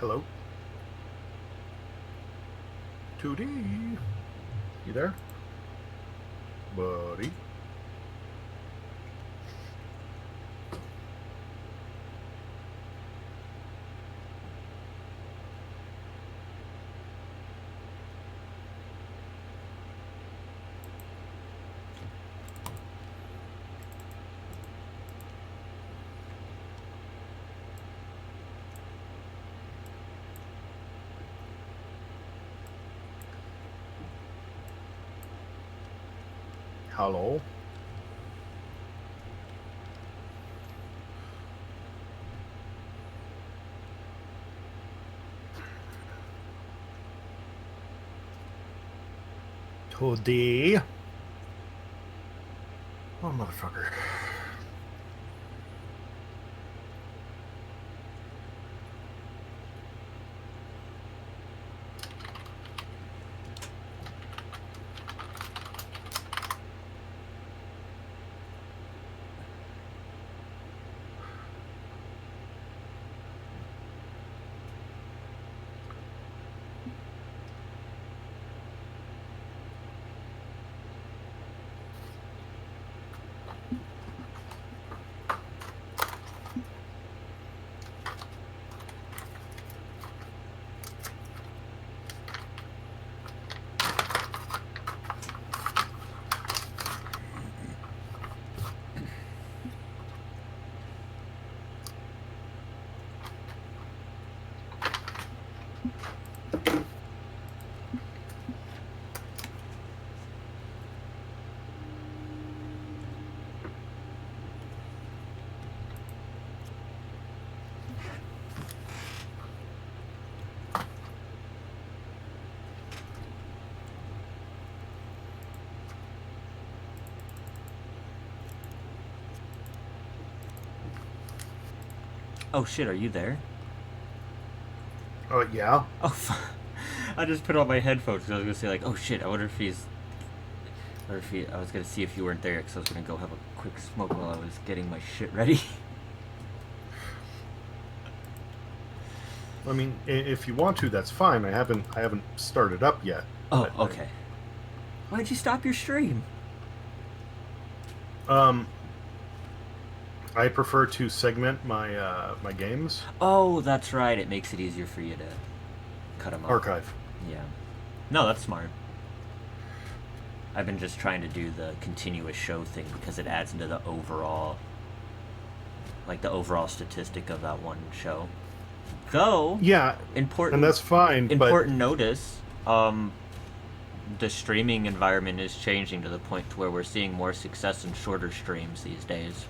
Hello? 2D. You there? Buddy? Hello? Today. Oh, motherfucker. Oh shit, are you there? Yeah. Oh, I just put on my headphones because I was gonna say like, oh shit, I wonder if I was gonna see if you weren't there because I was gonna go have a quick smoke while I was getting my shit ready. I mean, if you want to, that's fine. I haven't started up yet. Oh, okay. Why'd you stop your stream? I prefer to segment my games. Oh, that's right. It makes it easier for you to cut them up. Archive. Yeah. No, that's smart. I've been just trying to do the continuous show thing because it adds into the overall statistic of that one show. Though, Yeah, important, and that's fine. important notice, the streaming environment is changing to the point to where we're seeing more success in shorter streams these days.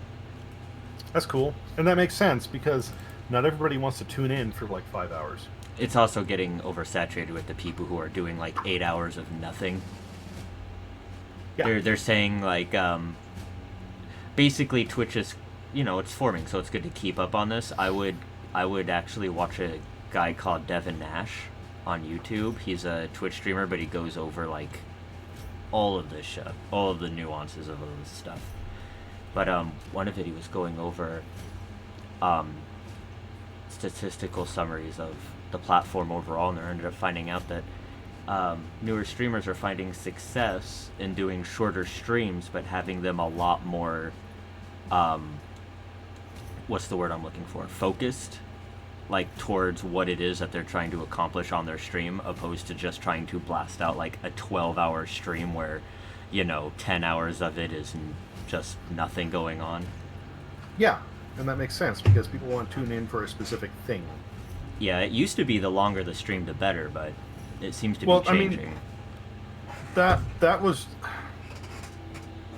That's cool, and that makes sense because not everybody wants to tune in for like 5 hours. It's also getting oversaturated with the people who are doing like 8 hours of nothing. Yeah. They're saying like basically Twitch is, it's forming, so it's good to keep up on this. I would actually watch a guy called Devin Nash on YouTube. He's a Twitch streamer, but he goes over like all of this shit, all of the nuances of all this stuff. But one of it, he was going over statistical summaries of the platform overall, and they ended up finding out that newer streamers are finding success in doing shorter streams, but having them a lot more, what's the word I'm looking for? Focused, like towards what it is that they're trying to accomplish on their stream, opposed to just trying to blast out like a 12-hour stream where, 10 hours of it is just nothing going on. Yeah, and that makes sense because people want to tune in for a specific thing. Yeah, it used to be the longer the stream, the better, but it seems to be changing. I mean, that was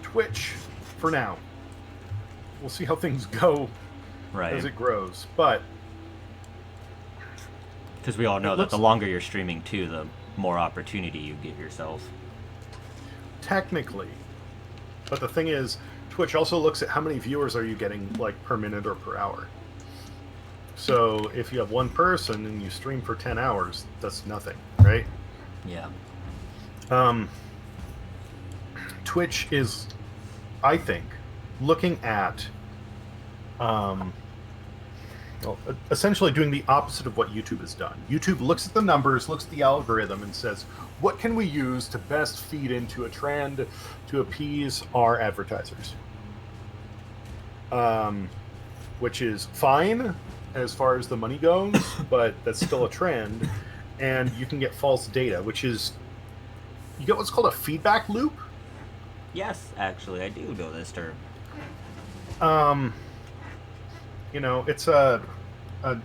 Twitch for now. We'll see how things go as it grows, but because we all know that the longer you're streaming too, the more opportunity you give yourself. Technically. But the thing is, Twitch also looks at how many viewers are you getting, like, per minute or per hour. So, if you have one person and you stream for 10 hours, that's nothing, right? Yeah. Twitch is, I think, looking at Well, essentially doing the opposite of what YouTube has done. YouTube looks at the numbers, looks at the algorithm, and says, what can we use to best feed into a trend to appease our advertisers? Which is fine as far as the money goes, but that's still a trend. And you can get false data, which is, you get what's called a feedback loop. Yes, actually, I do know this term. It's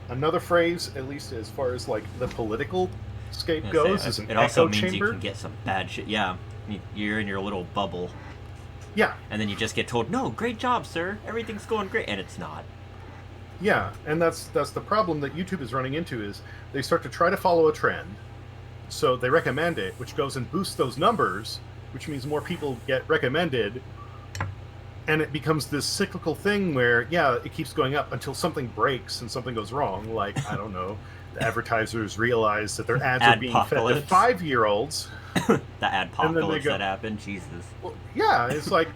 another phrase, at least as far as like the political scape I goes, say, is an it also echo means chamber. you can get some bad shit. Yeah, you're in your little bubble, Yeah, and then you just get told, "No, great job, sir. Everything's going great," and it's not. yeah, and that's the problem that YouTube is running into is they start to try to follow a trend, so they recommend it, which goes and boosts those numbers, which means more people get recommended, and it becomes this cyclical thing where, yeah, it keeps going up until something breaks and something goes wrong. Like, I don't know, the advertisers realize that their ads are being fed to Adpocalypse. 5-year-olds. The adpocalypse go- that happened, Jesus. Well, yeah, it's like,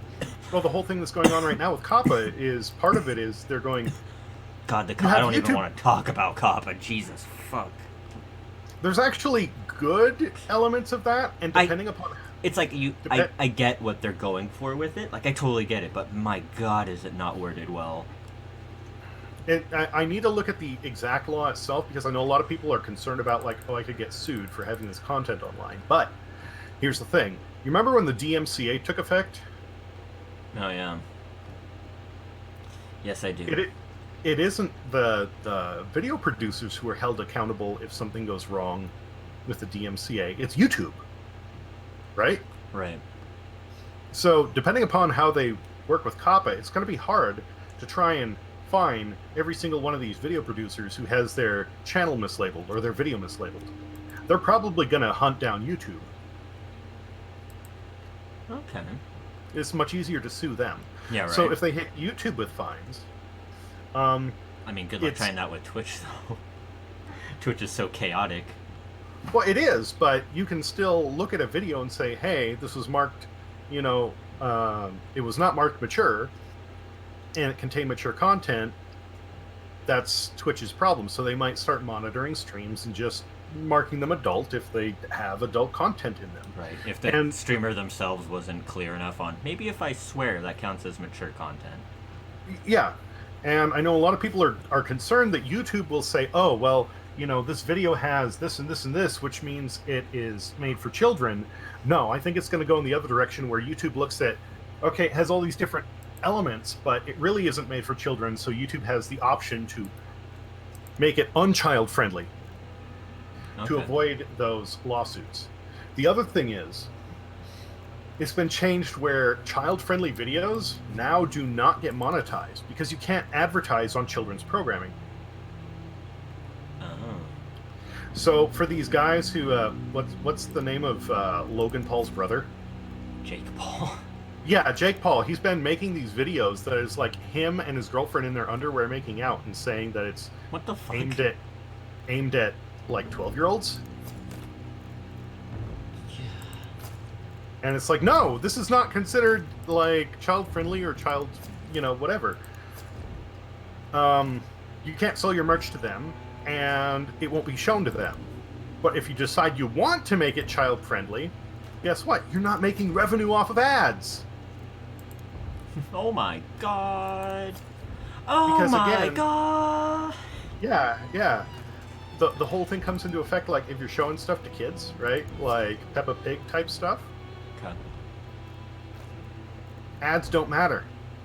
well, the whole thing that's going on right now with COPPA is, part of it is they're going, God, You have I don't even YouTube- want to talk about COPPA. Jesus, fuck. there's actually good elements of that, and depending upon... It's like Dep- I get what they're going for with it. Like, I totally get it, but my God, is it not worded well? I need to look at the exact law itself, because I know a lot of people are concerned about, like, oh, I could get sued for having this content online. But here's the thing. You remember when the DMCA took effect? Oh, yeah. Yes, I do. It isn't the video producers who are held accountable if something goes wrong with the DMCA. It's YouTube, right? Right. So depending upon how they work with COPPA, it's going to be hard to try and find every single one of these video producers who has their channel mislabeled or their video mislabeled. They're probably going to hunt down YouTube. Okay. It's much easier to sue them. Yeah, right. So if they hit YouTube with fines, I mean, good luck it's- trying that with Twitch, though. Twitch is so chaotic. well, it is, but you can still look at a video and say, hey, this was marked, it was not marked mature, and it contained mature content. That's Twitch's problem. So they might start monitoring streams and just marking them adult if they have adult content in them. Right. If the And- streamer themselves wasn't clear enough on, maybe if I swear, that counts as mature content. Yeah. And I know a lot of people are concerned that YouTube will say, oh, well, this video has this and this and this, which means it is made for children. No, I think it's going to go in the other direction where YouTube looks at, okay, it has all these different elements, but it really isn't made for children, so YouTube has the option to make it unchild friendly to Okay. avoid those lawsuits. The other thing is, it's been changed where child-friendly videos now do not get monetized because you can't advertise on children's programming. Oh. So for these guys who, what's the name of Logan Paul's brother? Jake Paul. Yeah, Jake Paul. He's been making these videos that is like him and his girlfriend in their underwear making out and saying that it's What the fuck? aimed at like 12-year-olds. And it's like, no, this is not considered like child-friendly or child, whatever. You can't sell your merch to them, and it won't be shown to them. But if you decide you want to make it child-friendly, guess what? You're not making revenue off of ads. Oh my God. Oh Because, my again- God. Yeah. The whole thing comes into effect, like, if you're showing stuff to kids, right? Like Peppa Pig type stuff. Okay. Ads don't matter.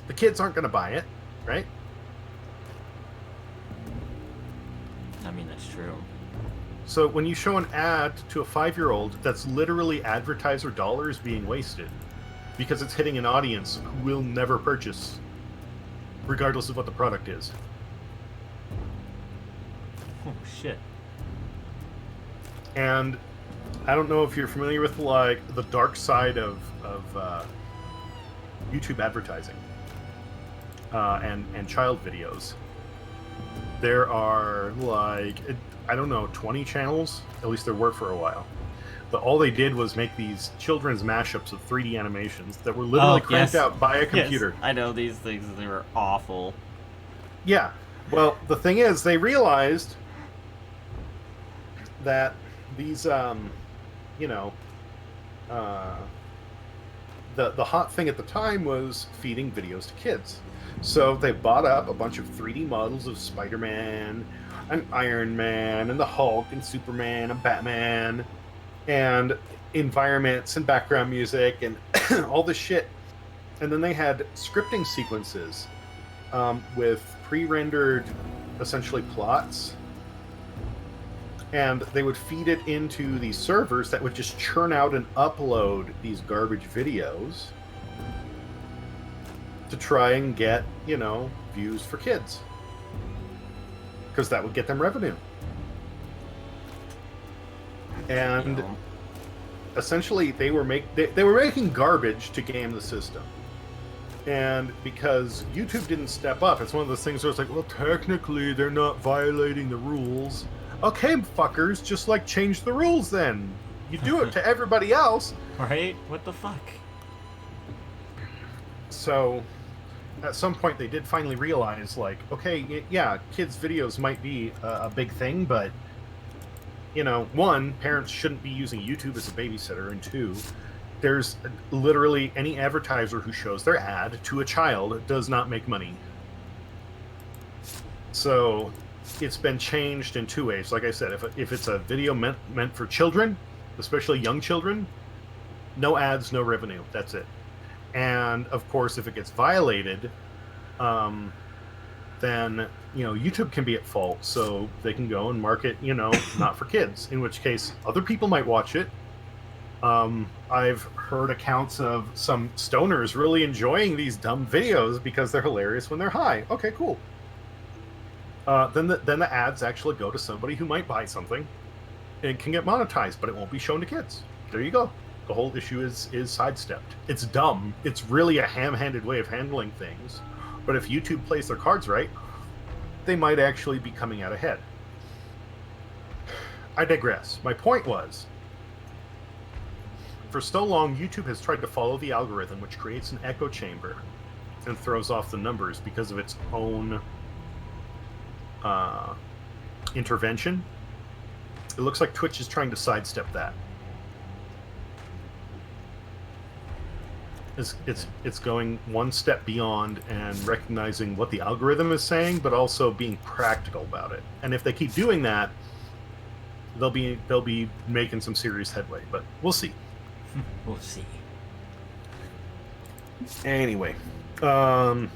The kids aren't going to buy it, right? I mean, that's true. So when you show an ad to a 5-year-old, that's literally advertiser dollars being wasted because it's hitting an audience who will never purchase, regardless of what the product is. Oh, shit. And I don't know if you're familiar with like the dark side of YouTube advertising and child videos. There are like, I don't know, 20 channels, at least there were for a while. But all they did was make these children's mashups of 3D animations that were literally cranked yes. out by a computer. Yes, I know these things. They were awful. Yeah, Well, the thing is, they realized that these, you know, uh, the hot thing at the time was feeding videos to kids. So they bought up a bunch of 3D models of Spider-Man and Iron Man and the Hulk and Superman and Batman and environments and background music and all this shit. And then they had scripting sequences with pre-rendered, essentially, plots, and they would feed it into these servers that would just churn out and upload these garbage videos to try and get, views for kids, because that would get them revenue. And essentially, they were making garbage to game the system. And because YouTube didn't step up, it's one of those things where it's like, well, technically they're not violating the rules. Okay, fuckers, just change the rules then. You do it to everybody else. Right? What the fuck? So, at some point they did finally realize, okay, yeah, kids' videos might be a big thing, but, one, parents shouldn't be using YouTube as a babysitter, and two, there's literally any advertiser who shows their ad to a child does not make money. So it's been changed in two ways. Like I said, if it's a video meant for children, especially young children, no ads, no revenue. That's it. And of course, if it gets violated, then YouTube can be at fault. So they can go and mark it, not for kids. In which case, other people might watch it. I've heard accounts of some stoners really enjoying these dumb videos because they're hilarious when they're high. Okay, cool. Then the ads actually go to somebody who might buy something and can get monetized, but it won't be shown to kids. There you go. The whole issue is sidestepped. It's dumb. It's really a ham-handed way of handling things. But if YouTube plays their cards right, they might actually be coming out ahead. I digress. My point was, for so long, YouTube has tried to follow the algorithm, which creates an echo chamber and throws off the numbers because of its own intervention. It looks like Twitch is trying to sidestep that. It's going one step beyond and recognizing what the algorithm is saying, but also being practical about it. And if they keep doing that, they'll be making some serious headway. But we'll see. We'll see. Anyway, you want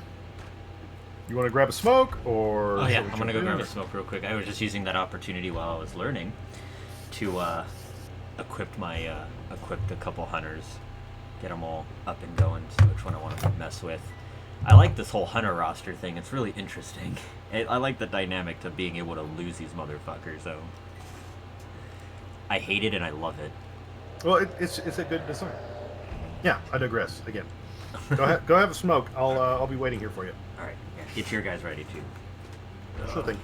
to grab a smoke, or? Oh yeah, I'm gonna go grab a smoke real quick. I was just using that opportunity while I was learning to equip a couple hunters, get them all up and going. See which one I want to mess with. I like this whole hunter roster thing. It's really interesting. I like the dynamic to being able to lose these motherfuckers. So I hate it and I love it. Well, it's a good design. Yeah, I digress again. Go have a smoke. I'll be waiting here for you. All right, yeah, get your guys ready too. Sure thing.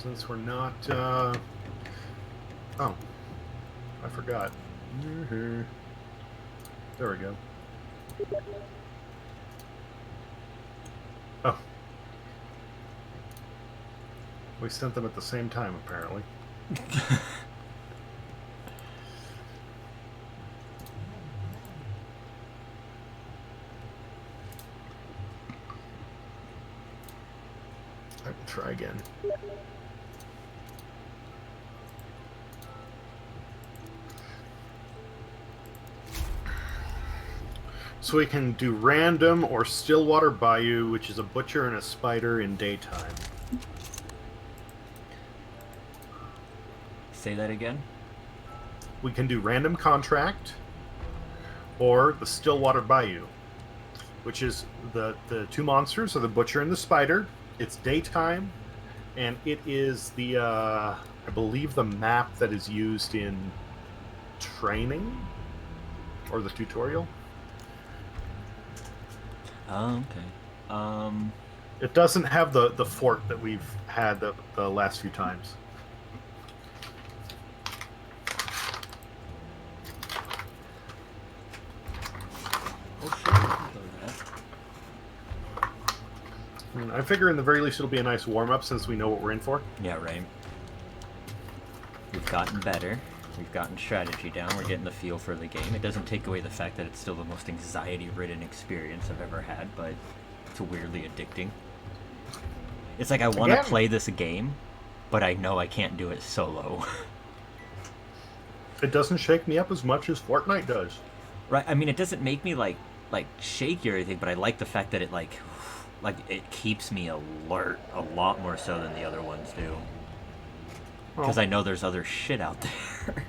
Since we're not, oh, I forgot. There we go. Oh. We sent them at the same time, apparently. I will try again. So we can do random or Stillwater Bayou, which is a butcher and a spider in daytime. Say that again? We can do random contract or the Stillwater Bayou, which is the two monsters are the butcher and the spider. It's daytime, and it is the I believe the map that is used in training or the tutorial. Oh, okay. It doesn't have the fort that we've had the last few times. Oh shit, we can go to that. I figure in the very least it'll be a nice warm-up since we know what we're in for. Yeah, right. We've gotten better. We've gotten strategy down. We're getting the feel for the game. It doesn't take away the fact that it's still the most anxiety-ridden experience I've ever had, but it's weirdly addicting. It's like I want to play this game, but I know I can't do it solo. It doesn't shake me up as much as Fortnite does. Right? I mean, it doesn't make me like shaky or anything, but I like the fact that it like it keeps me alert a lot more so than the other ones do. Because I know there's other shit out there.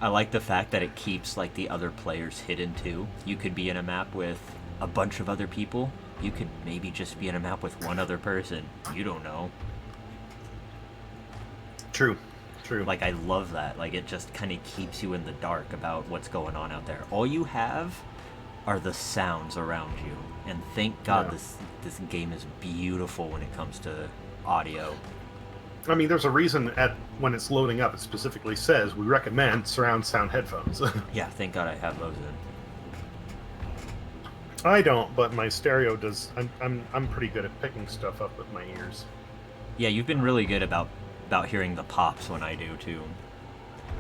I like the fact that it keeps like the other players hidden too. You could be in a map with a bunch of other people. You could maybe just be in a map with one other person. You don't know. True. Like, I love that. Like, it just kind of keeps you in the dark about what's going on out there. All you have are the sounds around you. And thank God this game is beautiful when it comes to audio. I mean, there's a reason when it's loading up, it specifically says we recommend surround sound headphones. Yeah, thank God I have those in. I don't, but my stereo does. I'm pretty good at picking stuff up with my ears. Yeah, you've been really good about hearing the pops when I do too.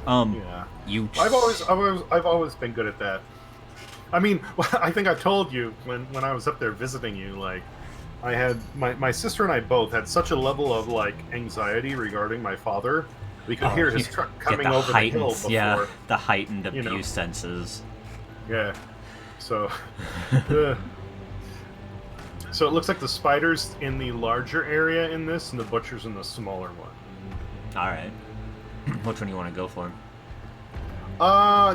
Yeah. I've always been good at that. I mean, I think I told you when I was up there visiting you, like, I had my sister and I both had such a level of like anxiety regarding my father. We could hear his truck coming over the hill before. Yeah, the heightened abuse senses. Yeah. So, so it looks like the spider's in the larger area in this, and the butcher's in the smaller one. All right. Which one do you want to go for?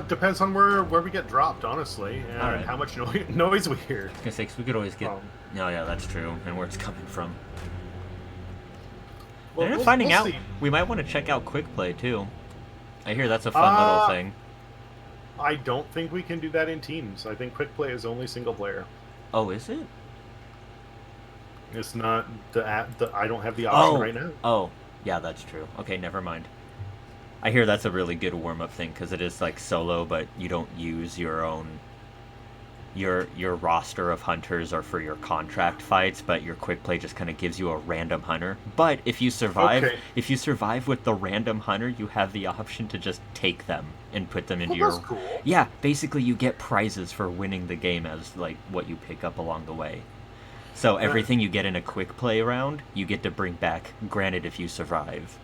Depends on where we get dropped, honestly, and how much noise we hear. I was gonna say, 'cause we could always get. No, yeah, that's true, and where it's coming from. Well, and finding out, see. We might want to check out Quick Play too. I hear that's a fun little thing. I don't think we can do that in teams. I think Quick Play is only single player. Oh, is it? It's not I don't have the option right now. Oh, yeah, that's true. Okay, never mind. I hear that's a really good warm-up thing because it is like solo, but you don't use your own your roster of hunters are for your contract fights, but your quick play just kind of gives you a random hunter. But if you survive with the random hunter, you have the option to just take them and put them into that's cool. Yeah, basically you get prizes for winning the game as like what you pick up along the way. So everything you get in a quick play round, you get to bring back, granted if you survive.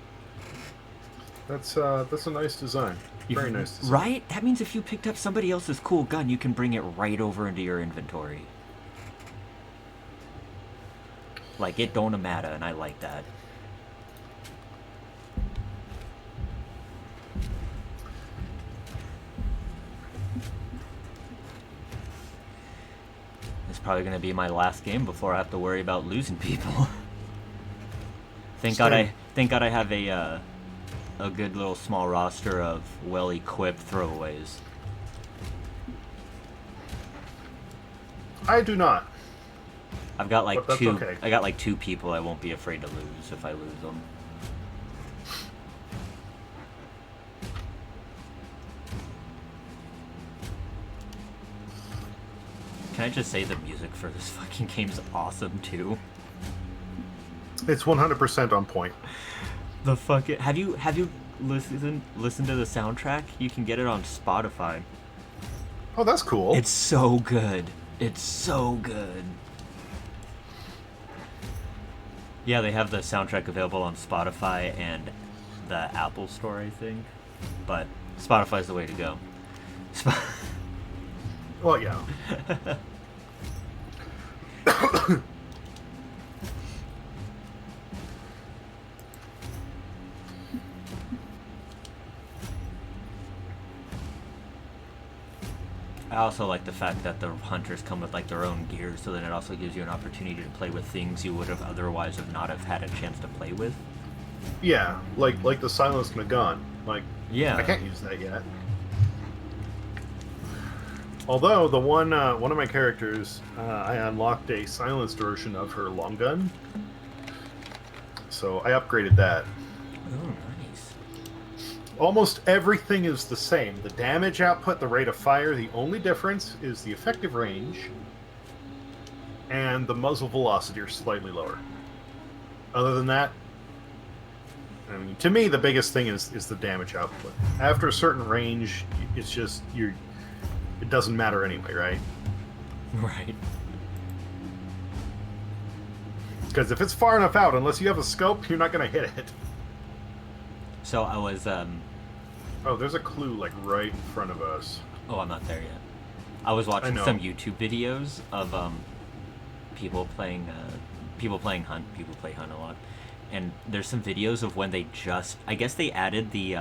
That's a nice design. Very nice design. Right? That means if you picked up somebody else's cool gun, you can bring it right over into your inventory. Like, it don't matter, and I like that. It's probably going to be my last game before I have to worry about losing people. Thank God I have a good little small roster of well-equipped throwaways. I do not. I've got like But that's two. okay. I got like 2 people I won't be afraid to lose if I lose them. Can I just say the music for this fucking game's awesome too? It's 100% on point. The fucking have you listened to the soundtrack? You can get it on Spotify. Oh, that's cool. It's so good. It's so good. Yeah, they have the soundtrack available on Spotify and the Apple Store, I think. But Spotify's the way to go. Well, yeah. I also like the fact that the hunters come with like their own gear, so then it also gives you an opportunity to play with things you would have otherwise have not have had a chance to play with. Yeah, like the silenced gun. Like, Yeah. I can't use that yet. Although the one of my characters, I unlocked a silenced version of her long gun, so I upgraded that. Oh, nice. Almost everything is the same. The damage output, the rate of fire, the only difference is the effective range and the muzzle velocity are slightly lower. Other than that, I mean, to me, the biggest thing is the damage output. After a certain range, it's just, it doesn't matter anyway, right? Right. Because if it's far enough out, unless you have a scope, you're not going to hit it. So I was, Oh, there's a clue, like, right in front of us. Oh, I'm not there yet. I was watching know. some YouTube videos of people playing Hunt. People play Hunt a lot, and there's some videos of when they just. I guess they added the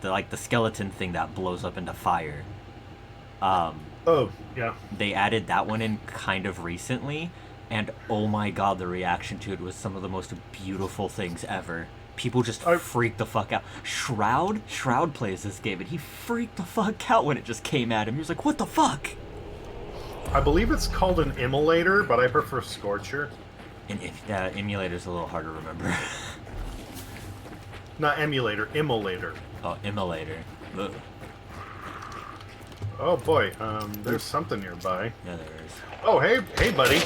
like the skeleton thing that blows up into fire. Oh, yeah. They added that one in kind of recently, and oh my god, the reaction to it was some of the most beautiful things ever. People just freaked the fuck out. Shroud plays this game, and he freaked the fuck out when it just came at him. He was like, what the fuck? I believe it's called an immolator, but I prefer Scorcher. Emulator's a little hard to remember. Not emulator, immolator. Oh, immolator. Ugh. Oh boy, there's something nearby. Yeah, there is. Oh, hey buddy.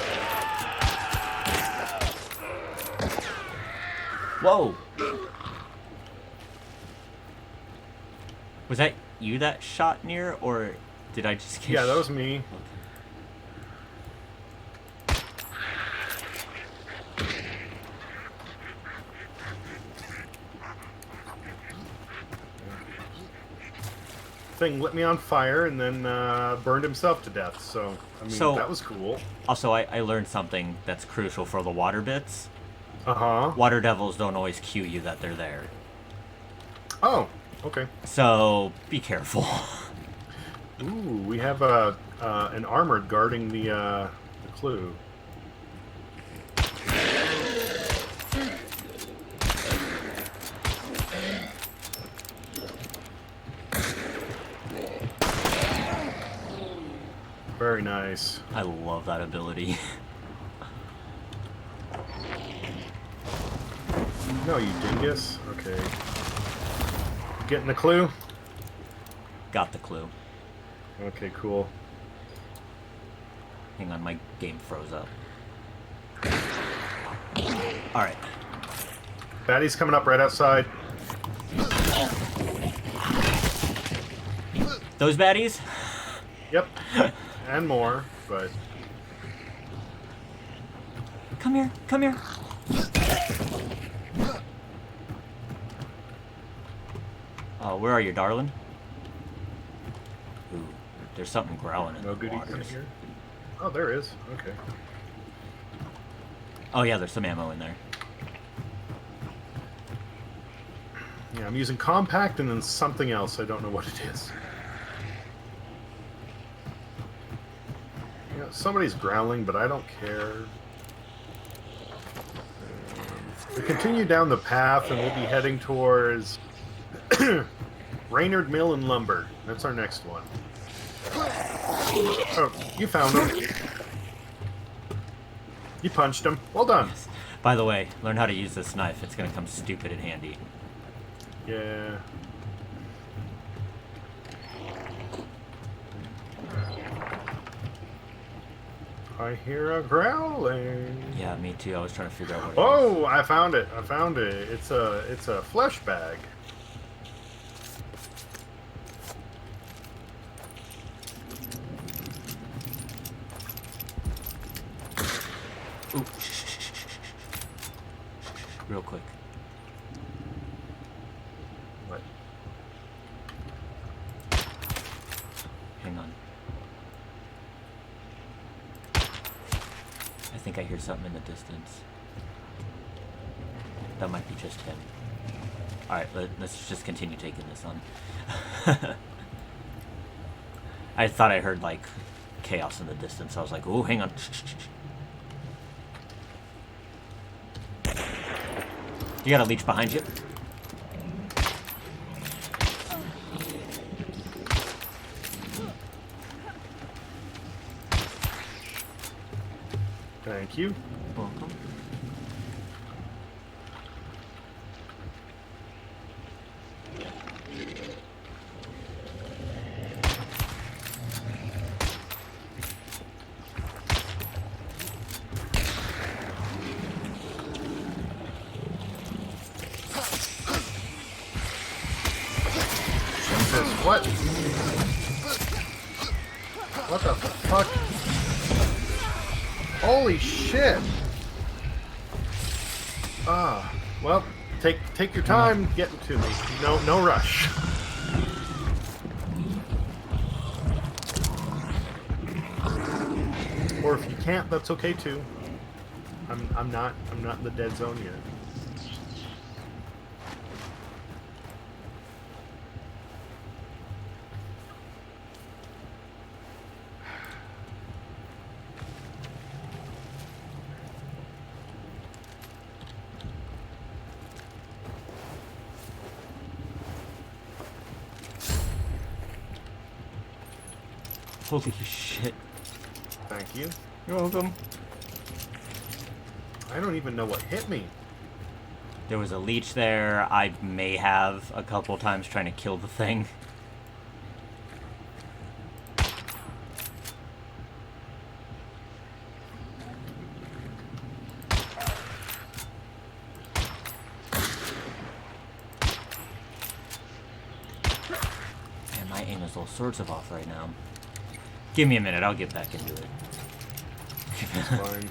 Whoa! Was that you that shot near, or did I just get... Yeah, that was me. Thing lit me on fire and then burned himself to death, so, I mean, that was cool. Also, I learned something that's crucial for the water bits. Uh-huh. Water devils don't always cue you that they're there. Oh, okay. So, be careful. Ooh, we have an armored guarding the clue. Very nice. I love that ability. No, you dingus. Okay. Getting the clue? Got the clue. Okay, cool. Hang on, my game froze up. Alright. Baddie's coming up right outside. Those baddies? Yep. And more, but... Come here, come here. Oh, where are you, darling? Ooh, there's something growling in No the goodies in waters. here? Oh, there is. Okay. Oh yeah, there's some ammo in there. Yeah, I'm using compact and then something else. I don't know what it is. Yeah, somebody's growling, but I don't care. We continue down the path and we'll be heading towards Raynard Mill and Lumber. That's our next one. Oh, you found him. You punched him. Well done. Yes. By the way, learn how to use this knife. It's gonna come stupid and handy. Yeah. I hear a growling. Yeah, me too. I was trying to figure out what it is. Oh, I found it. I found it. It's a flesh bag. Ooh. Real quick. What? Hang on. I think I hear something in the distance. That might be just him. Alright, let's just continue taking this on. I thought I heard, like, chaos in the distance. I was like, ooh, hang on. You got a leech behind you. Thank you. Welcome. What? What the fuck? Holy shit! Ah, well, take your time getting to me. No rush. Or if you can't, that's okay too. I'm not in the dead zone yet. Holy shit. Thank you. You're welcome. I don't even know what hit me. There was a leech there. I may have a couple times trying to kill the thing. Man, my aim is all sorts of off right now. Give me a minute, I'll get back into it. It's fine.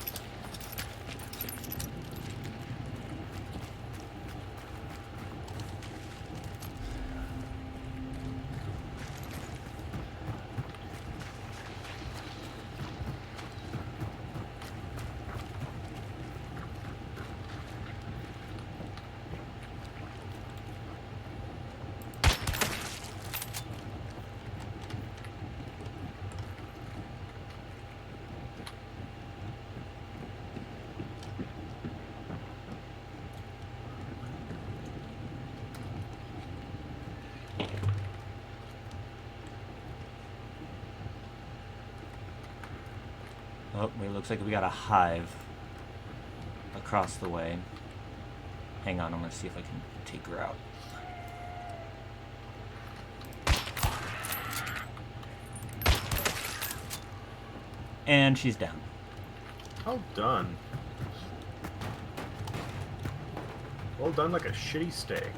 Oh, it looks like we got a hive across the way. Hang on, I'm gonna see if I can take her out. And she's down. Well done. Well done like a shitty steak.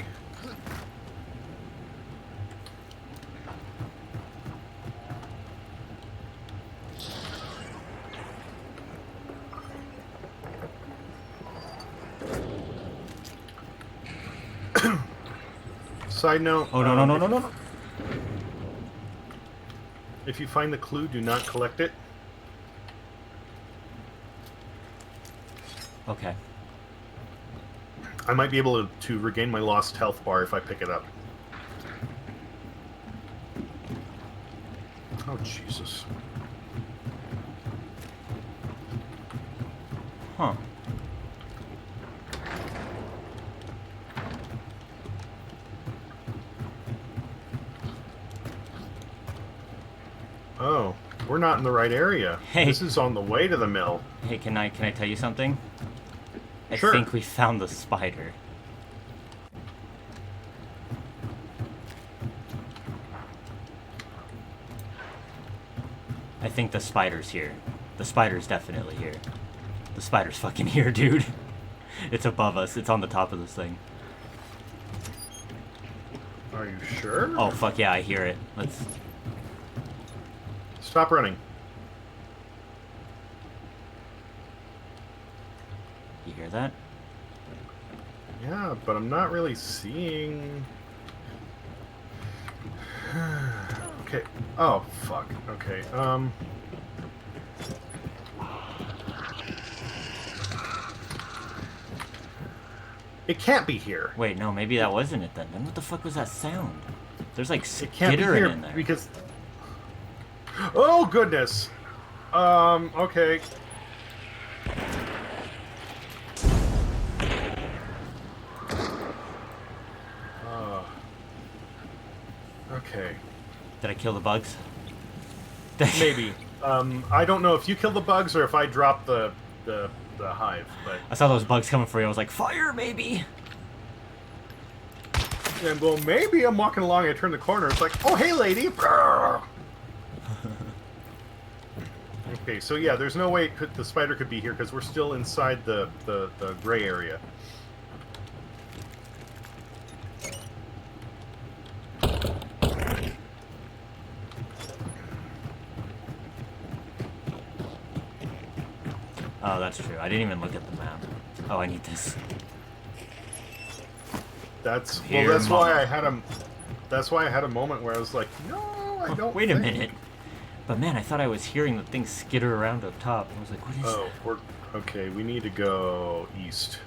Side note. Oh, no. If you find the clue, do not collect it. Okay. I might be able to regain my lost health bar if I pick it up. Oh, Jesus. Huh. Oh, we're not in the right area. Hey. This is on the way to the mill. Hey, can I tell you something? I Sure. think we found the spider. I think the spider's here. The spider's definitely here. The spider's fucking here, dude. It's above us. It's on the top of this thing. Are you sure? Oh, fuck yeah, I hear it. Let's... Stop running. You hear that? Yeah, but I'm not really seeing... Okay. Oh, fuck. Okay, It can't be here. Wait, no, maybe that wasn't it then. Then what the fuck was that sound? There's like It can't be skittering here in there. because... Oh, goodness. Okay. Okay. Did I kill the bugs? Maybe. I don't know if you kill the bugs or if I drop the hive, but... I saw those bugs coming for you. I was like, fire, maybe! And, well, maybe I'm walking along, I turn the corner, it's like, oh, hey, lady! Okay, so yeah, there's no way the spider could be here, because we're still inside the gray area. Oh, that's true. I didn't even look at the map. Oh, I need this. That's Here, well. That's mama. why I had a. That's why I had a moment where I was like, no, I don't. Wait a think. minute. But man, I thought I was hearing the thing skitter around up top. I was like, what is Oh, we're okay. We need to go east.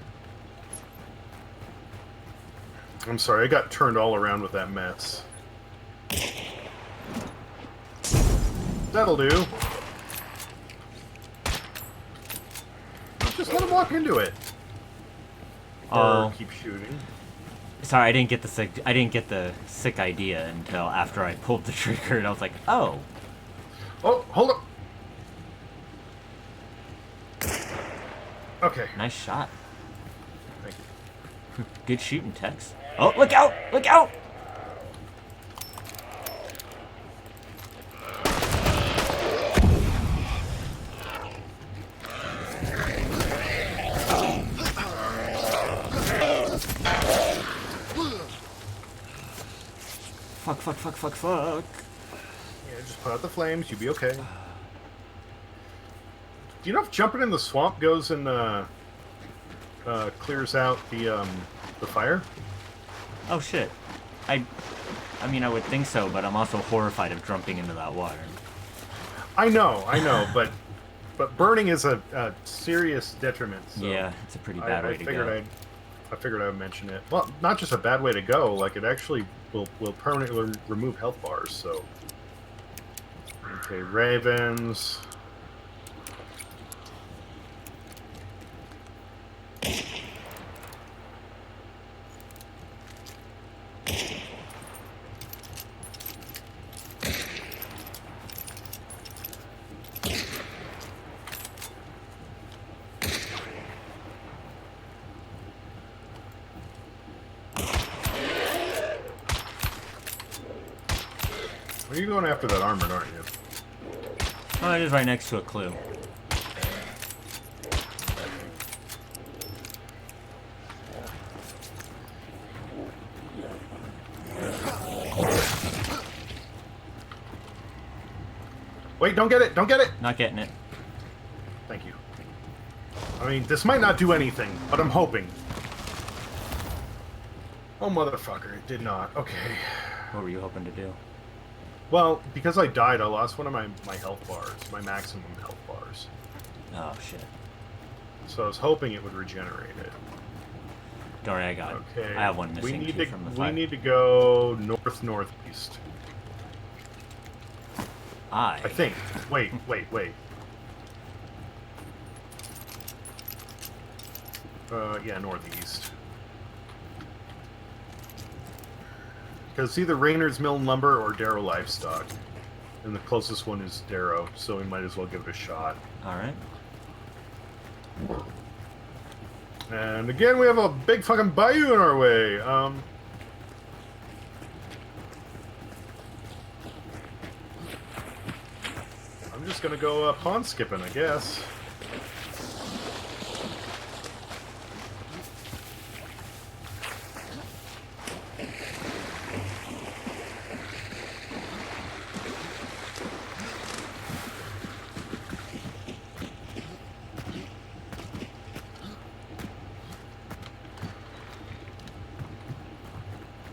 I'm sorry, I got turned all around with that mess. That'll do. Just let him walk into it. Oh. Or keep shooting. Sorry, I didn't get the sick idea until after I pulled the trigger, and I was like, oh. Oh, hold up. Okay. Nice shot. Thank you. Good shooting, Tex. Oh, look out! Look out! Fuck, fuck, fuck, fuck, fuck. Yeah, just put out the flames. You'll be okay. Do you know if jumping in the swamp goes and clears out the fire? Oh shit. I mean, I would think so, but I'm also horrified of jumping into that water. I know, but burning is a serious detriment. So Yeah, it's a pretty bad way to go. I figured I would mention it. Well, not just a bad way to go. Like it actually will permanently remove health bars. So, okay, ravens. Well, you're going after that armor, aren't you? Oh, it is right next to a clue. Wait, don't get it! Don't get it! Not getting it. Thank you. I mean, this might not do anything, but I'm hoping. Oh, motherfucker, it did not. Okay. What were you hoping to do? Well, because I died, I lost one of my health bars, my maximum health bars. Oh, shit. So I was hoping it would regenerate it. Don't worry, I got it. Okay. I have one missing too from the fire. We need to go north-northeast. I think. Wait. Yeah, northeast. Because it's either Raynor's Mill and Lumber or Darrow Livestock. and the closest one is Darrow, so we might as well give it a shot. Alright. And again, we have a big fucking bayou in our way. I'm just gonna go pond skipping, I guess.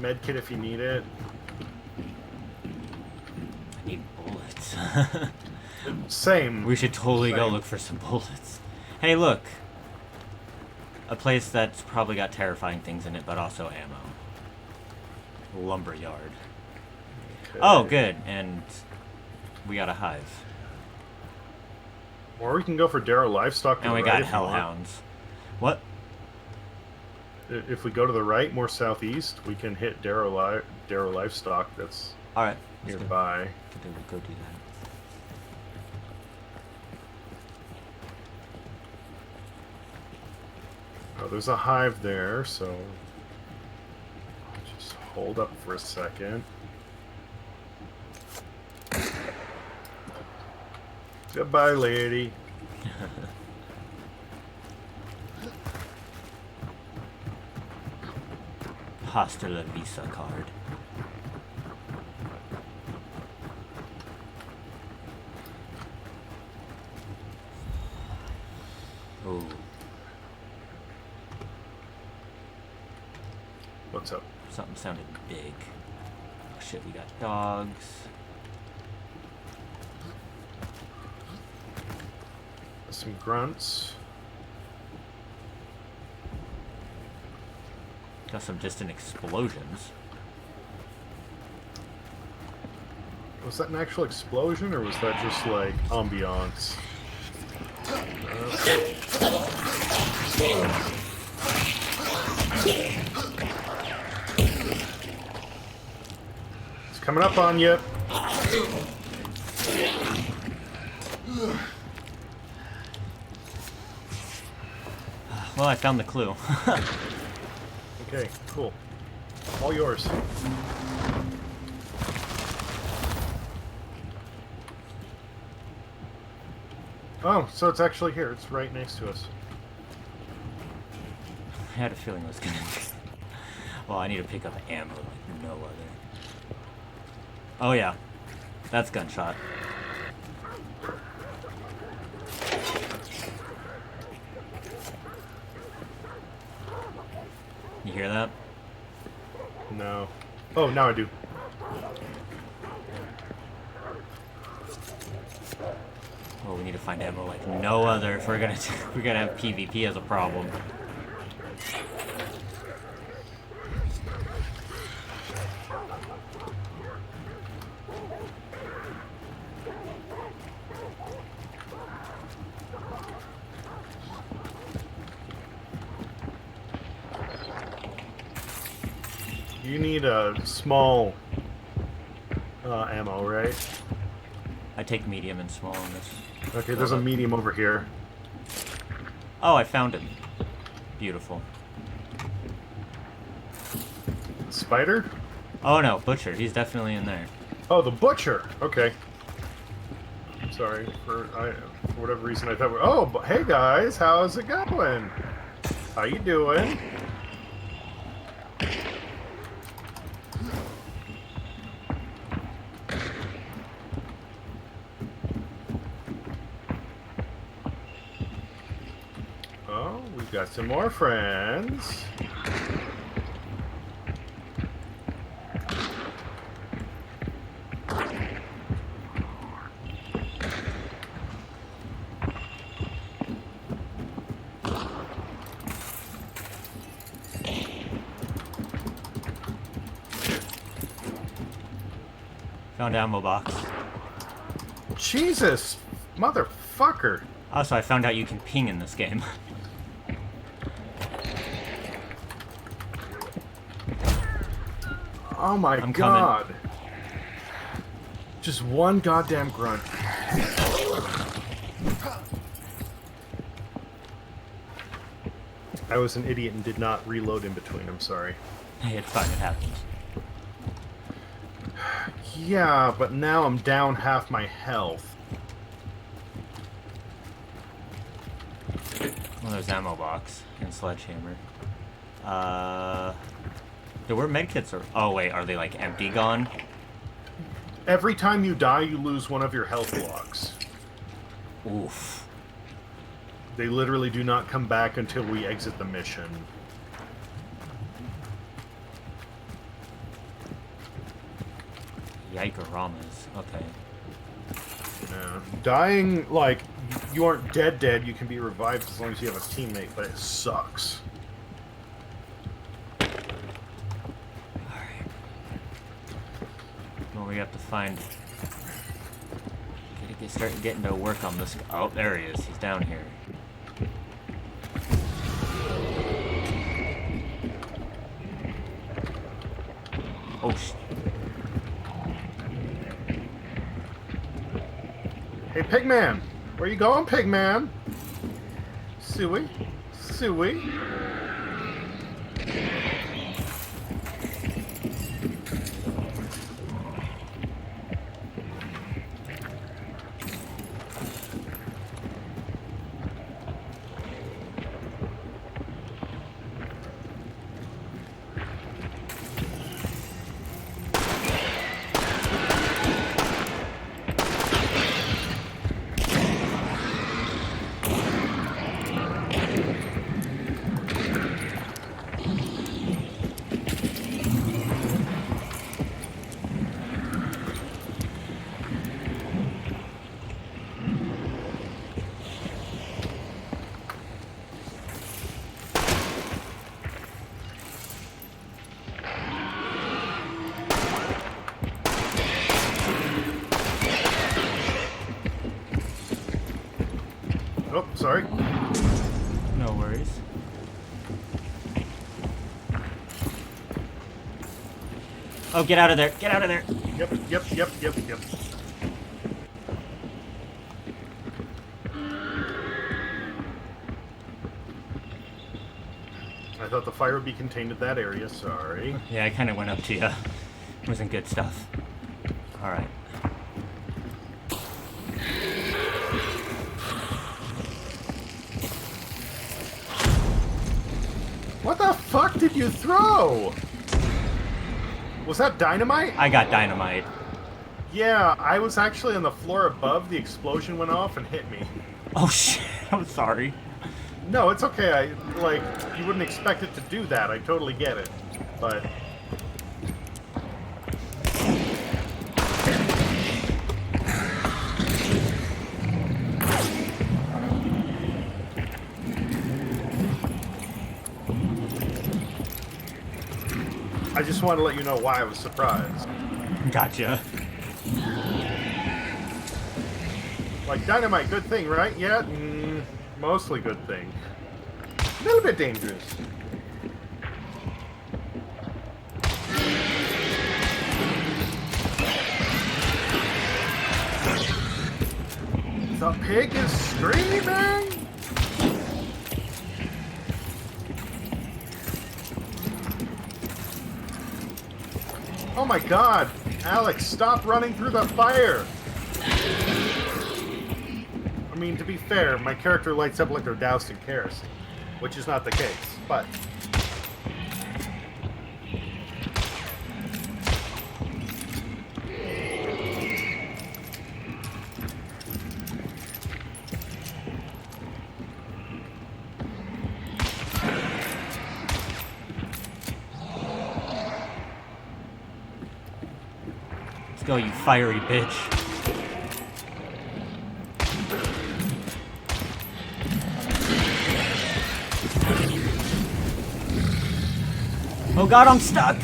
Medkit if you need it. I need bullets. Same. We should totally go Same. look for some bullets. Hey, look. A place that's probably got terrifying things in it, but also ammo. Lumberyard. Okay. Oh, good. And we got a hive. Or we can go for Darrow Livestock. to And the we right got if you want. hellhounds. What? If we go to the right, more southeast, we can hit Darrow Livestock. That's Alright. Let's nearby. go do that. Oh, there's a hive there, so just hold up for a second. Goodbye, lady. Hasta la Visa card. Ooh. What's up? Something sounded big. Oh, shit, we got dogs. Some grunts. Got some distant explosions. Was that an actual explosion, or was that just like ambiance? It's coming up on you. Well, I found the clue. Okay, cool. All yours. Oh, so it's actually here. It's right next to us. I had a feeling it was gonna be. Well, I need to pick up ammo like no other. Oh yeah. That's gunshot. You hear that? No. Oh, now I do. Oh, we need to find ammo like no other if we're gonna have PvP as a problem. You need a small ammo, right? I take medium and small on this. Okay, there's a medium over here. Oh, I found him. Beautiful. Spider? Oh no, Butcher. He's definitely in there. Oh, the butcher. Okay. Sorry for whatever reason I thought. Oh, but hey guys, how's it going? How you doing? Oh, we've got some more friends. Found ammo box. Jesus, motherfucker. Also, I found out you can ping in this game. Oh my I'm coming. god. Just one goddamn grunt. I was an idiot and did not reload in between. I'm sorry. Hey, it's fine. It happens. Yeah, but now I'm down half my health. Well, there's ammo box and sledgehammer. There were medkits. Oh wait, are they like empty gone? Every time you die, you lose one of your health blocks. Oof. They literally do not come back until we exit the mission. Yikeramas. Okay. Yeah. Dying, like, you aren't dead, you can be revived as long as you have a teammate, but it sucks. Alright. Well, we have to find... Start getting to work on this... Oh, there he is. He's down here. Oh, Hey, Pigman! Where you going, Pigman? Suey? Suey? Oh, sorry. no worries. Oh, get out of there! Get out of there! Yep. I thought the fire would be contained in that area, sorry. Yeah, I kind of went up to you. Wasn't good stuff. Alright. What the fuck did you throw? Was that dynamite? I got dynamite. Yeah, I was actually on the floor above. The explosion went off and hit me. Oh shit, I'm sorry. No, it's okay. You wouldn't expect it to do that. I totally get it. But... I just want to let you know why I was surprised. Gotcha. Like, dynamite, good thing, right? Yeah, mostly good thing. A little bit dangerous. The pig is screaming! Oh my god! Alex, stop running through the fire! I mean, to be fair, my character lights up like they're doused in kerosene, which is not the case, but... Let's go, you fiery bitch. Oh god, I'm stuck!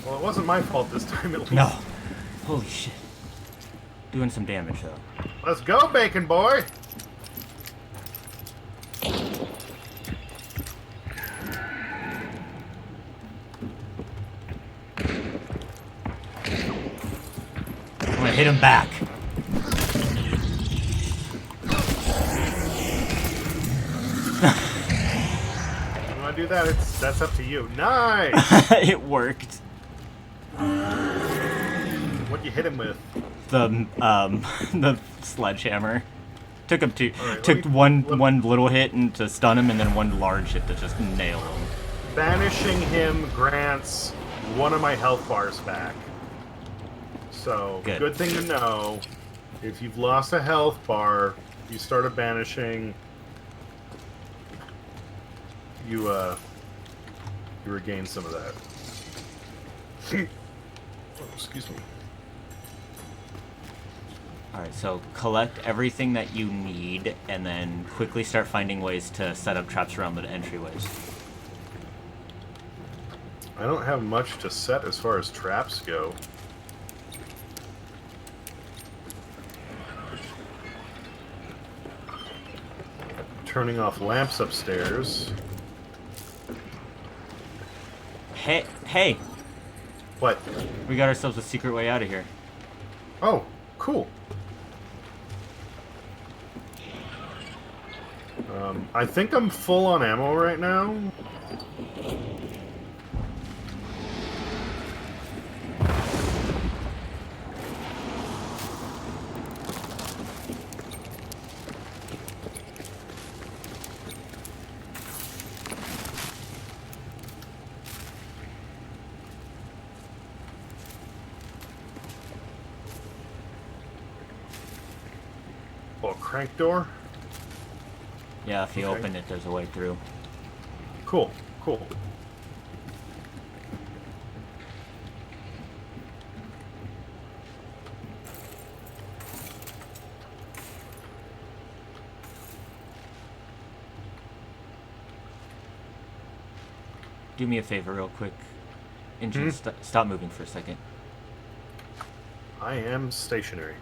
Well, it wasn't my fault this time, at least. No. Holy shit. Doing some damage, though. Let's go, Bacon Boy! Hit him back. You want to do that? That's up to you. Nice! It worked. What'd you hit him with? The sledgehammer. Took him Right, one little hit and to stun him, and then one large hit to just nail him. Banishing him grants one of my health bars back. So, good thing to know. If you've lost a health bar, you start a banishing, you regain some of that. Oh, excuse me. Alright, so collect everything that you need, and then quickly start finding ways to set up traps around the entryways. I don't have much to set as far as traps go. Turning off lamps upstairs. Hey! What? We got ourselves a secret way out of here. Oh, cool. I think I'm full on ammo right now. Oh, crank door? Yeah, if you Okay. open it, there's a way through. Cool, cool. Do me a favor real quick. Engine, stop moving for a second. I am stationary.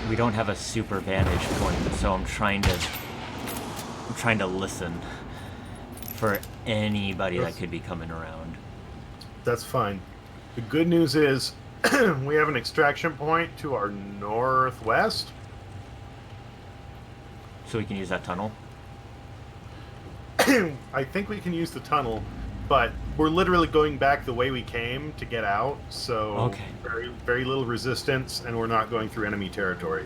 We don't have a super vantage point, so I'm trying to listen for anybody that could be coming around. That's fine. The good news is we have an extraction point to our northwest. So we can use that tunnel? I think we can use the tunnel, but we're literally going back the way we came to get out, so Okay. very, very little resistance, and we're not going through enemy territory.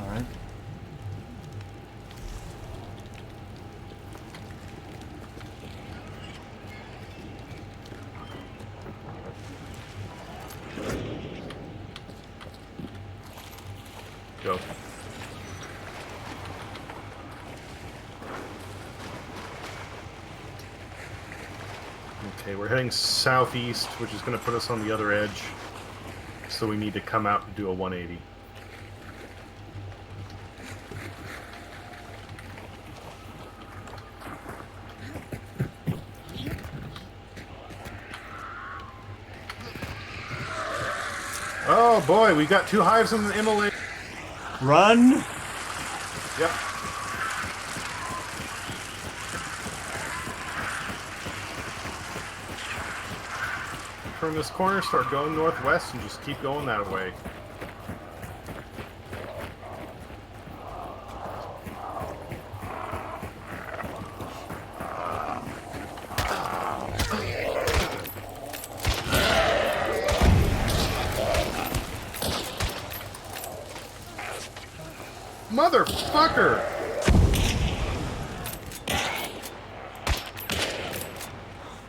Alright. Go. Okay, we're heading southeast, which is going to put us on the other edge. So we need to come out and do a 180. Oh boy, we got two hives in the immolate. Run! Yep. Turn this corner, start going northwest, and just keep going that way. Motherfucker!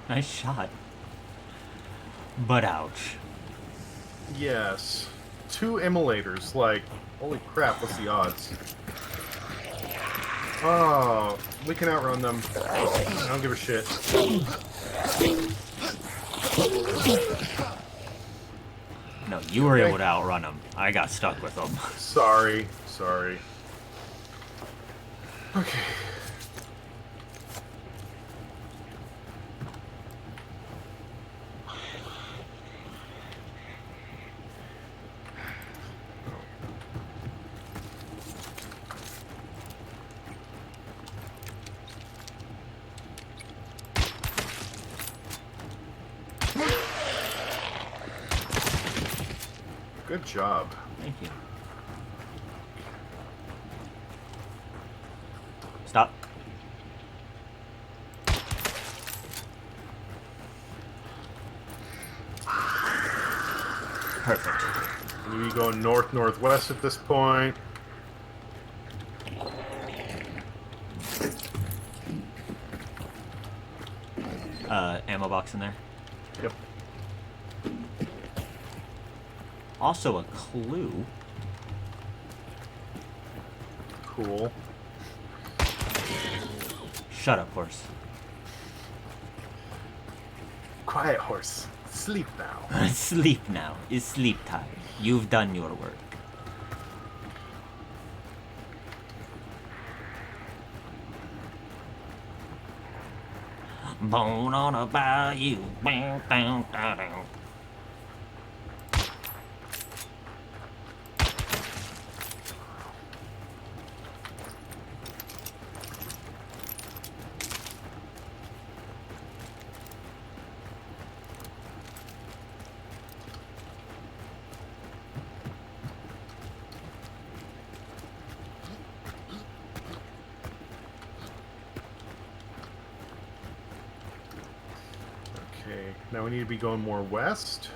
Nice shot. But ouch. Yes. 2 immolators, like, holy crap, what's the odds? Oh, we can outrun them. I don't give a shit. No, you were able to outrun them. I got stuck with them. Sorry. Okay. Good job. Thank you. Stop. Perfect. We go north-northwest at this point. Ammo box in there. Yep. Also a clue. Cool. Shut up, horse. Quiet, horse. Sleep now. Sleep now. It's sleep time. You've done your work. Born on a bayou. Bang, bang, bang, bang. Okay, now we need to be going more west.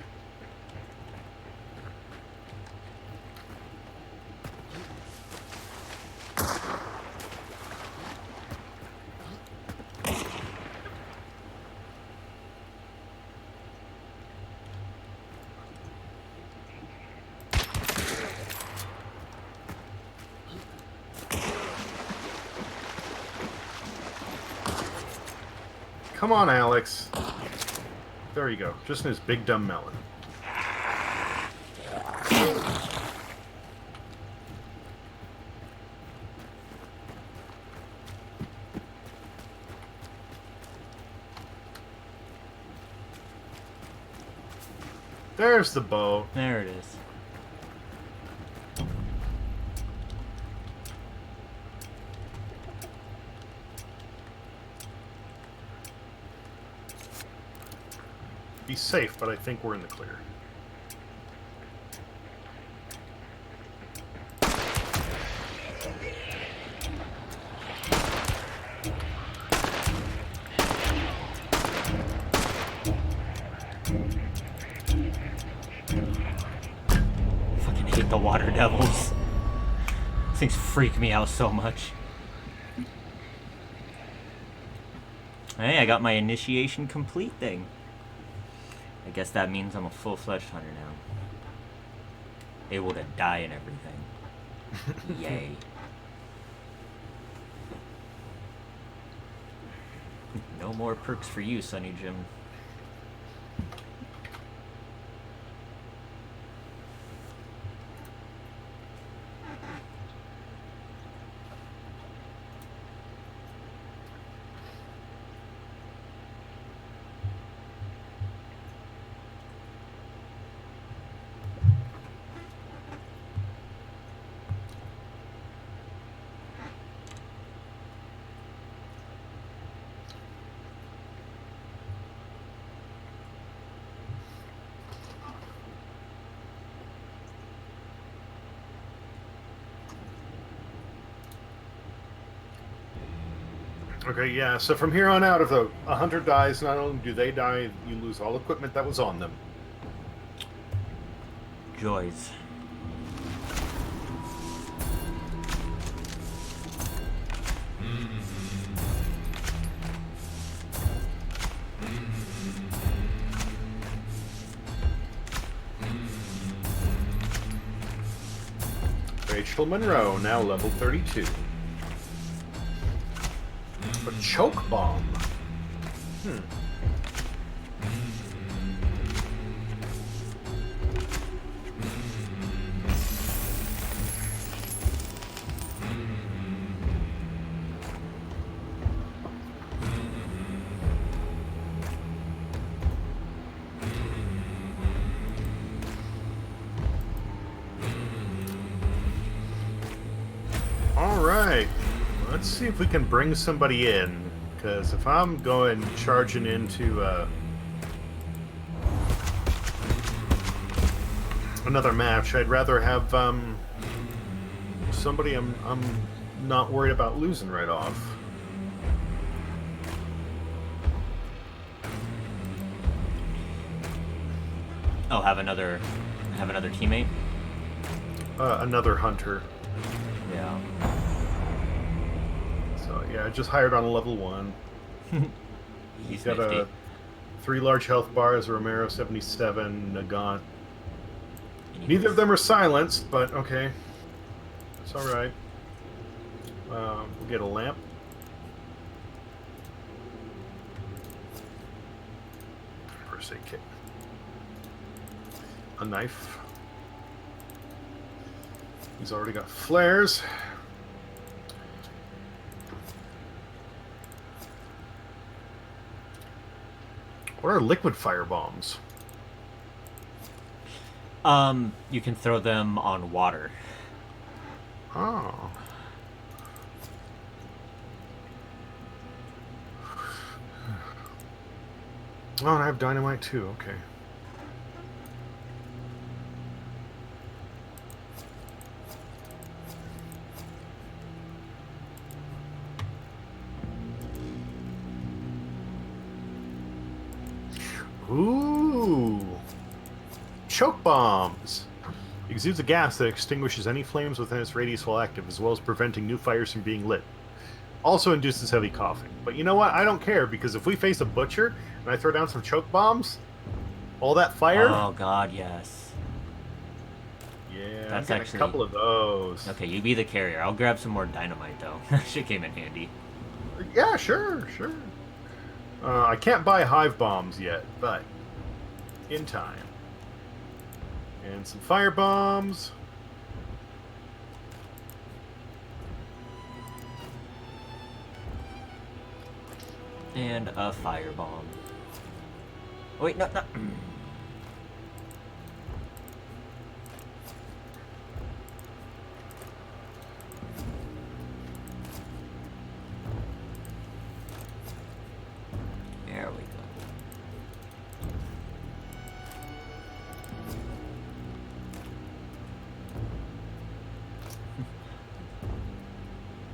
Come on, Alex. There you go. Just in his big dumb melon. There's the boat. There it is. Be safe, but I think we're in the clear. Fucking hate the water devils. These things freak me out so much. Hey, I got my initiation complete thing. I guess that means I'm a full-fledged hunter now. Able to die and everything. Yay. No more perks for you, Sonny Jim. Okay, yeah, so from here on out, if a hunter dies, not only do they die, you lose all equipment that was on them. Joys. Rachel Monroe, now level 32. A choke bomb. Alright, let's see if we can bring somebody in, because if I'm going charging into another match, I'd rather have somebody I'm not worried about losing right off. Oh, have another teammate? Another hunter. Yeah. So yeah, I just hired on a level 1. He's got nifty. 3 large health bars, Romero 77, Nagant. Neither of them are silenced, but okay. It's alright. We'll get a lamp. First aid kit. A knife. He's already got flares. What are liquid fire bombs? You can throw them on water. Oh. Oh, and I have dynamite too, okay. Ooh! Choke bombs! Exudes a gas that extinguishes any flames within its radius while active, as well as preventing new fires from being lit. Also induces heavy coughing. But you know what? I don't care, because if we face a butcher and I throw down some choke bombs, all that fire... Oh god, yes. Yeah, That's I'm getting actually a couple of those. Okay, you be the carrier. I'll grab some more dynamite though. Shit came in handy. Yeah, sure. I can't buy hive bombs yet, but in time. And some fire bombs. And a firebomb. Oh, wait, no. There we go.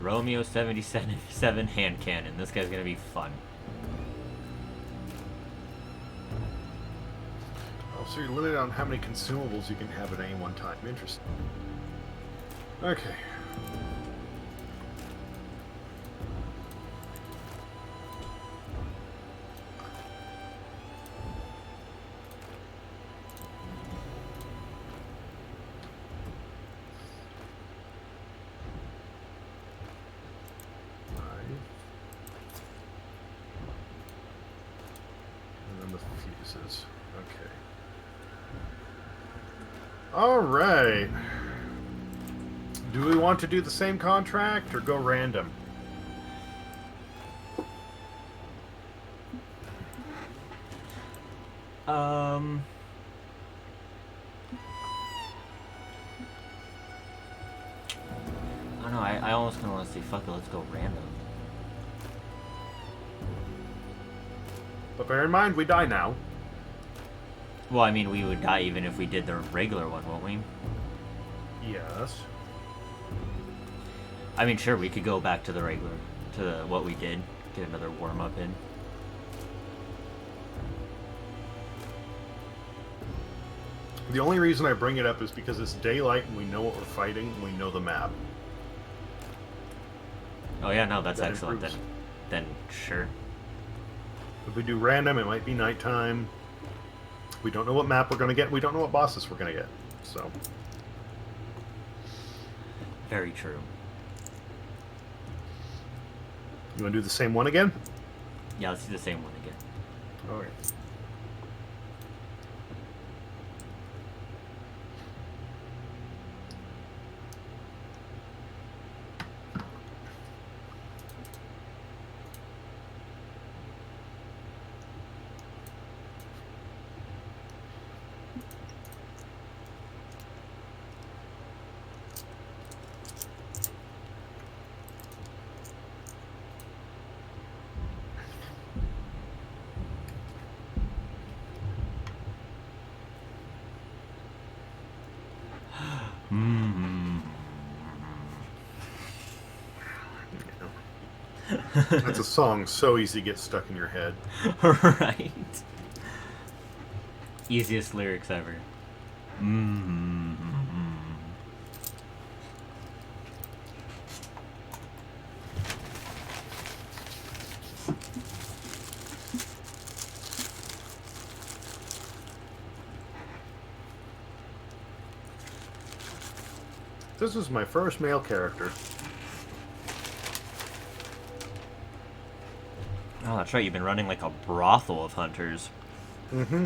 Romeo 77 hand cannon. This guy's gonna be fun. Oh, so you're limited on how many consumables you can have at any one time. Interesting. Okay. Okay. All right. Do we want to do the same contract or go random? I don't know. I almost kind of want to say, fuck it, let's go random. But bear in mind, we die now. Well, I mean, we would die even if we did the regular one, won't we? Yes. I mean, sure, we could go back to the regular, what we did, get another warm-up in. The only reason I bring it up is because it's daylight and we know what we're fighting and we know the map. Oh yeah, no, that's That excellent. improves. Then sure. If we do random, it might be nighttime. We don't know what map we're going to get. We don't know what bosses we're going to get. So. Very true. You want to do the same one again? Yeah, let's do the same one again. Okay. That's a song so easy to get stuck in your head. Right. Easiest lyrics ever. This is my first male character. Oh, that's right. You've been running like a brothel of hunters. Mm-hmm.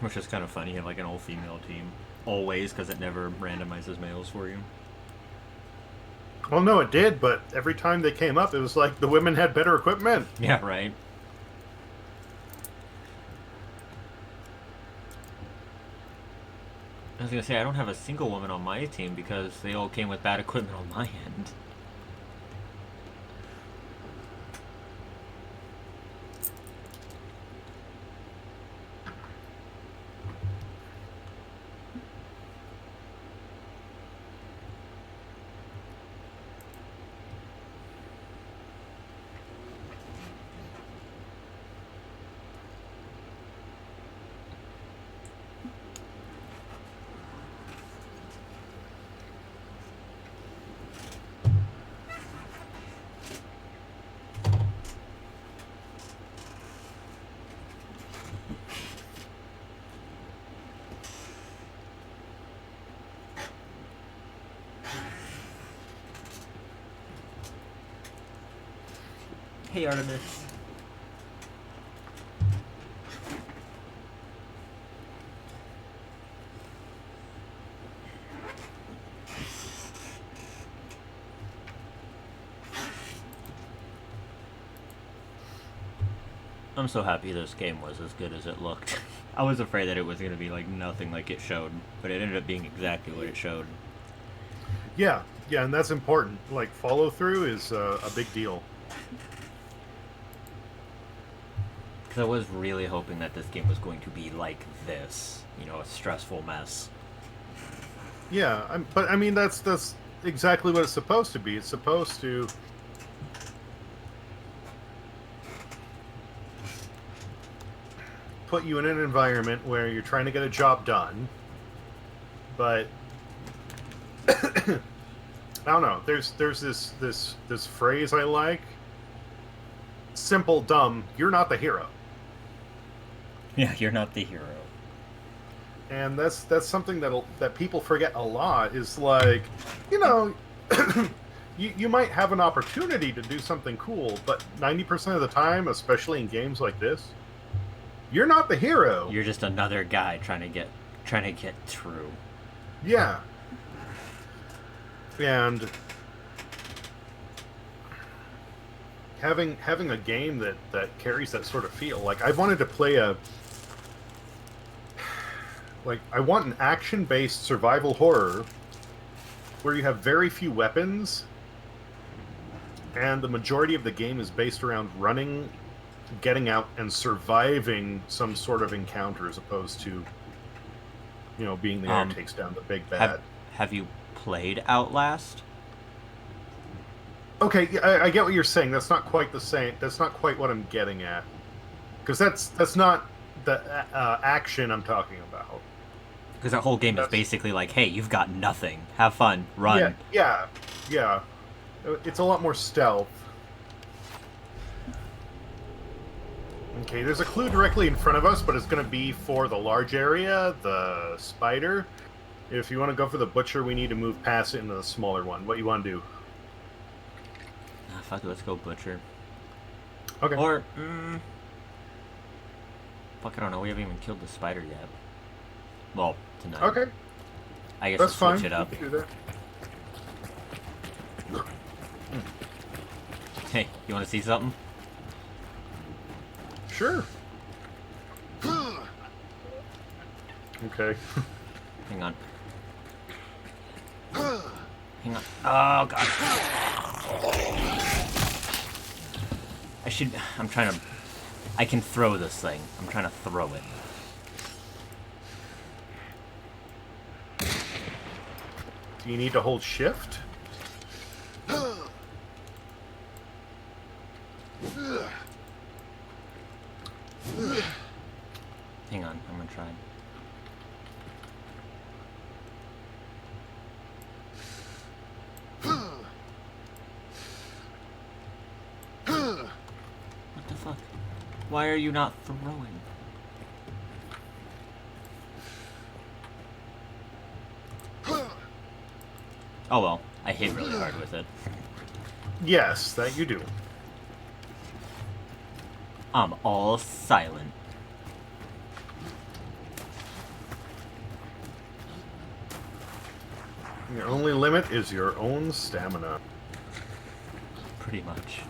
Which is kind of funny. You have like an all-female team. Always, because it never randomizes males for you. Well, no, it did, but every time they came up, it was like the women had better equipment. Yeah, right. I was gonna say, I don't have a single woman on my team because they all came with bad equipment on my end. Hey, Artemis. I'm so happy this game was as good as it looked. I was afraid that it was going to be like nothing like it showed, but it ended up being exactly what it showed. Yeah, and that's important. Like, follow through is a big deal. Because I was really hoping that this game was going to be like this, you know, a stressful mess. Yeah, but I mean that's exactly what it's supposed to be. It's supposed to put you in an environment where you're trying to get a job done, but I don't know. There's this phrase I like. Simple, dumb. You're not the hero. Yeah, you're not the hero. And that's something that people forget a lot. Is like, you know, you might have an opportunity to do something cool, but 90% of the time, especially in games like this, you're not the hero. You're just another guy trying to get through. Yeah. And having a game that carries that sort of feel. Like, I wanted to play I want an action-based survival horror where you have very few weapons, and the majority of the game is based around running, getting out, and surviving some sort of encounter, as opposed to, you know, being the guy who takes down the big bad. Have you played Outlast? Okay, I get what you're saying. That's not quite the same. That's not quite what I'm getting at, because that's not the action I'm talking about. Because that whole game is basically like, hey, you've got nothing. Have fun. Run. Yeah. It's a lot more stealth. Okay, there's a clue directly in front of us, but it's going to be for the large area, the spider. If you want to go for the butcher, we need to move past it into the smaller one. What you want to do? Fuck it, let's go butcher. Okay. Or, fuck, I don't know. We haven't even killed the spider yet. Well, tonight. Okay. I guess That's we'll fine. switch it up. Do that. Hey, you want to see something? Sure. Okay. Hang on. Hang on. Oh, God. I can throw this thing. I'm trying to throw it. Do you need to hold shift? Hang on, I'm gonna try. What the fuck? Why are you not throwing? Oh well, I hit really hard with it. Yes, that you do. I'm all silent. Your only limit is your own stamina. Pretty much.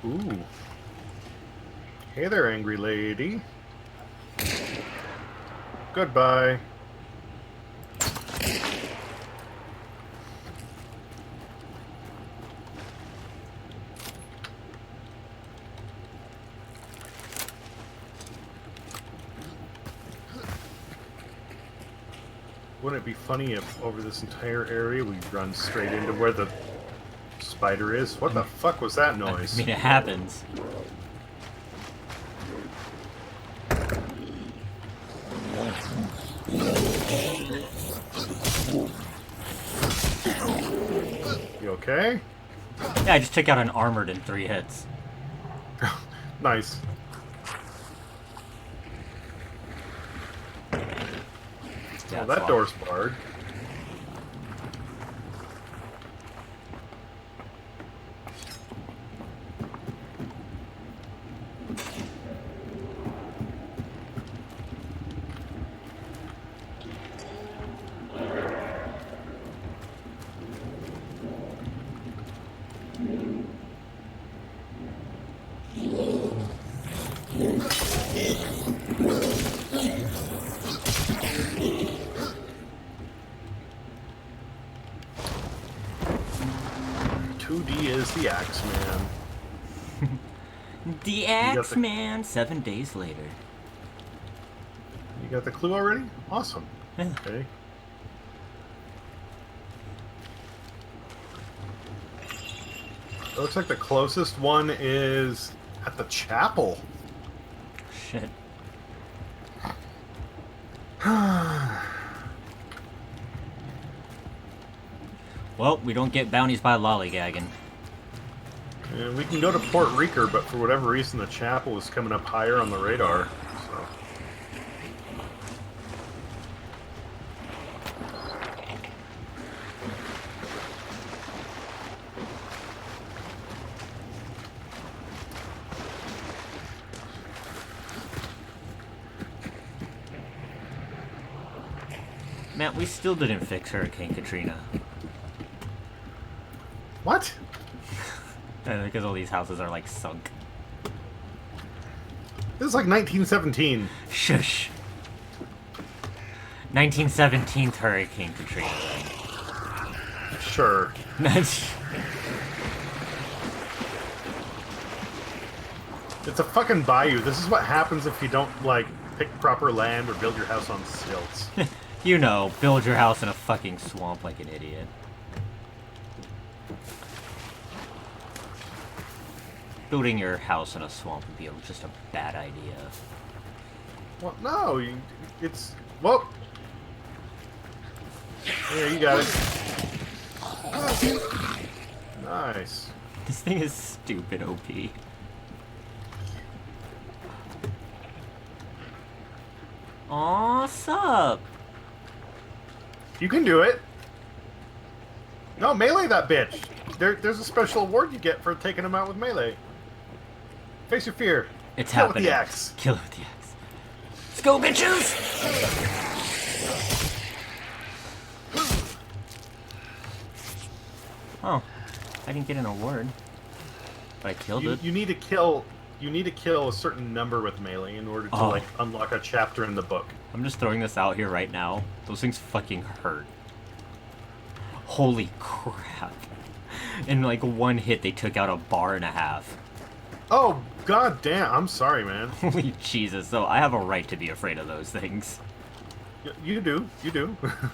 Ooh. Hey there, angry lady. Goodbye. Wouldn't it be funny if over this entire area we run straight into where the spider is? What the fuck was that noise? I mean, it happens. You okay? Yeah, I just took out an armored in 3 hits. Nice. Yeah, Oh, that door's barred. Is the Axeman. The Axeman, 7 days later. You got the clue already? Awesome. Yeah. Okay. It looks like the closest one is at the chapel. Shit. Well, we don't get bounties by lollygagging. And we can go to Port Rico, but for whatever reason the chapel is coming up higher on the radar. So. Matt, we still didn't fix Hurricane Katrina. What? Because all these houses are, like, sunk. This is like 1917. Shush. 1917 Hurricane Katrina. Sure. It's a fucking bayou. This is what happens if you don't, like, pick proper land or build your house on stilts. You know, build your house in a fucking swamp like an idiot. Building your house in a swamp would be just a bad idea. Well, no, it's... Well... Yeah, you got it. Nice. This thing is stupid OP. Aw, sup? You can do it. No, melee that bitch. There's a special award you get for taking him out with melee. Face your fear. It's Kill happening. with the axe. Kill it with the axe. Let's go, bitches! Oh, I didn't get an award, but I killed it. You need to kill. You need to kill a certain number with melee in order to like unlock a chapter in the book. I'm just throwing this out here right now. Those things fucking hurt. Holy crap! In like one hit, they took out a bar and a half. Oh god damn! I'm sorry, man. Holy Jesus! So I have a right to be afraid of those things. You do. You do. Hang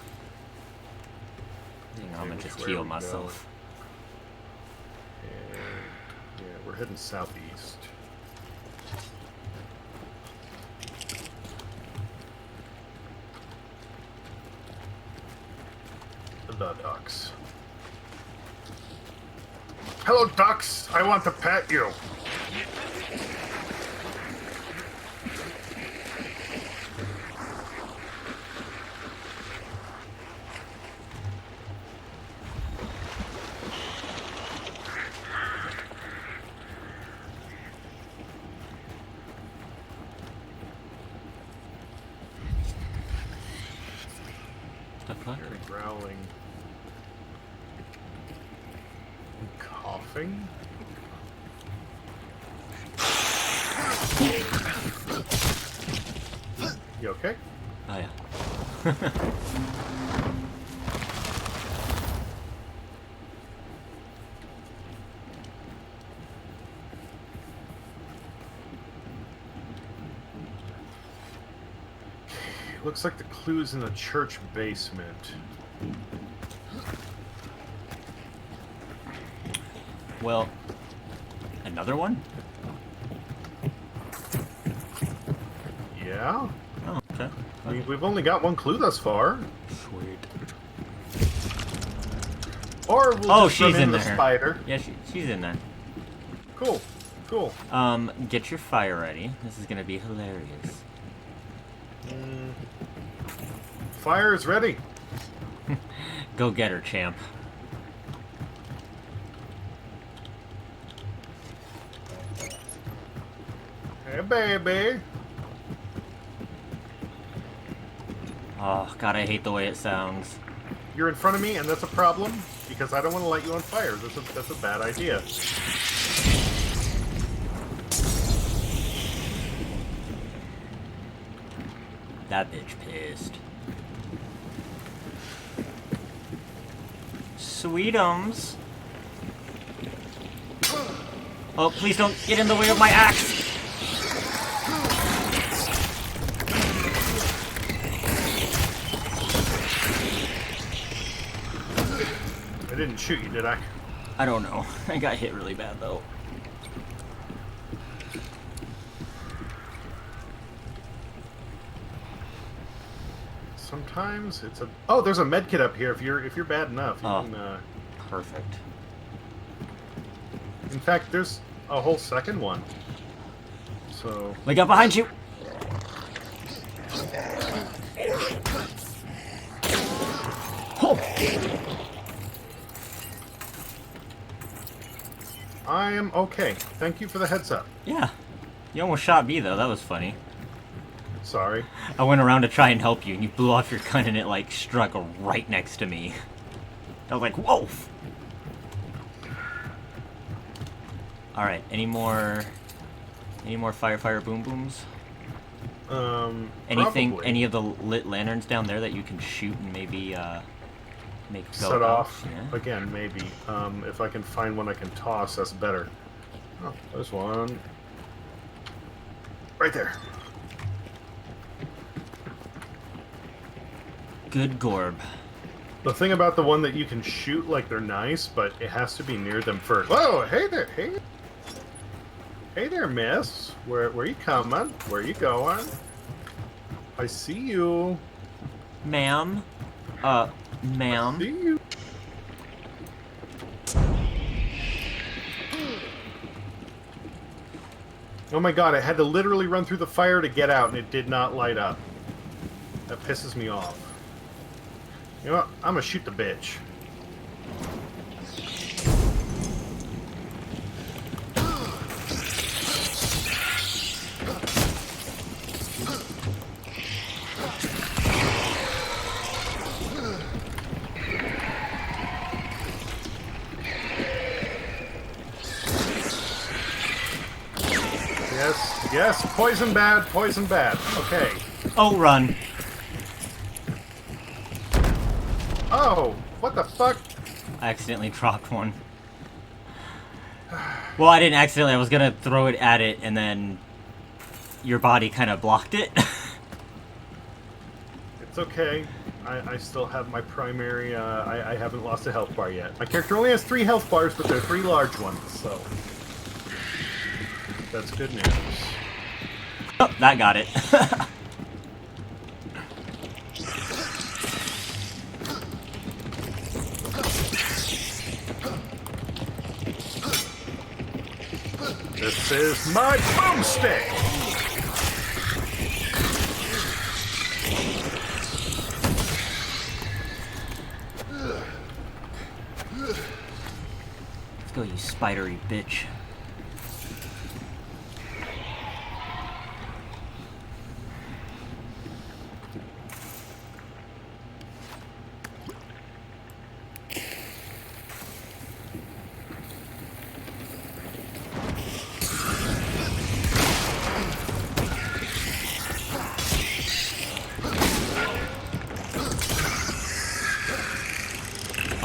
on, I'm gonna just heal myself. And, yeah, we're heading southeast. The ducks. Hello, ducks. I want to pet you. They're growling. And coughing. You okay? Oh yeah. Looks like the clue's in the church basement. Well, another one? Yeah? Oh, okay. We've only got one clue thus far. Sweet. Or we'll just she's run in the there. spider. Yeah, she's in there. Cool. Cool. Get your fire ready. This is gonna be hilarious. Fire is ready. Go get her, champ. Hey, baby. Oh, God, I hate the way it sounds. You're in front of me, and that's a problem, because I don't want to light you on fire. That's a bad idea. That bitch pissed. Sweetums. Oh, please don't get in the way of my axe! I didn't shoot you, did I? I don't know. I got hit really bad, though. Sometimes it's a... Oh, there's a med kit up here if you're bad enough. You can, perfect. In fact, there's a whole second one. So... Look out behind you! Oh! I am okay. Thank you for the heads up. Yeah. You almost shot me, though. That was funny. Sorry. I went around to try and help you, and you blew off your gun, and it, like, struck right next to me. I was like, whoa! Alright, any more fire boom booms? Anything, probably. any of the lit lanterns down there that you can shoot and maybe, make go Set off. Yeah. Again, maybe. If I can find one I can toss, that's better. Oh, there's one. Right there. good gorb. The thing about the one that you can shoot, like, they're nice, but it has to be near them first. Whoa, hey there, hey there, miss. Where you coming? Where you going? I see you. Ma'am? Ma'am? I see you. Oh my god, I had to literally run through the fire to get out, and it did not light up. That pisses me off. You know what? I'm gonna shoot the bitch. Yes, poison bad, poison bad. Okay. Oh, run. Oh, what the fuck? I accidentally dropped one. Well, I didn't accidentally. I was gonna throw it at it, and then your body kind of blocked it. It's okay. I still have my primary, I haven't lost a health bar yet. My character only has 3 health bars, but they're 3 large ones, so... That's good news. Oh, that got it. This is my boomstick! Let's go, you spidery bitch.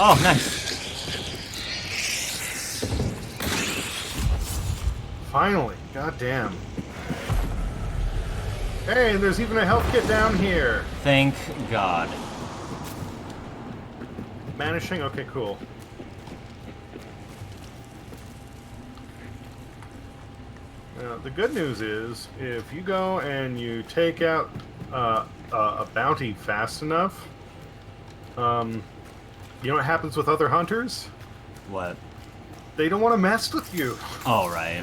Oh, nice. Finally, goddamn. Hey, and there's even a health kit down here. Thank God. Vanishing? Okay, cool. Now, the good news is, if you go and you take out a bounty fast enough, you know what happens with other hunters? What? They don't want to mess with you. Oh, right.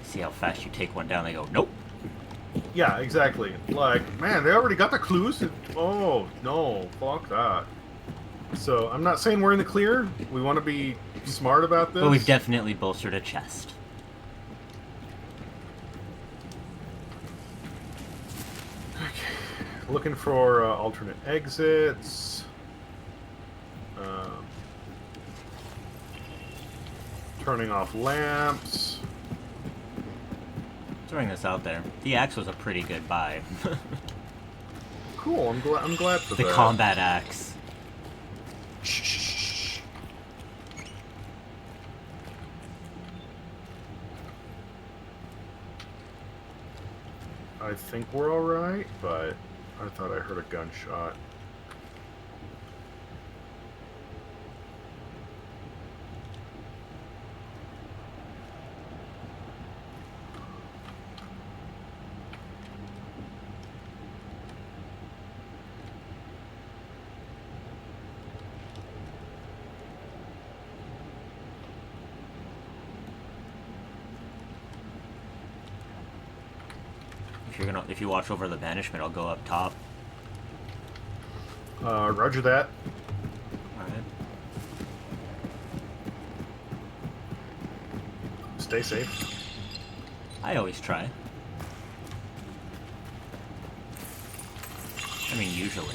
See how fast you take one down, they go, nope. Yeah, exactly. Like, man, they already got the clues. Oh, no, fuck that. So, I'm not saying we're in the clear. We want to be smart about this. But we've definitely bolstered a chest. Okay. Looking for alternate exits. Turning off lamps. Throwing this out there. The axe was a pretty good buy. Cool, I'm glad for the that. combat axe. Shh. I think we're alright, but I thought I heard a gunshot. If you watch over the banishment, I'll go up top. Roger that. Alright. Stay safe. I always try. I mean, usually.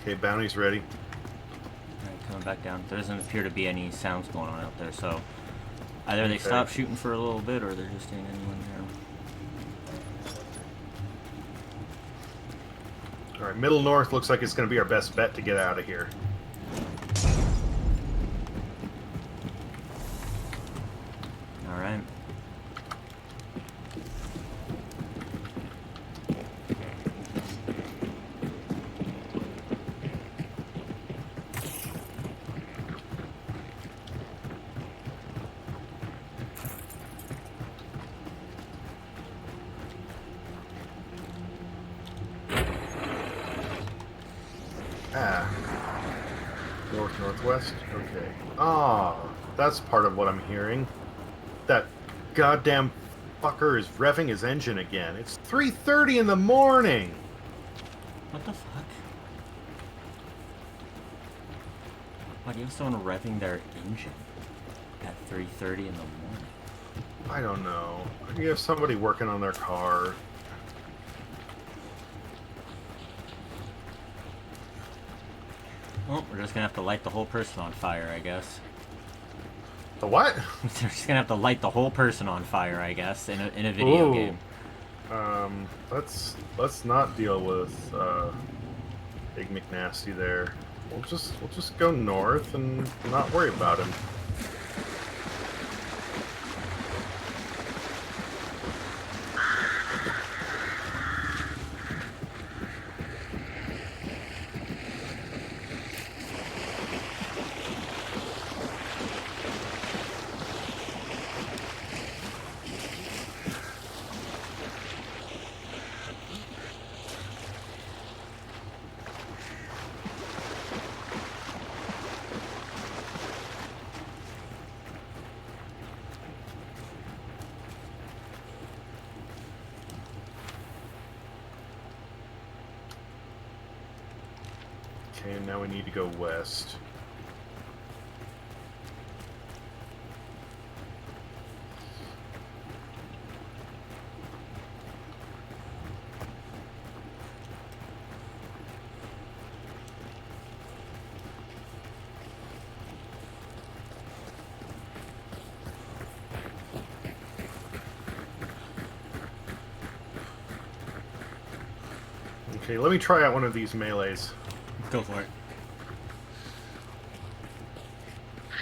Okay, bounty's ready. Alright, coming back down. There doesn't appear to be any sounds going on out there, so either they Okay. stop shooting for a little bit or there just ain't anyone there. Alright, middle north looks like it's going to be our best bet to get out of here. Alright. Northwest? Okay. Ah, that's part of what I'm hearing. That goddamn fucker is revving his engine again. It's 3:30 in the morning! What the fuck? Why do you have someone revving their engine at 3:30 in the morning? I don't know. You have somebody working on their car. Well, we're just gonna have to light the whole person on fire, I guess. The what? We're just gonna have to light the whole person on fire, I guess, in a video game. Let's not deal with Big McNasty there. We'll just go north and not worry about him. Okay, and now we need to go west. Okay, let me try out one of these melees. Go for it.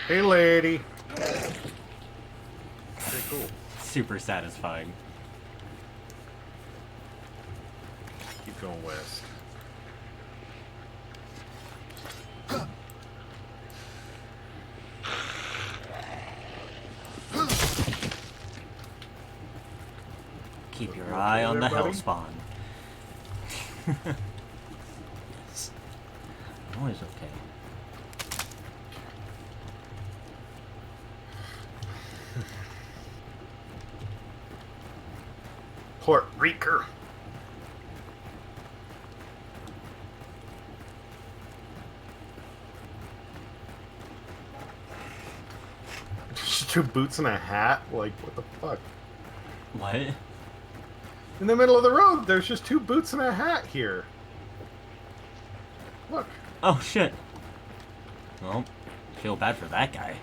Hey, lady. Okay, cool. Super satisfying. Keep going west. Keep your eye on the buddy? hellspawn. Yes. Always okay. Port Reeker. Just 2 boots and a hat? Like, what the fuck? What? In the middle of the road, there's just 2 boots and a hat here. Look. Oh shit. Well, feel bad for that guy.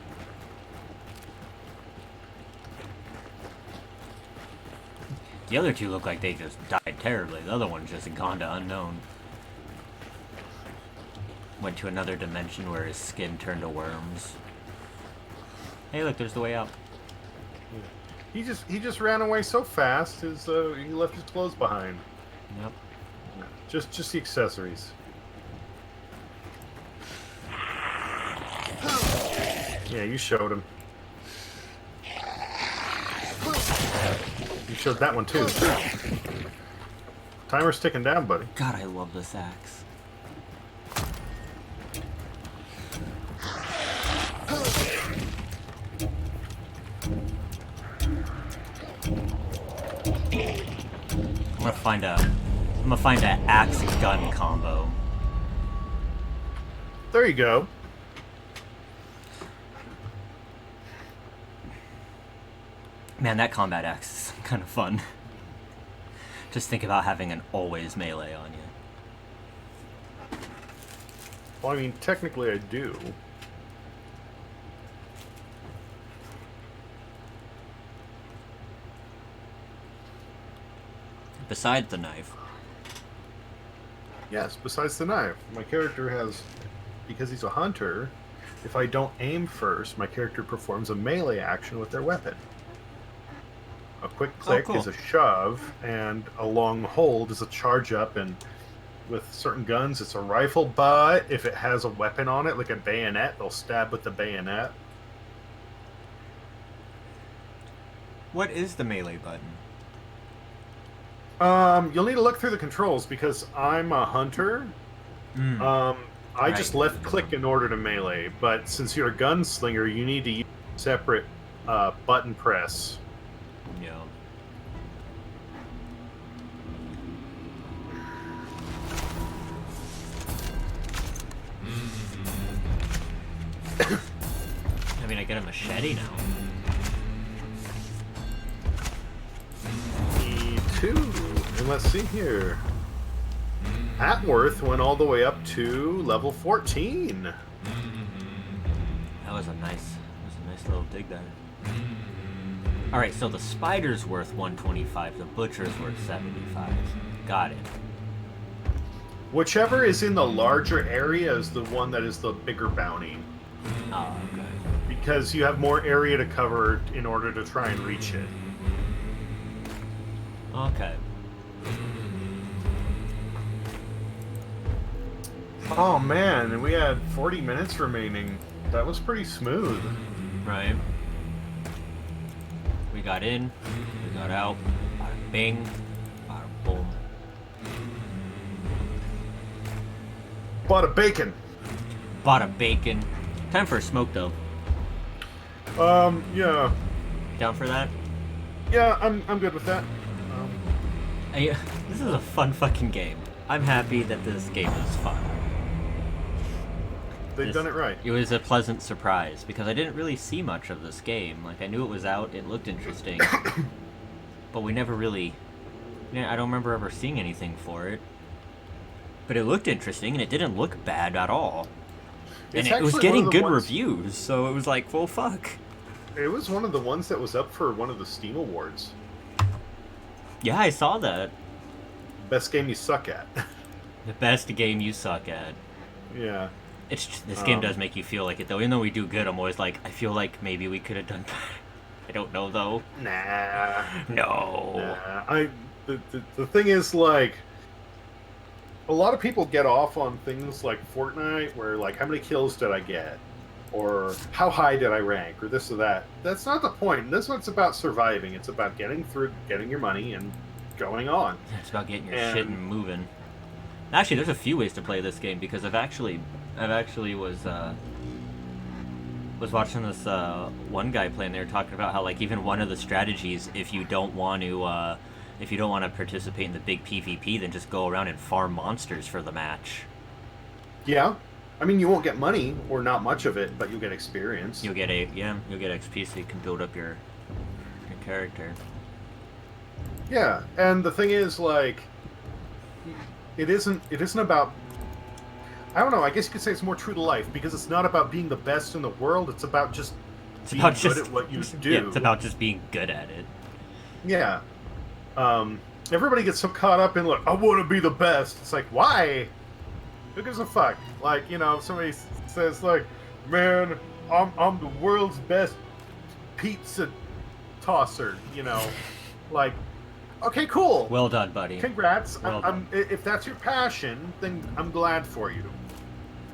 The other 2 look like they just died terribly. The other one's just gone to unknown. Went to another dimension where his skin turned to worms. Hey, look, there's the way out. He just ran away so fast. He left his clothes behind. Yep. Just the accessories. Yeah, you showed him. You showed that one too. Timer's ticking down, buddy. God, I love this axe. I'm gonna find a axe gun combo. There you go. Man, that combat axe is kind of fun. Just think about having an always melee on you. Well, I mean, technically I do. Besides the knife. Yes, besides the knife. My character has... Because he's a hunter, if I don't aim first, my character performs a melee action with their weapon. A quick click is a shove, and a long hold is a charge up, and with certain guns, it's a rifle, but if it has a weapon on it, like a bayonet, they'll stab with the bayonet. What is the melee button? You'll need to look through the controls, because I'm a hunter. I just left click in order to melee, but since you're a gunslinger, you need to use a separate button press. Yeah. I mean, I get a machete now. Me too. And let's see here. Atworth went all the way up to level 14. That was a nice little dig there. All right, so the spider's worth 125, the butcher's worth 75. Got it. Whichever is in the larger area is the one that is the bigger bounty. Oh, okay. Because you have more area to cover in order to try and reach it. Okay. Oh man, and we had 40 minutes remaining. That was pretty smooth. Right. We got in, we got out, bada bing, bada boom. Bought a bacon. Bada bacon. Time for a smoke though. Yeah. Down for that? Yeah, I'm good with that. This is a fun fucking game. I'm happy that this game is fun. They've done it right. It was a pleasant surprise because I didn't really see much of this game. Like, I knew it was out, it looked interesting, but we never really... I don't remember ever seeing anything for it. But it looked interesting, and it didn't look bad at all. And it was getting good reviews, so it was like, well, fuck. It was one of the ones that was up for one of the Steam Awards. Yeah, I saw that. Best game you suck at. The best game you suck at. Yeah. This game does make you feel like it, though. Even though we do good, I'm always like, I feel like maybe we could have done better. I don't know, though. Nah. No. Nah. The thing is, like, a lot of people get off on things like Fortnite, where, like, how many kills did I get? Or how high did I rank? Or this or that. That's not the point. This one's about surviving. It's about getting through, getting your money, and going on. It's about getting your shit and moving. Actually, there's a few ways to play this game, because I've actually was watching this one guy playing. They were talking about how, like, even one of the strategies, if you don't want to participate in the big PvP, then just go around and farm monsters for the match. Yeah, I mean, you won't get money or not much of it, but you'll get experience. You'll get XP, so you can build up your character. Yeah, and the thing is, like, it isn't about. I don't know. I guess you could say it's more true to life, because it's not about being the best in the world. It's about just being good at what you do. Yeah, it's about just being good at it. Yeah. Everybody gets so caught up in, like, I want to be the best. It's like, why? Who gives a fuck? Like, you know, if somebody says, like, man, I'm the world's best pizza tosser, you know, like, okay, cool. Well done, buddy. Congrats. Well done. If that's your passion, then I'm glad for you.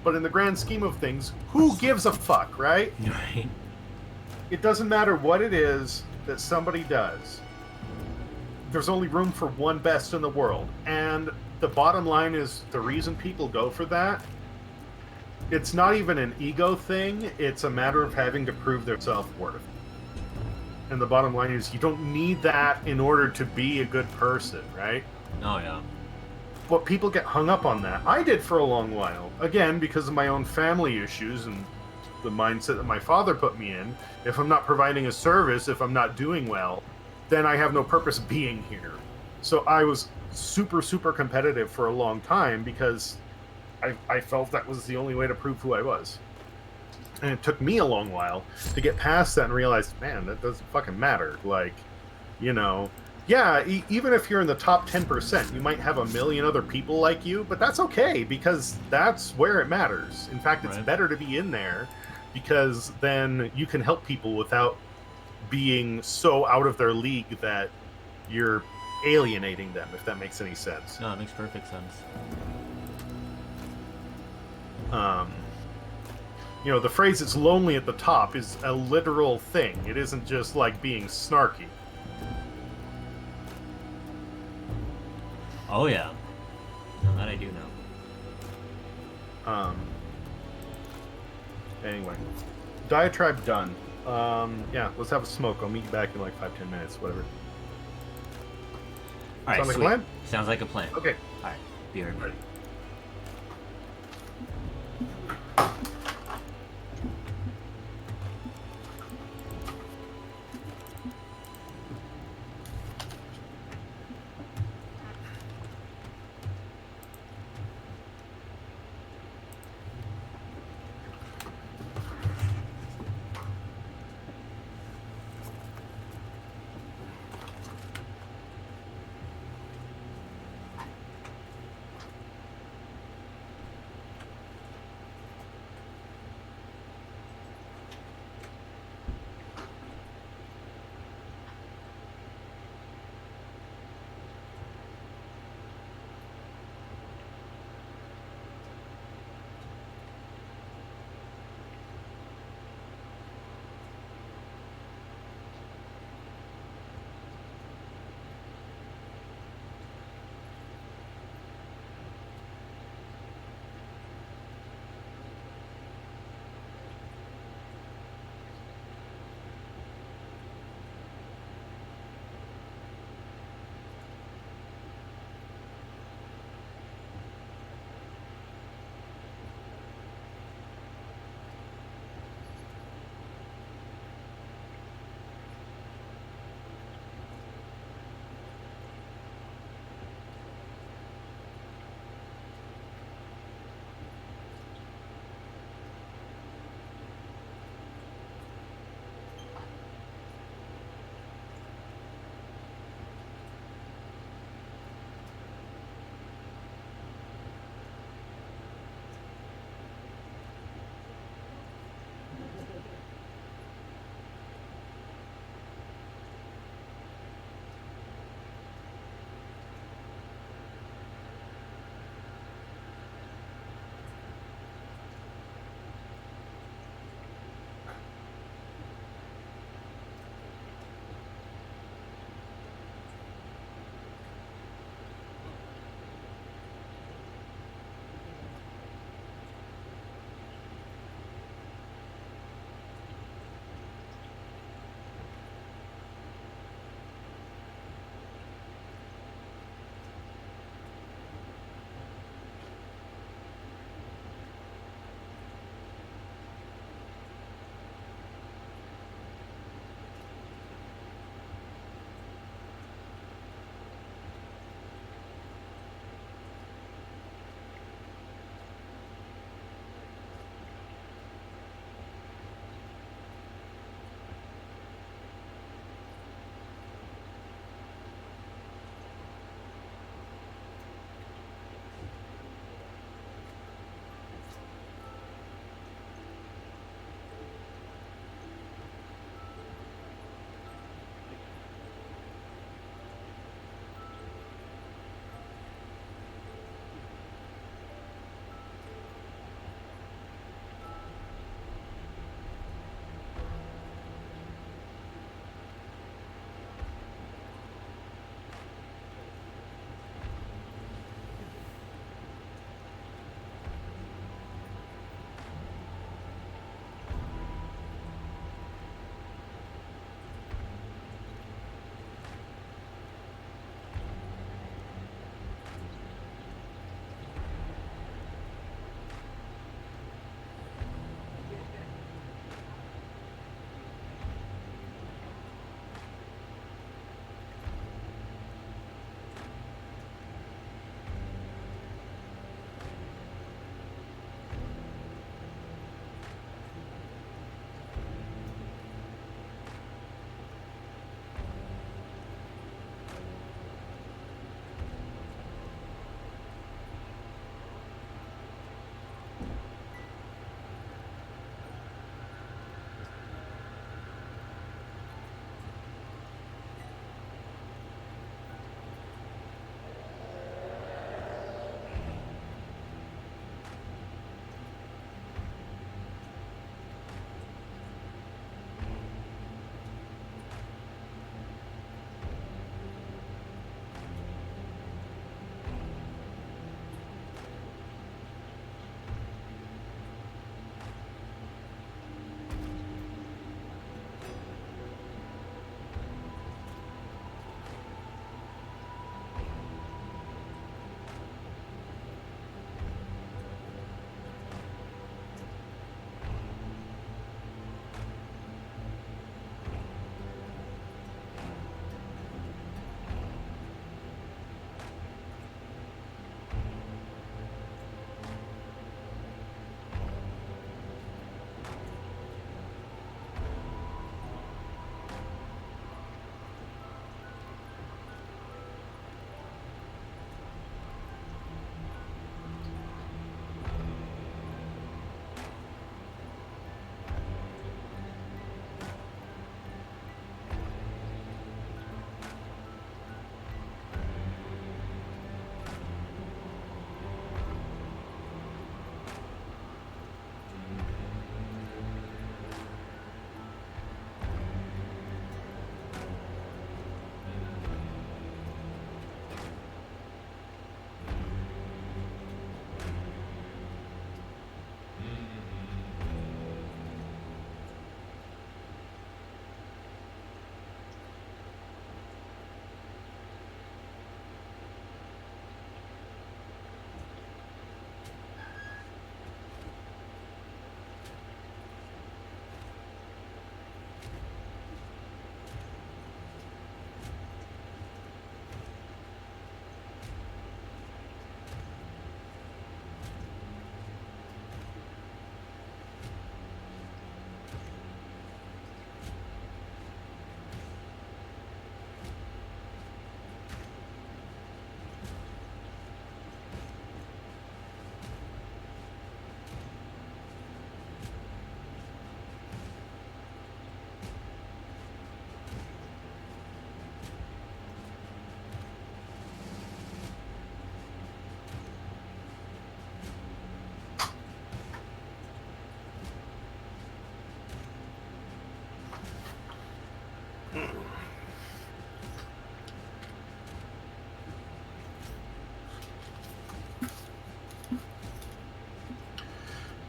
But in the grand scheme of things, who gives a fuck, right? Right. It doesn't matter what it is that somebody does. There's only room for one best in the world. And the bottom line is, the reason people go for that, it's not even an ego thing. It's a matter of having to prove their self-worth. And the bottom line is, you don't need that in order to be a good person, right? Oh, yeah. But people get hung up on that. I did for a long while. Again, because of my own family issues and the mindset that my father put me in. If I'm not providing a service, if I'm not doing well, then I have no purpose being here. So I was super, super competitive for a long time, because I felt that was the only way to prove who I was. And it took me a long while to get past that and realize, man, that doesn't fucking matter. Like, you know, yeah, even if you're in the top 10%, you might have a million other people like you, but that's okay because that's where it matters. In fact, it's better to be in there because then you can help people without being so out of their league that you're alienating them, if that makes any sense. No, it makes perfect sense. You know, the phrase "it's lonely at the top" is a literal thing. It isn't just like being snarky. Oh yeah, no, that I do know. Anyway, diatribe done. Yeah, let's have a smoke. I'll meet you back in like 5-10 minutes, whatever. All right, Sound like a sweet. plan? Sounds like a plan. Okay. All right, be right back.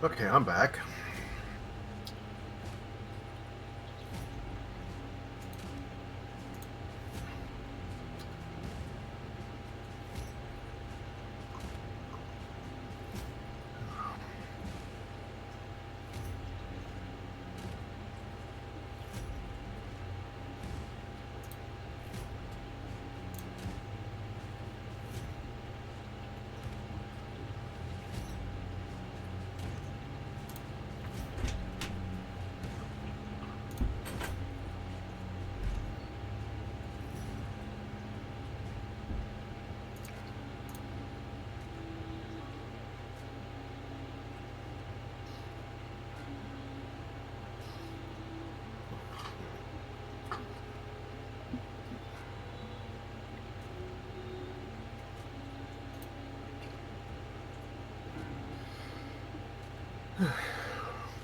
Okay, I'm back.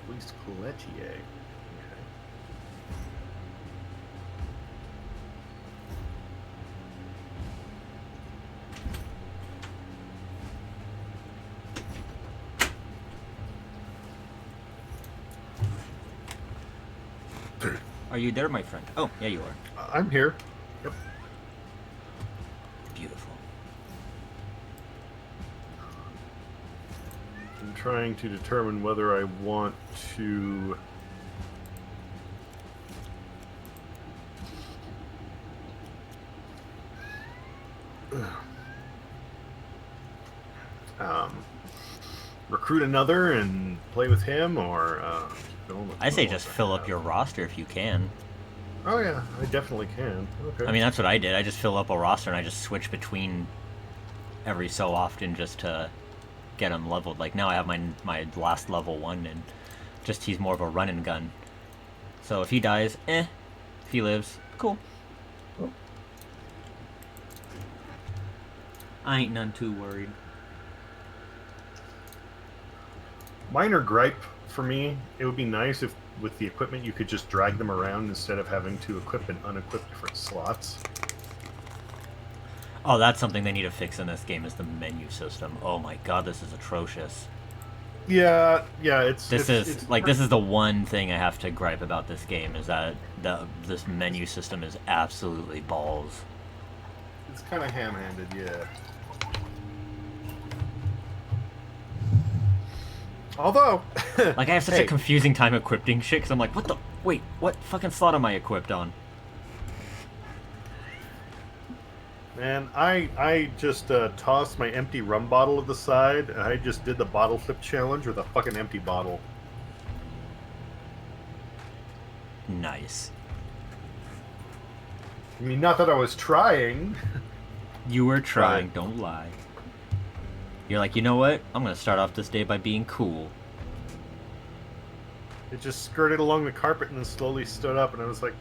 Least Pelletier. Okay. Are you there, my friend? Oh, yeah, you are. I'm here. Yep. Beautiful. I'm trying to determine whether I want to... recruit another and play with him, or I say just fill up your roster if you can. Oh yeah, I definitely can. Okay. I mean, that's what I did. I just fill up a roster and I just switch between every so often just to get them leveled. Like now I have my last level 1 and just he's more of a run and gun. So if he dies, If he lives, cool. I ain't none too worried. Minor gripe for me, it would be nice if with the equipment you could just drag them around instead of having to equip and unequip different slots. Oh, that's something they need to fix in this game is the menu system. Oh my god, this is atrocious. Yeah, This is the one thing I have to gripe about this game is that this menu system is absolutely balls. It's kind of ham-handed, yeah. Although, like I have such a confusing time equipping shit because I'm like, what fucking slot am I equipped on? Man, I just tossed my empty rum bottle to the side, and I just did the bottle flip challenge with a fucking empty bottle. Nice. I mean, not that I was trying. You were trying, don't lie. You're like, you know what? I'm gonna start off this day by being cool. It just skirted along the carpet and then slowly stood up, and I was like,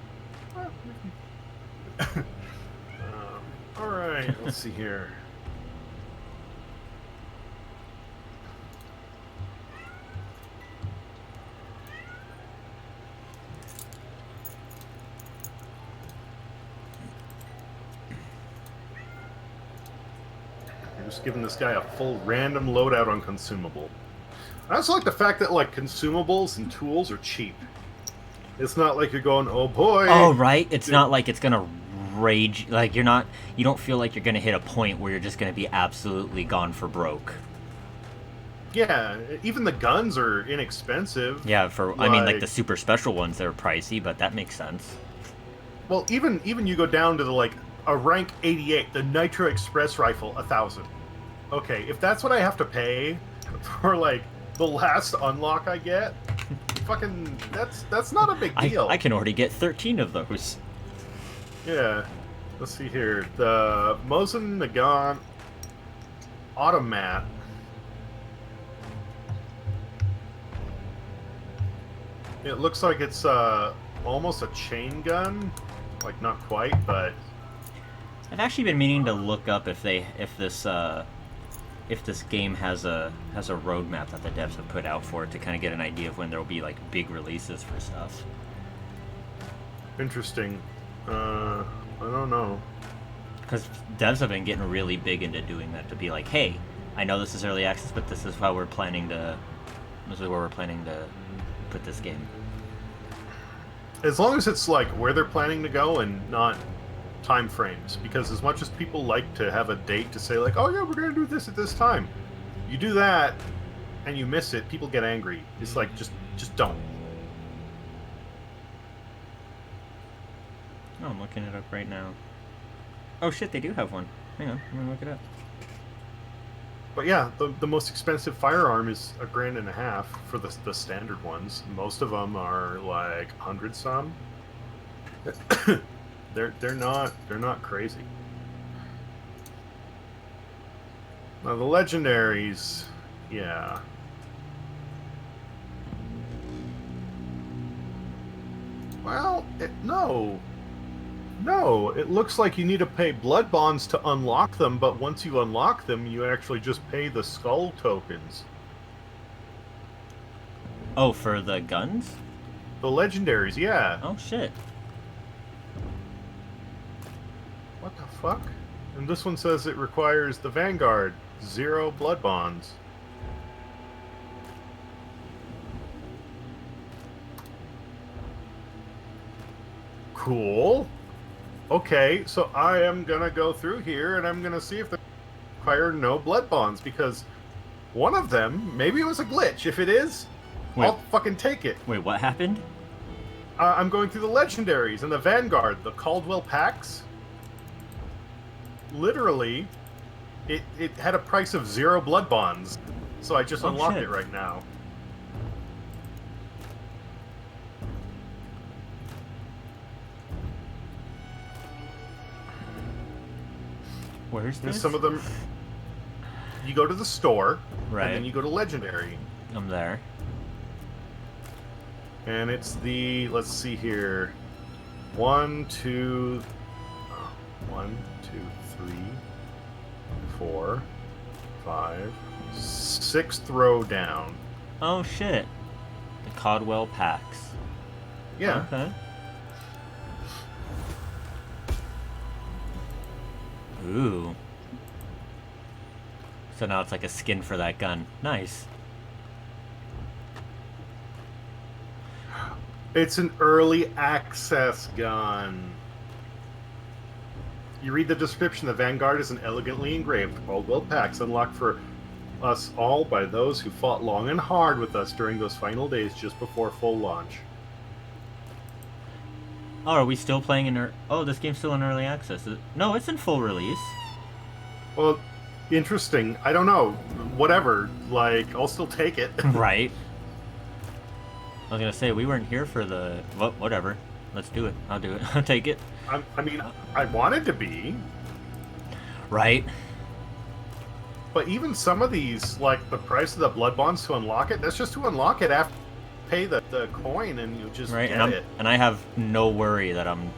oh. Alright, let's see here. I'm just giving this guy a full random loadout on consumable. I also like the fact that like consumables and tools are cheap. It's not like you're going, oh boy. Oh right, it's not like it's gonna rage. Like you don't feel like you're gonna hit a point where you're just gonna be absolutely gone for broke. Yeah, even the guns are inexpensive. Yeah, I mean like the super special ones, they're pricey, but that makes sense. Well, even you go down to the like a rank 88, the Nitro Express rifle, 1,000. Okay, if that's what I have to pay for like the last unlock I get, fucking that's not a big deal. I can already get 13 of those. Yeah. Let's see here. The Mosin Nagant Automat. It looks like it's almost a chain gun. Like not quite, but I've actually been meaning to look up if this game has a roadmap that the devs have put out for it to kind of get an idea of when there will be like big releases for stuff. Interesting. I don't know. Because devs have been getting really big into doing that, to be like, hey, I know this is early access, but this is how we're planning to This is where we're planning to put this game. As long as it's like where they're planning to go and not time frames, because as much as people like to have a date to say like, oh yeah, we're gonna do this at this time, you do that and you miss it, people get angry. It's like just don't. Oh, I'm looking it up right now. Oh shit, they do have one. Hang on, I'm gonna look it up. But yeah, the most expensive firearm is $1,500 for the standard ones. Most of them are like 100 some. they're not crazy. Now the legendaries, yeah. Well, no. No, it looks like you need to pay blood bonds to unlock them, but once you unlock them, you actually just pay the skull tokens. Oh, for the guns? The legendaries, yeah. Oh shit. What the fuck? And this one says it requires the Vanguard, 0 blood bonds. Cool. Okay, so I am gonna go through here and I'm gonna see if they require no blood bonds, because one of them, maybe it was a glitch. If it is, Wait. I'll fucking take it. Wait, what happened? I'm going through the legendaries and the Vanguard, the Caldwell packs. Literally, it had a price of 0 blood bonds, so I just unlocked it right now. Where's this? Some of them, you go to the store, right, and then you go to legendary. I'm there. And it's the, let's see here, 1, 2, 3, 4, 5, 6th row down. Oh shit. The Caldwell packs. Yeah. Okay. Ooh. So now it's like a skin for that gun. Nice. It's an early access gun. You read the description. The Vanguard is an elegantly engraved Caldwell packs unlocked for us all by those who fought long and hard with us during those final days just before full launch. Oh, are we still playing in... Oh, this game's still in early access. No, it's in full release. Well, interesting. I don't know. Whatever. Like, I'll still take it. Right. I was gonna say, we weren't here for the... Well, whatever. Let's do it. I'll do it. I'll take it. I mean, I wanted to be. Right. But even some of these, like the price of the blood bonds to unlock it, that's just to unlock it after you pay the coin and you just right, get it. And I have no worry that I'm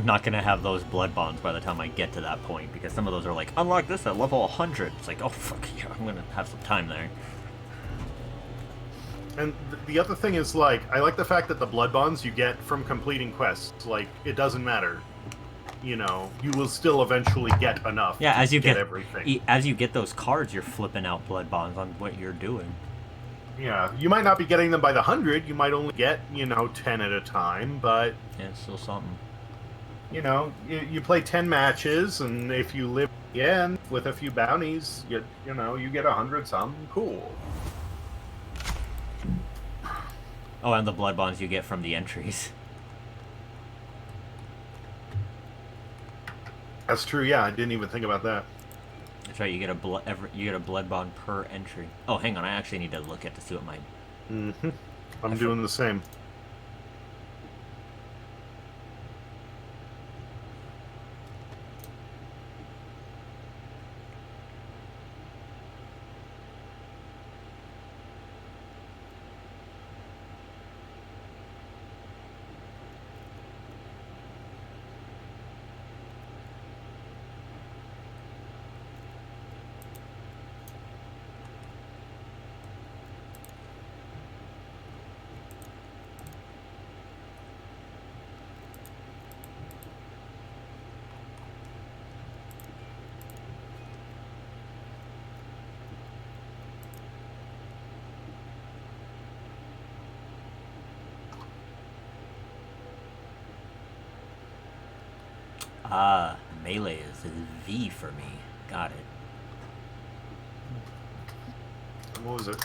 not gonna have those blood bonds by the time I get to that point, because some of those are like, unlock this at level 100. It's like, oh fuck yeah, I'm gonna have some time there. And the other thing is, like, I like the fact that the blood bonds you get from completing quests, like, it doesn't matter. You know, you will still eventually get enough. Yeah, as you get everything. As you get those cards, you're flipping out blood bonds on what you're doing. Yeah, you might not be getting them by the 100. You might only get, 10 at a time, but Yeah, it's still something. You play 10 matches, and if you live at the end with a few bounties, you get 100 some. Cool. Oh, and the blood bonds you get from the entries. That's true. Yeah, I didn't even think about that. That's right. You get a blood bond per entry. Oh, hang on. I actually need to look at to see what my. Mm-hmm. I'm doing the same. Ah, melee is V for me. Got it. What was it?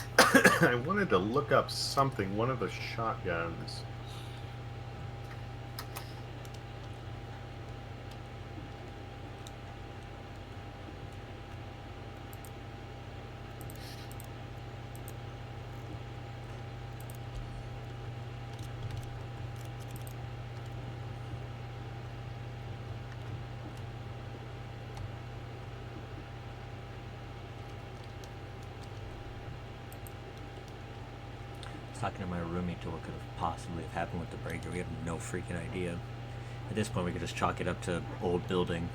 I wanted to look up something. One of the shotguns. Talking to my roommate to what could have possibly have happened with the breaker. We have no freaking idea. At this point, we could just chalk it up to old building.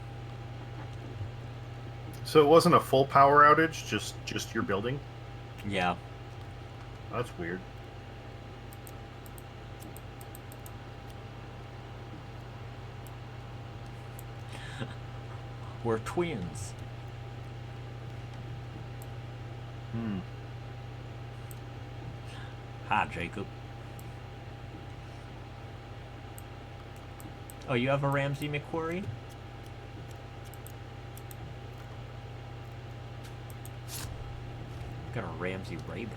So it wasn't a full power outage, just your building? Yeah. That's weird. We're twins. Hi, Jacob. Oh, you have a Ramsey McQuarrie? Got a Ramsey Rayburn.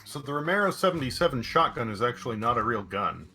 So the Romero 77 shotgun is actually not a real gun.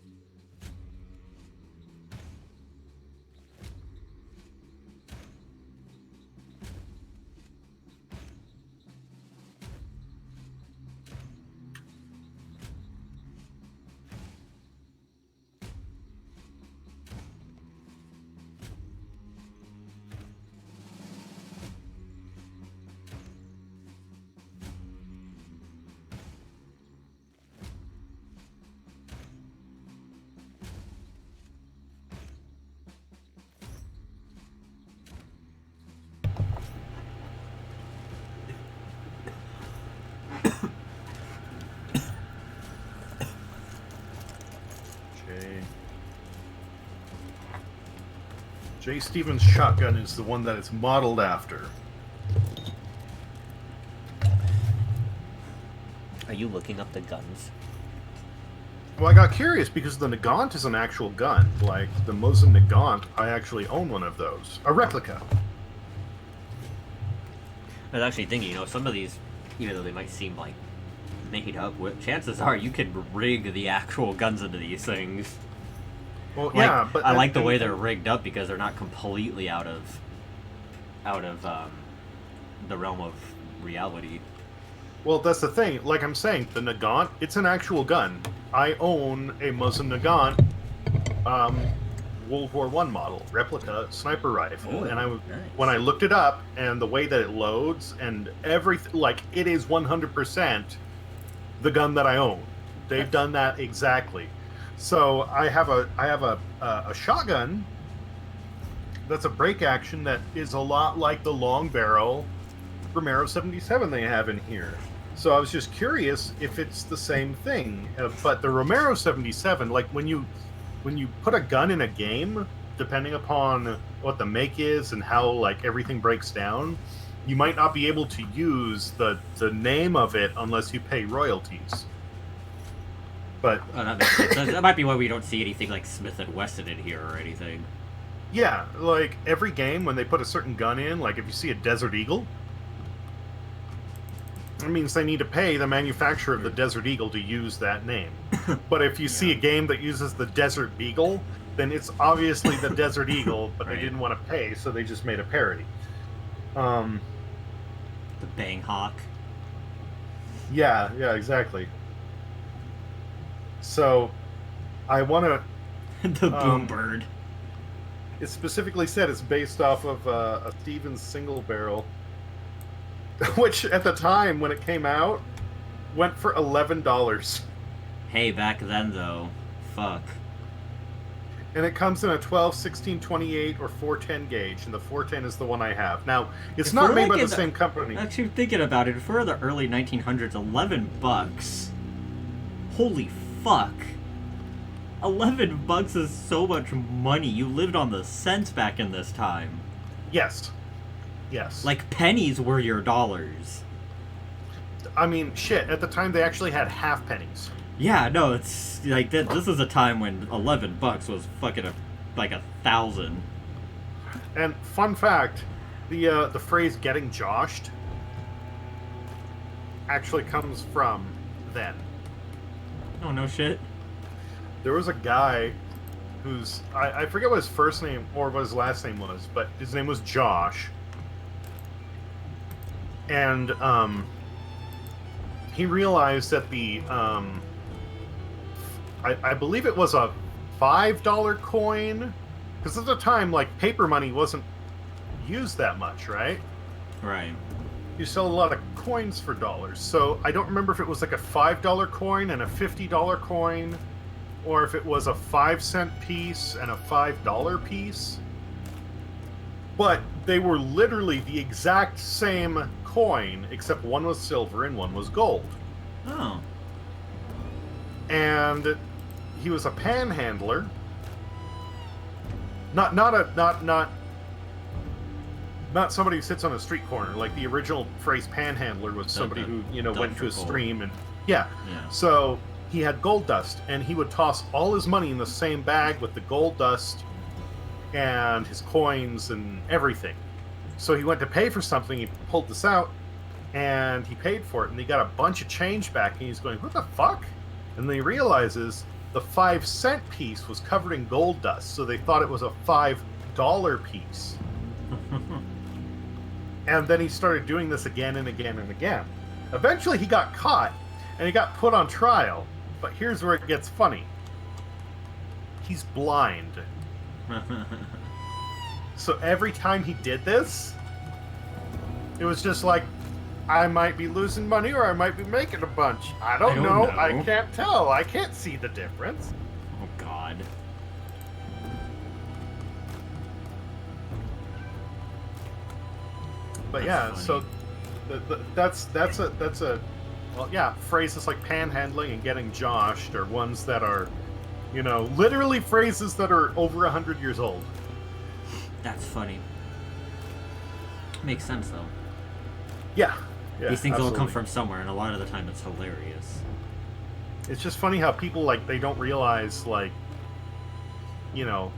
J. Stevens' shotgun is the one that it's modeled after. Are you looking up the guns? Well, I got curious because the Nagant is an actual gun. Like, the Mosin Nagant, I actually own one of those. A replica. I was actually thinking, some of these, even though they might seem like made up, chances are you could rig the actual guns into these things. Well, yeah, but I like the way they're rigged up because they're not completely out of the realm of reality. Well, that's the thing. Like I'm saying, the Nagant, it's an actual gun. I own a Mosin Nagant World War I model, replica sniper rifle. Ooh, and nice. when I looked it up, and the way that it loads, and everything, like, it is 100% the gun that I own. They've done that exactly. So I have a shotgun that's a break action that is a lot like the long barrel Romero 77 they have in here. So I was just curious if it's the same thing. But the Romero 77, like when you put a gun in a game, depending upon what the make is and how like everything breaks down, you might not be able to use the name of it unless you pay royalties. But that makes sense. That might be why we don't see anything like Smith & Wesson in here or anything. yeah, like every game when they put a certain gun in, like if you see a Desert Eagle, it means they need to pay the manufacturer of the Desert Eagle to use that name. But if you see a game that uses the Desert Beagle, then it's obviously the Desert Eagle, but Right. they didn't want to pay, so they just made a parody. The Bang Hawk. Yeah, exactly. So, I want to... The Boom Bird. It specifically said it's based off of a Stevens single barrel, which at the time when it came out went for $11. Hey, back then though, fuck. And it comes in a 12, 16, 28, or 410 gauge, and the 410 is the one I have. Now, it's If not we're made by like the same company. Actually, thinking about it, for the early 1900s, $11. Holy fuck. $11 is so much money. You lived on the cents back in this time. Yes. Yes. Like pennies were your dollars. I mean, shit. At the time, they actually had half pennies. Yeah, no, it's like this is a time when $11 was fucking like 1,000. And fun fact, the phrase "getting joshed" actually comes from then. Oh, no shit. There was a guy who's I forget what his first name or what his last name was, but his name was Josh. And he realized that I believe it was a $5 coin, because at the time, like, paper money wasn't used that much, right? Right. You sell a lot of coins for dollars. So I don't remember if it was like a $5 coin and a $50 coin, or if it was a 5-cent piece and a $5 piece. But they were literally the exact same coin, except one was silver and one was gold. Oh. And he was a panhandler. Not somebody who sits on a street corner. Like, the original phrase panhandler was somebody who, went to a stream and yeah. So he had gold dust, and he would toss all his money in the same bag with the gold dust and his coins and everything. So he went to pay for something, he pulled this out, and he paid for it, and he got a bunch of change back, and he's going, what the fuck? And then he realizes the 5-cent piece was covered in gold dust, so they thought it was a $5 piece. And then he started doing this again and again and again. Eventually he got caught, and he got put on trial. But here's where it gets funny. He's blind. So every time he did this, it was just like, I might be losing money or I might be making a bunch. I don't know. I can't tell. I can't see the difference. Oh, God. But That's funny. so that's a well, yeah, phrases like panhandling and getting joshed are ones that are, literally phrases that are over 100 years old. That's funny. Makes sense, though. Yeah, These things absolutely. all come from somewhere, and a lot of the time it's hilarious. It's just funny how people, like, they don't realize, like,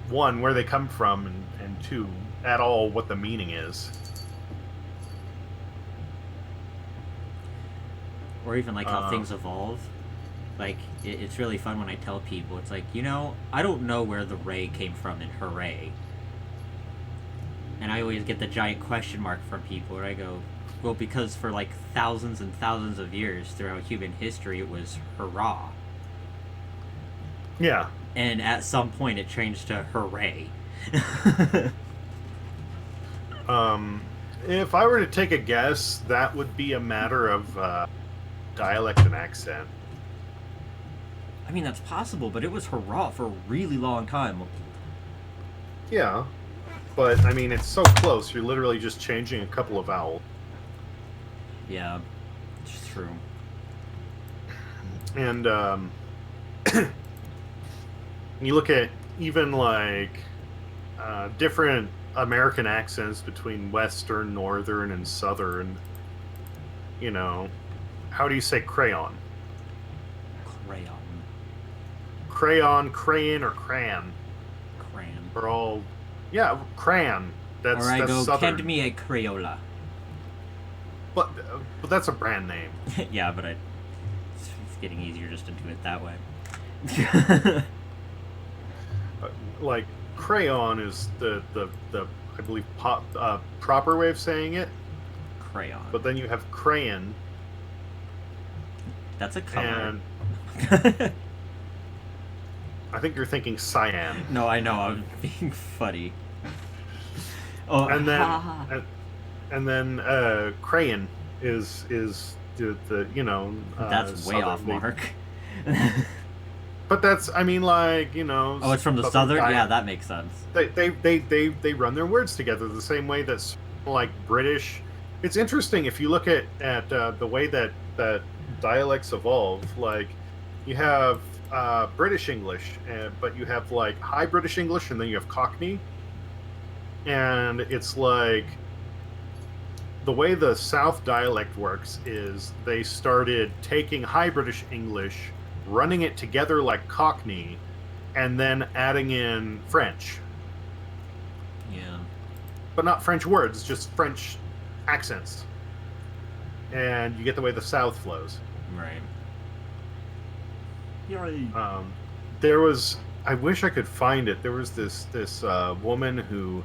one, where they come from, and two, at all what the meaning is. Or even, like, how things evolve. Like, it's really fun when I tell people, it's like, I don't know where the ray came from in hooray. And I always get the giant question mark from people where I go, well, because for, like, thousands and thousands of years throughout human history, it was hurrah. Yeah. And at some point it changed to hooray. If I were to take a guess, that would be a matter of dialect and accent. I mean, that's possible, but it was hurrah for a really long time. Yeah, but I mean, it's so close. You're literally just changing a couple of vowels. Yeah, it's true. And you look at even like different American accents between Western, Northern, and Southern. How do you say crayon? Crayon. Crayon, crayon, or crayon? Crayon. We're all, yeah, crayon. That's Or I that's go, Southern. "Kend me a Crayola." But that's a brand name. Yeah, but it's getting easier just to do it that way. Like crayon is the I believe proper way of saying it. Crayon. But then you have crayon. That's a color. And I think you're thinking cyan. No, I know. I'm being funny. Oh, And then crayon is the that's way off, Southern. Mark. But that's, I mean, like, Oh, it's from the Southern? Yeah, that makes sense. They run their words together the same way that's like British. It's interesting if you look at the way that dialects evolve. Like, you have British English, but you have like High British English, and then you have Cockney. And it's like the way the South dialect works is they started taking High British English, running it together like Cockney, and then adding in French. Yeah. But not French words, just French accents. And you get the way the South flows. Right. There was, I wish I could find it. There was this woman who,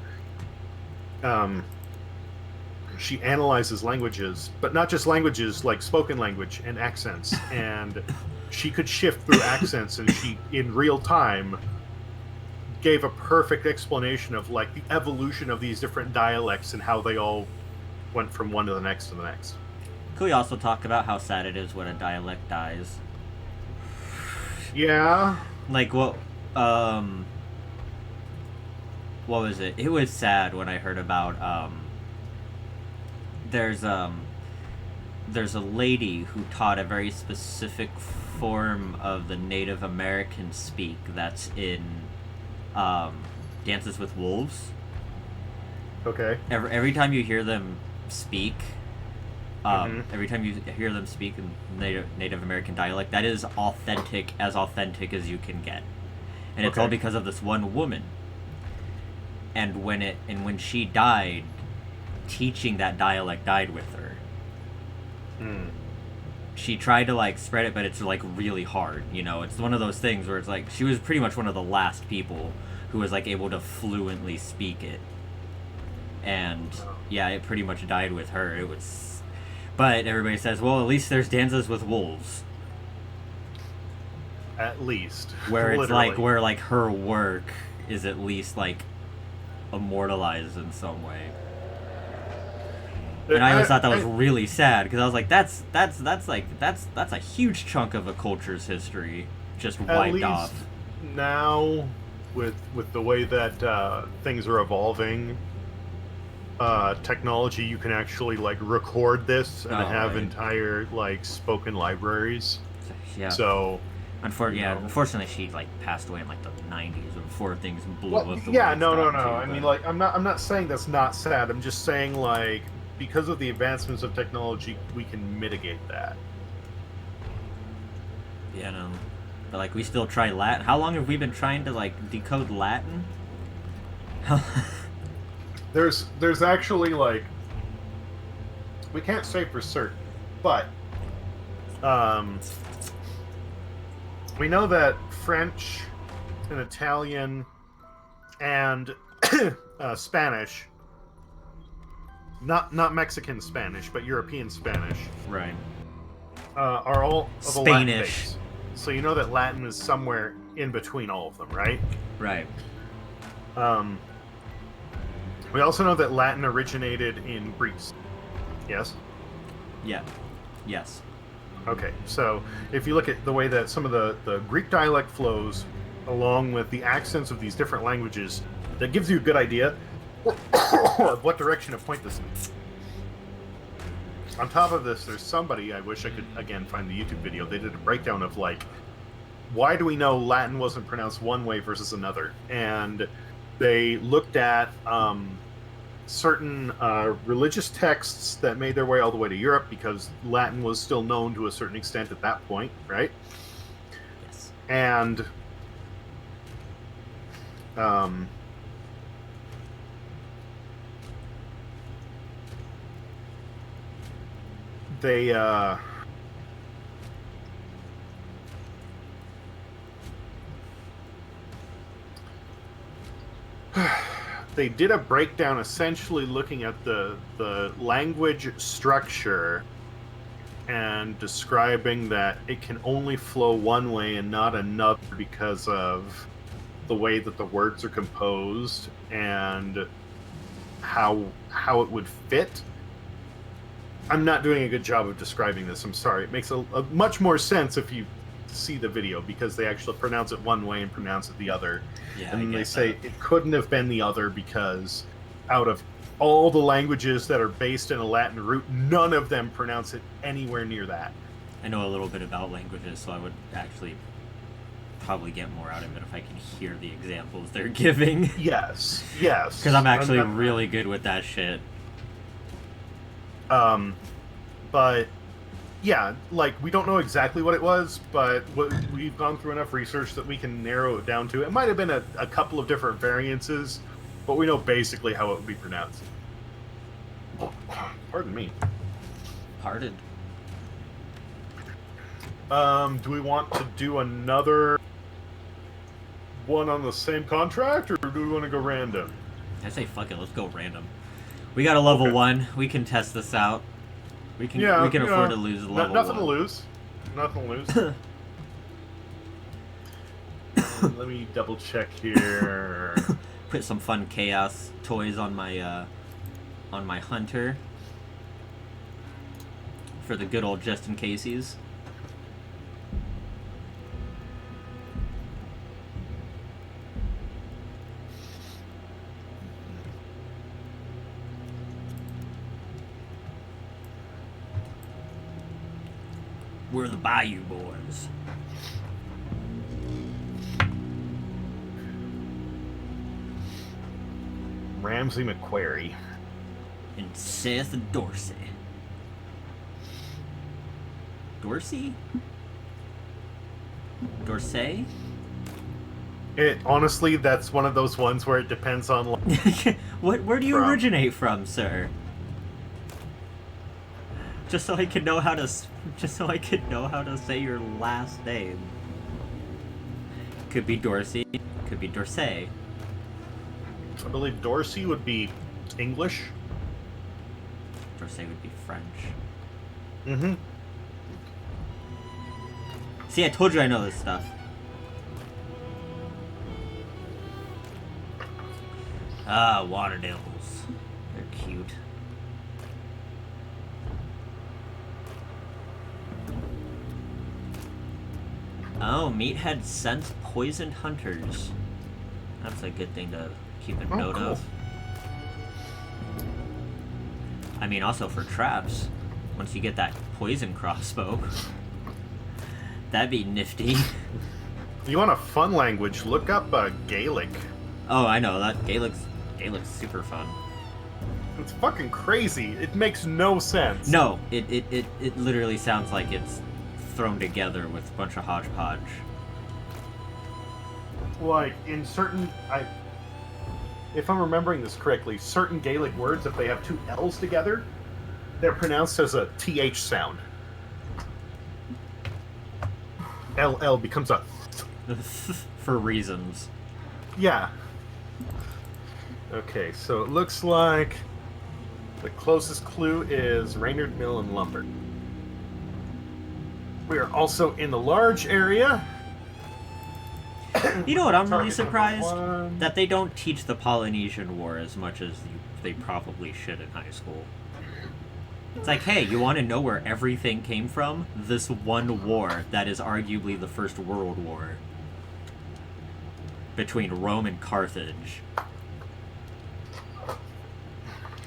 she analyzes languages, but not just languages, like spoken language and accents. And she could shift through accents, and she, in real time, gave a perfect explanation of like the evolution of these different dialects and how they all went from one to the next to the next. Could we also talk about how sad it is when a dialect dies? Yeah. Like, what was it? It was sad when I heard about, there's a lady who taught a very specific form of the Native American speak that's in, Dances with Wolves. Okay. Every time you hear them speak, every time you hear them speak in Native American dialect, that is authentic as you can get, and it's all because of this one woman. And when she died, teaching that dialect died with her. She tried to like spread it, but it's like really hard. You know, it's one of those things where it's like she was pretty much one of the last people who was like able to fluently speak it. And yeah, it pretty much died with her. It was, but everybody says, well, at least there's Dances with Wolves. At least. Where it's Literally. like, where like her work is at least like immortalized in some way. And I always thought that was really sad, because I was like, that's a huge chunk of a culture's history just wiped off. Now, with the way that things are evolving, technology, you can actually like record this and have entire like spoken libraries. Yeah. So. Unfortunately, she like passed away in like the '90s before things blew up. No. I mean, like, I'm not saying that's not sad. I'm just saying, like, because of the advancements of technology, we can mitigate that. Yeah, no. But like, we still try Latin. How long have we been trying to like decode Latin? There's actually like, we can't say for certain, but we know that French and Italian and Spanish, not Mexican Spanish, but European Spanish, right, are all of Spanish. A Latin base. So you know that Latin is somewhere in between all of them, right? Right. We also know that Latin originated in Greece. Yes? Yeah. Yes. Okay, so if you look at the way that some of the Greek dialect flows along with the accents of these different languages, that gives you a good idea of what direction to point this in. On top of this, there's somebody, I wish I could, again, find the YouTube video, they did a breakdown of, like, why do we know Latin wasn't pronounced one way versus another? And they looked at certain religious texts that made their way all the way to Europe, because Latin was still known to a certain extent at that point, right? Yes. And they did a breakdown essentially looking at the language structure and describing that it can only flow one way and not another because of the way that the words are composed and how it would fit. I'm not doing a good job of describing this, I'm sorry. It makes a much more sense if you see the video, because they actually pronounce it one way and pronounce it the other. Yeah, and then they say it couldn't have been the other because out of all the languages that are based in a Latin root, none of them pronounce it anywhere near that. I know a little bit about languages, so I would actually probably get more out of it if I can hear the examples they're giving. Yes. Because I'm actually really good with that shit. But yeah, like, we don't know exactly what it was, but we've gone through enough research that we can narrow it down to. It might have been a couple of different variances, but we know basically how it would be pronounced. Pardon me. Pardon. Do we want to do another one on the same contract, or do we want to go random? I say fuck it, let's go random. We got a level 1. We can test this out. We can afford to lose level 1. Nothing to lose. Nothing to lose. Let me double check here. Put some fun chaos toys on my hunter for the good old just in cases. We're the Bayou Boys. Ramsey McQuarrie. And Seth Dorsey. Dorsey? Dorsey? Honestly, that's one of those ones where it depends on. Where do you originate from, sir? Just so I can know how to say your last name. Could be Dorsey. Could be Dorsey. I believe Dorsey would be English. Dorsey would be French. Mm-hmm. See, I told you I know this stuff. Ah, water devils. They're cute. Oh, Meathead scents poisoned hunters. That's a good thing to keep a note of. I mean, also for traps. Once you get that poison crossbow, that'd be nifty. You want a fun language? Look up Gaelic. Oh, I know that Gaelic's super fun. It's fucking crazy. It makes no sense. No, it literally sounds like it's thrown together with a bunch of hodgepodge. Like, in certain... if I'm remembering this correctly, certain Gaelic words, if they have two L's together, they're pronounced as a TH sound. LL becomes a... For reasons. Yeah. Okay, so it looks like the closest clue is Raynard Mill and Lumber. We are also in the large area. You know what, I'm really surprised? That they don't teach the Polynesian War as much as they probably should in high school. It's like, hey, you want to know where everything came from? This one war that is arguably the First World War. Between Rome and Carthage.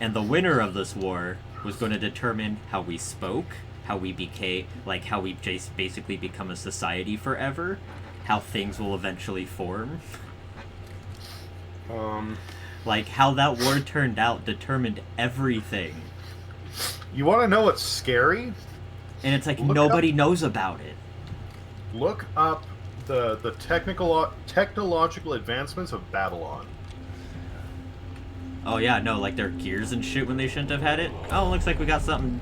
And the winner of this war was going to determine how we spoke, how we became, like, how we just basically become a society forever, how things will eventually form. Like, how that war turned out determined everything. You want to know what's scary? And it's like, nobody knows about it. Look up the technological advancements of Babylon. Oh yeah, no, like their gears and shit when they shouldn't have had it. Oh, looks like we got something,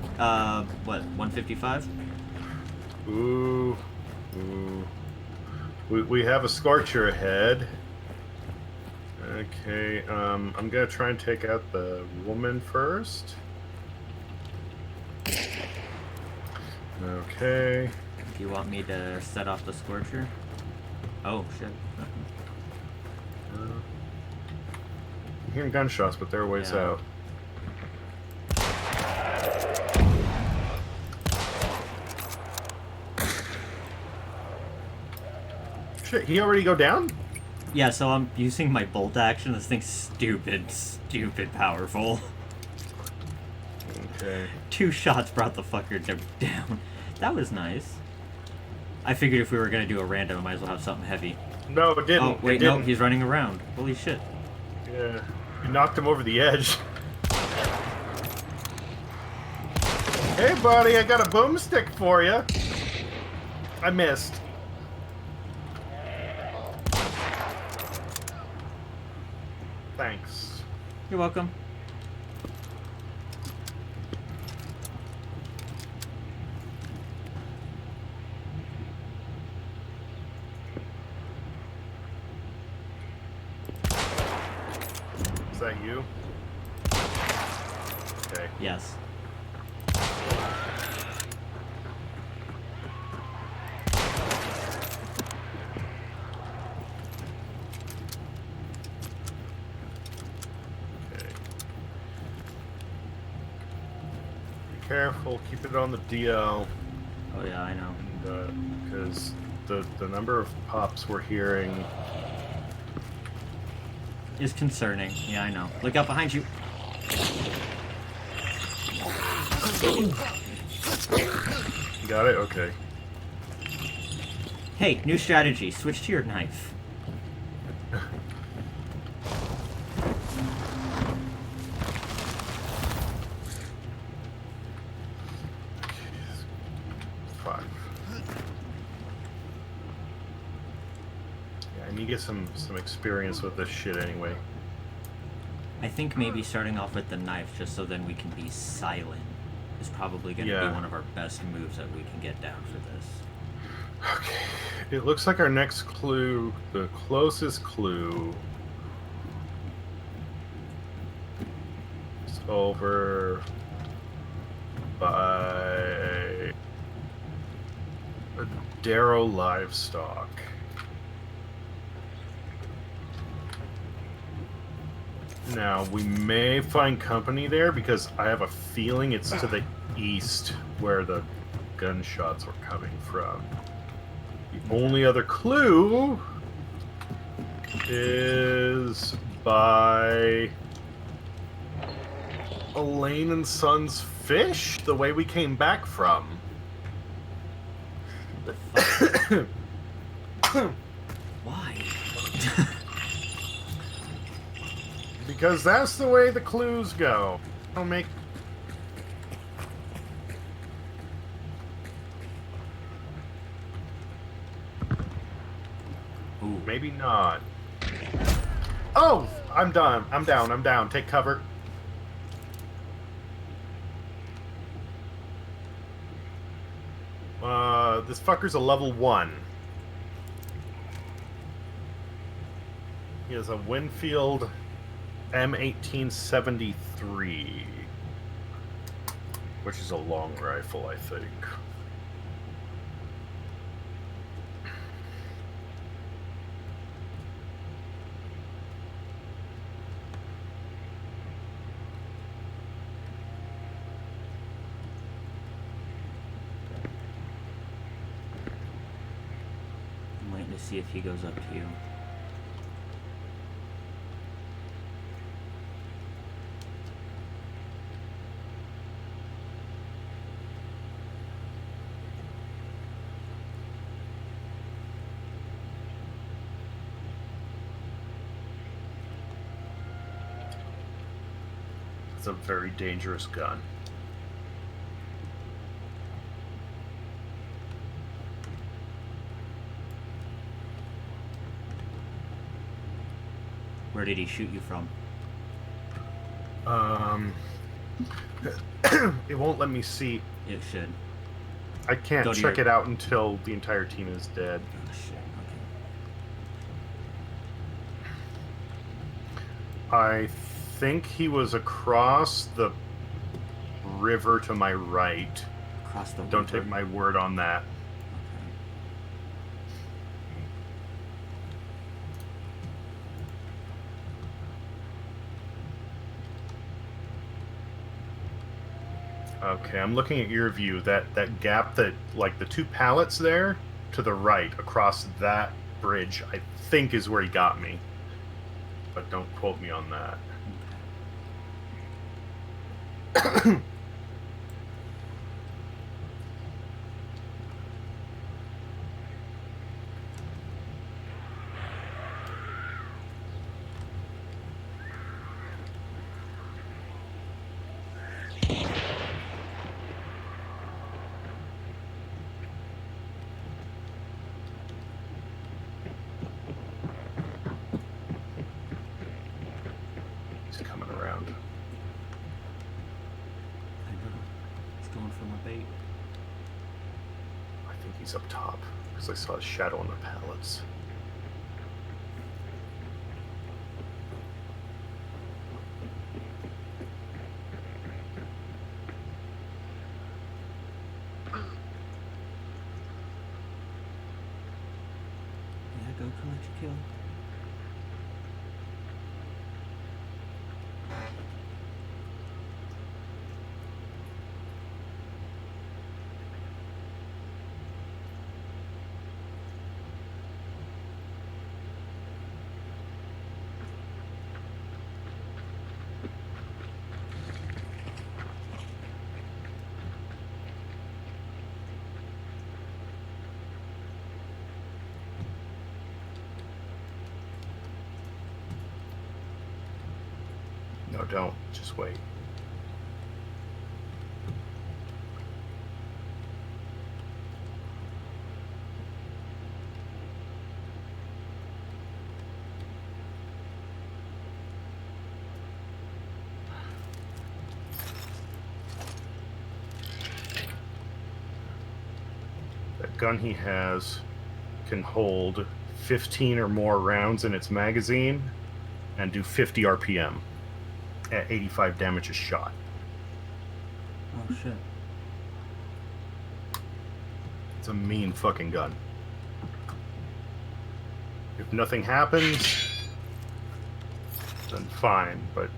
what, 155? Ooh. We have a Scorcher ahead. Okay, I'm gonna try and take out the woman first. Okay. Do you want me to set off the Scorcher? Oh, shit. I'm hearing gunshots, but they're a ways out. Shit, he already go down? Yeah, so I'm using my bolt action. This thing's stupid powerful. Okay. 2 shots brought the fucker down. That was nice. I figured if we were gonna do a random, I might as well have something heavy. No, it didn't. Oh, wait, it no, didn't. he's running around. Holy shit. Yeah, you knocked him over the edge. Hey, buddy, I got a boomstick for you. I missed. Thanks. You're welcome. Is that you? Okay. Yes. Okay. Be careful. Keep it on the DL. Oh yeah, I know. Because the number of pops we're hearing. Is concerning. Yeah, I know. Look out behind you. Got it? Okay. Hey, new strategy. Switch to your knife. Five. Yeah, I need to get some experience with this shit anyway. I think maybe starting off with the knife, just so then we can be silent, is probably going to Yeah. be one of our best moves that we can get down for this. Okay. It looks like our next clue, the closest clue, is over by Darrow Livestock. Now, we may find company there because I have a feeling it's to the east where the gunshots were coming from. The only other clue is by Elaine and Son's fish, the way we came back from. Why? Because that's the way the clues go. Don't make... Ooh. Maybe not. Oh! I'm done. I'm down. I'm down. Take cover. This fucker's a level 1. He has a Winfield M1873, which is a long rifle, I think. I'm waiting to see if he goes up to you. It's a very dangerous gun. Where did he shoot you from? It won't let me see. It should. I can't Go to check your- it out until the entire team is dead. Oh shit, okay. I think he was across the river to my right. Across the Don't river. take my word on that. Okay, I'm looking at your view. That gap, that like the two pallets there to the right across that bridge, I think is where he got me. But don't quote me on that. around. I know. He's going for my bait. I think he's up top because I saw his shadow on the pallets. Yeah, go collect your kill. No, don't. Just wait. That gun he has can hold 15 or more rounds in its magazine and do 50 RPM at 85 damage a shot. Oh shit. It's a mean fucking gun. If nothing happens, then fine, but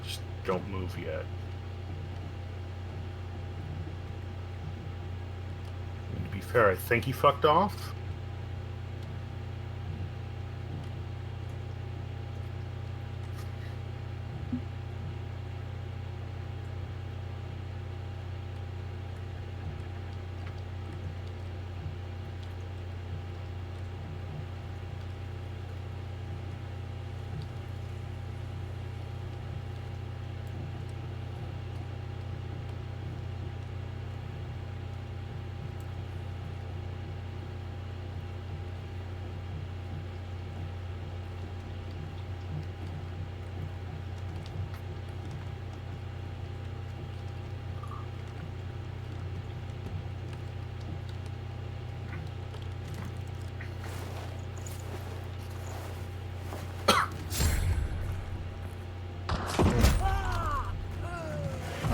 just don't move yet. And to be fair, I think he fucked off.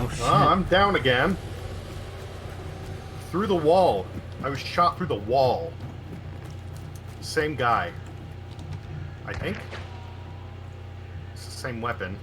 Oh shit. I'm down again. Through the wall. I was shot through the wall. Same guy. I think. It's the same weapon.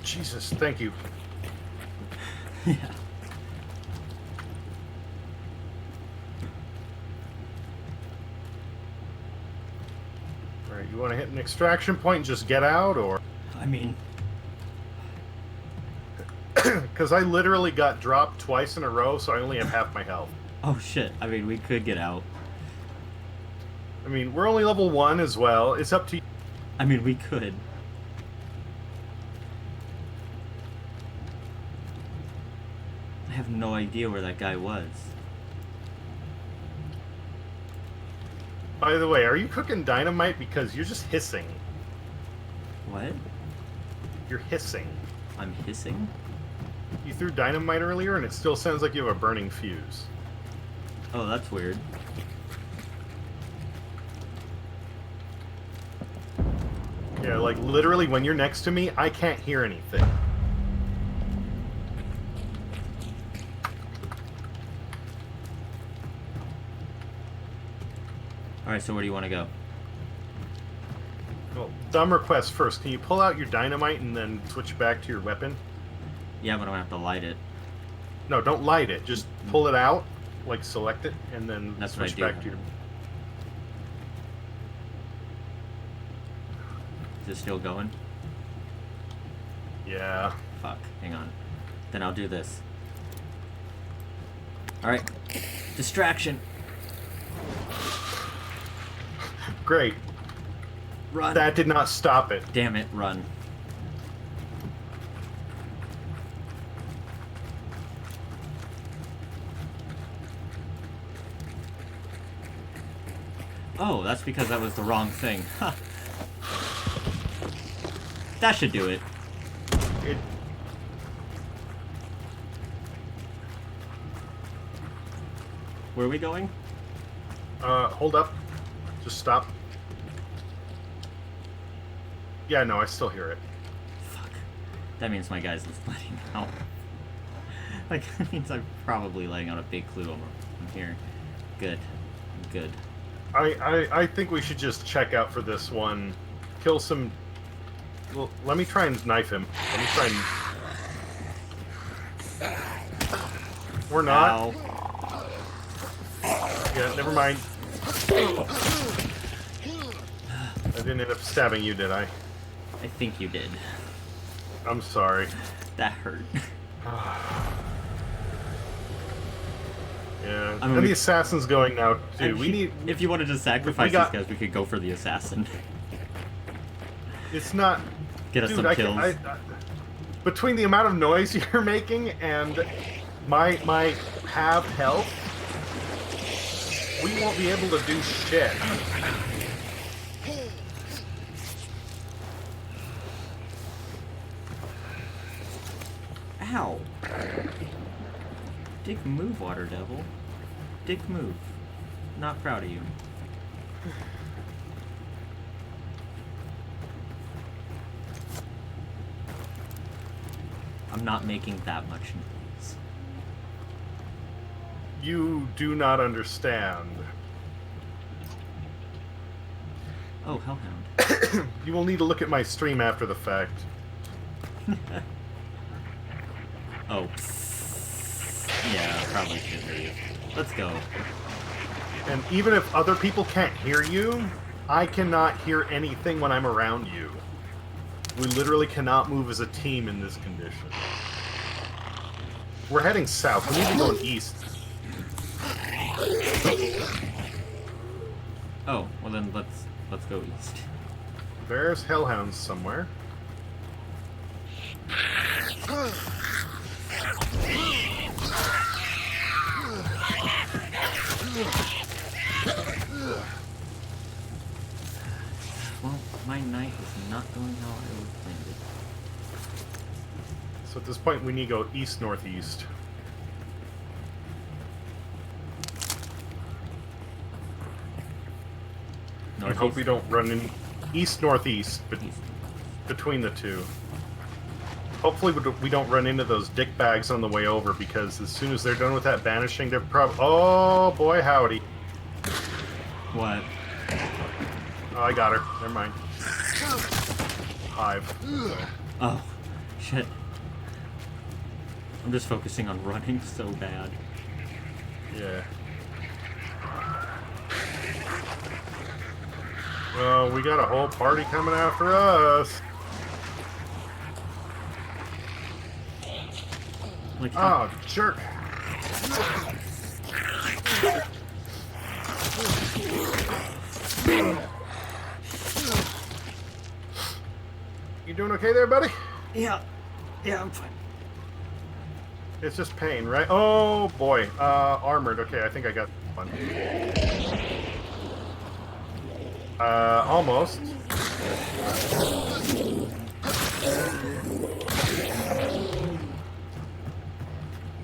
Jesus, thank you. Yeah. Alright, you want to hit an extraction point and just get out, or? I mean, Because I literally got dropped twice in a row, so I only have half my health. oh shit. I mean, we could get out. I mean, we're only level 1 as well. It's up to you. I mean, we could. I have no idea where that guy was. By the way, are you cooking dynamite? Because you're just hissing. What? You're hissing. I'm hissing? You threw dynamite earlier, and it still sounds like you have a burning fuse. Oh, that's weird. Yeah, like, literally, when you're next to me, I can't hear anything. Alright, so where do you want to go? Well, dumb request first. Can you pull out your dynamite and then switch back to your weapon? Yeah, but I'm gonna have to light it. No, don't light it. Just pull it out, like, select it, and then That's what I switch do. back to your... Is it still going? Yeah. Fuck, hang on. Then I'll do this. Alright. Distraction. Great. Run. That did not stop it. Damn it, run. Oh, that's because that was the wrong thing. Huh. That should do it. It... Where are we going? Hold up. Just stop. Yeah, no, I still hear it. Fuck. That means my guy's letting out. Like, that means I'm probably letting out a big clue from here. Good. Good. I think we should just check out for this one. Kill some... Well, let me try and knife him. Let me try and... We're not. Ow. Yeah, never mind. I didn't end up stabbing you, did I? I think you did. I'm sorry. That hurt. Yeah. I mean, and we- the assassin's going now, too. And We need... If you wanted to sacrifice got- these guys, we could go for the assassin. It's not... Get us Dude, some I kills. can, between the amount of noise you're making and my half health, we won't be able to do shit. Ow! Dick move, water devil. Dick move. Not proud of you. I'm not making that much noise. You do not understand. Oh, hellhound. You will need to look at my stream after the fact. Oh. Yeah, probably should hear you. Let's go. And even if other people can't hear you, I cannot hear anything when I'm around you. We literally cannot move as a team in this condition. We're heading south. We need to be going east. Oh, well then let's go east. There's hellhounds somewhere. Well, my night is not going how I would planned it. So at this point, we need to go east-northeast. And hope we don't run in east-northeast between the two. Hopefully we don't run into those dick bags on the way over, because as soon as they're done with that banishing, they're oh boy howdy. What? Oh, I got her. Never mind. Hive. Oh, shit. I'm just focusing on running so bad. Yeah. Well, we got a whole party coming after us. Like, oh, jerk. You doing okay there, buddy? Yeah, I'm fine. It's just pain, right? Oh, boy. Armored. Okay, I think I got one. Almost.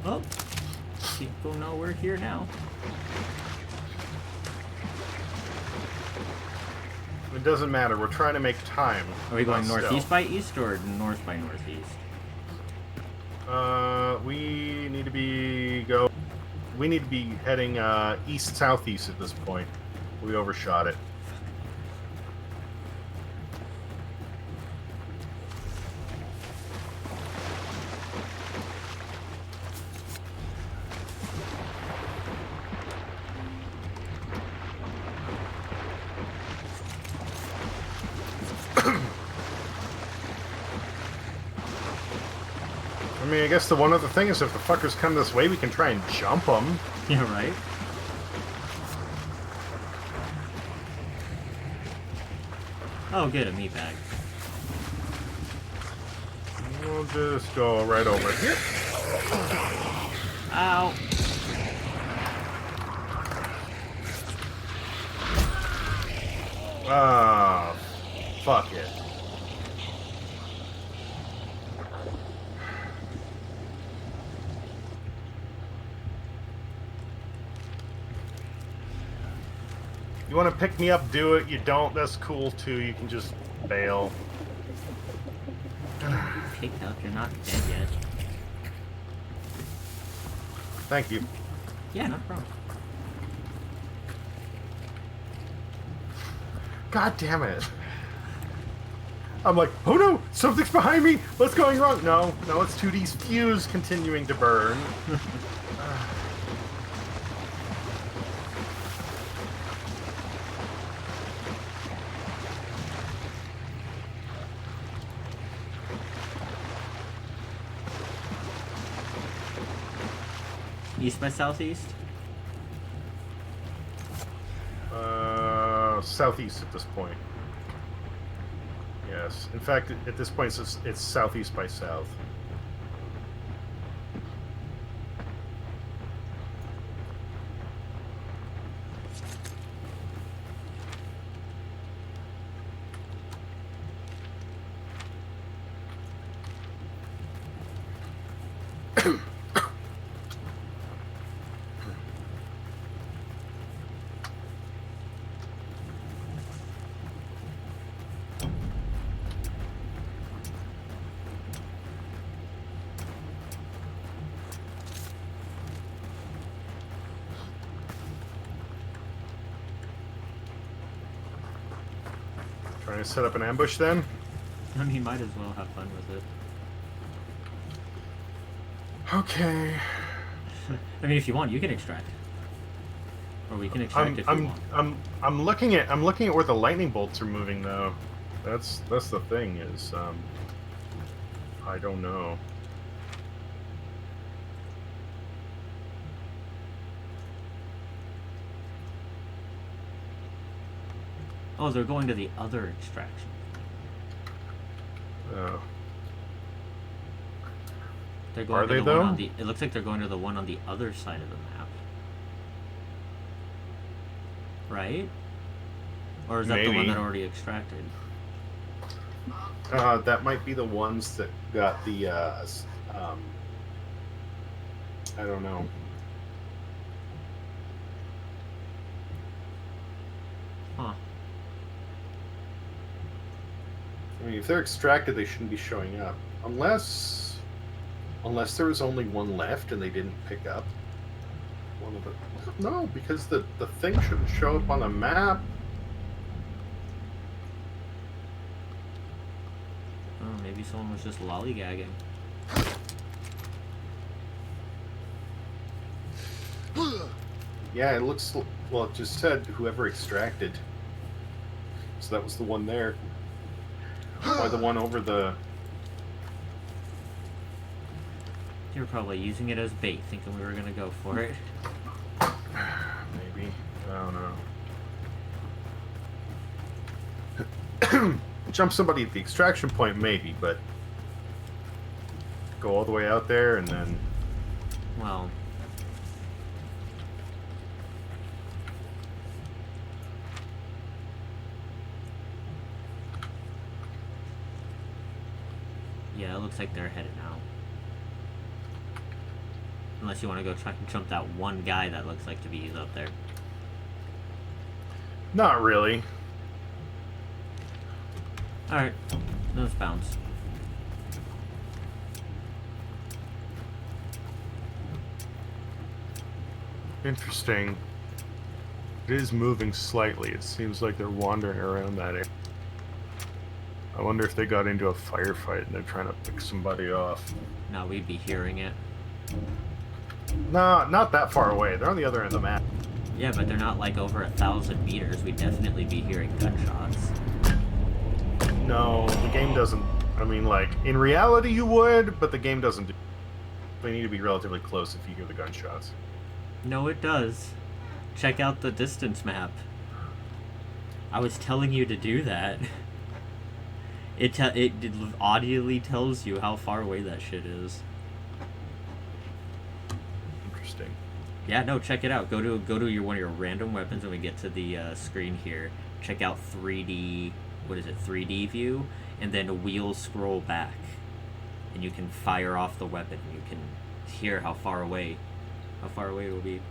Well, people know we're here now. It doesn't matter. We're trying to make time. Are we going northeast by east or north by northeast? We need to be heading east southeast at this point. We overshot it. I mean, I guess the one other thing is if the fuckers come this way, we can try and jump them. Yeah, right? Oh, good, a meat bag. We'll just go right over here. Ow. Ah, fuck it. You want to pick me up, do it. You don't, that's cool too. You can just bail. Picked up, you're not dead yet. Thank you. Yeah, no problem. God damn it. I'm like, oh no, something's behind me. What's going wrong? No, it's 2D's fuse continuing to burn. East by southeast? Southeast at this point. Yes. In fact, at this point, it's southeast by south. Trying to set up an ambush then? I mean, might as well have fun with it. Okay. I mean, if you want, you can extract. Or we can extract if you want. I'm looking at where the lightning bolts are moving though. That's the thing is I don't know. Oh, they're going to the other extraction. Oh. They're going Are to they the though? one on the, it looks like they're going to the one on the other side of the map. Right? Or is that the one Maybe. that already extracted? That might be the ones that got the Um, I don't know. Huh. I mean, if they're extracted, they shouldn't be showing up. Unless there was only one left and they didn't pick up one of the... No, because the thing shouldn't show up on the map. Oh, maybe someone was just lollygagging. Yeah, it looks... Well, it just said whoever extracted. So that was the one there. Or the one over the... You were probably using it as bait, thinking we were gonna go for it. Maybe. I don't know. Jump somebody at the extraction point, maybe, but... Go all the way out there and then... Well... Yeah, it looks like they're headed now. Unless you want to go try and jump that one guy that looks like to be up there. Not really. Alright, let's bounce. Interesting. It is moving slightly. It seems like they're wandering around that area. I wonder if they got into a firefight and they're trying to pick somebody off. No, we'd be hearing it. Nah, not that far away. They're on the other end of the map. Yeah, but they're not like over 1,000 meters. We'd definitely be hearing gunshots. No, the game doesn't... I mean, like, in reality you would, but the game doesn't do... They need to be relatively close if you hear the gunshots. No, it does. Check out the distance map. I was telling you to do that. It audibly tells you how far away that shit is. Interesting. Yeah, no, check it out. Go to your one of your random weapons when we get to the screen here. Check out 3D. What is it? 3D view, and then wheel scroll back, and you can fire off the weapon. You can hear how far away it will be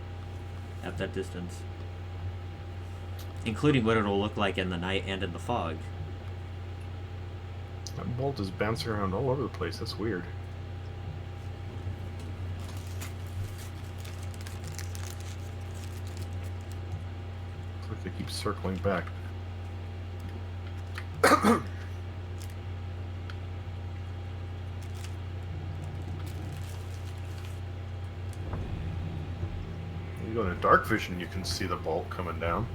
at that distance, including what it'll look like in the night and in the fog. That bolt is bouncing around all over the place. That's weird. Looks like they keep circling back. You go into dark vision, you can see the bolt coming down.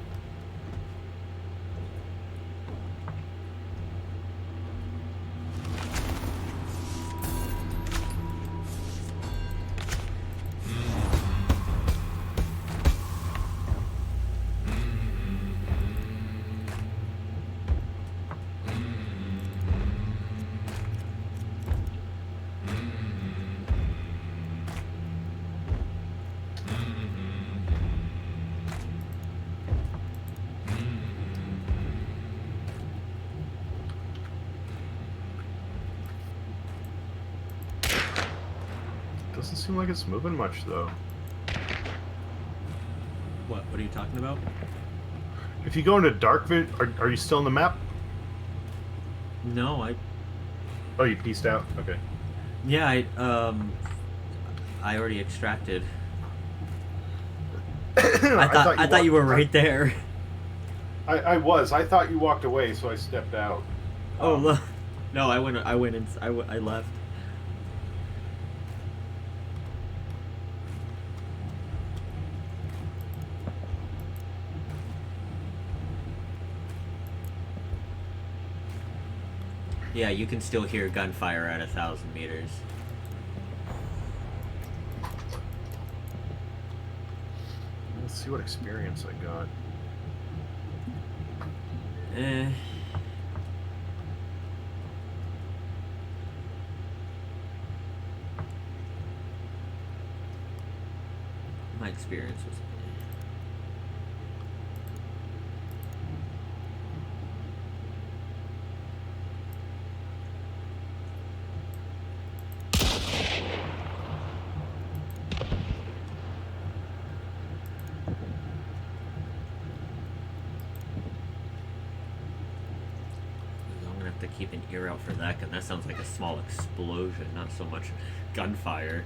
Doesn't seem like it's moving much, though. What are you talking about? If you go into dark vision, are you still on the map? No, Oh, you pieced out? Okay. yeah, I already extracted. I thought you were right there. I was. I thought you walked away, so I stepped out. Oh, look. No, I left. Yeah, you can still hear gunfire at 1,000 meters. Let's see what experience I got. My experience was... keep an ear out for that, because that sounds like a small explosion, not so much gunfire.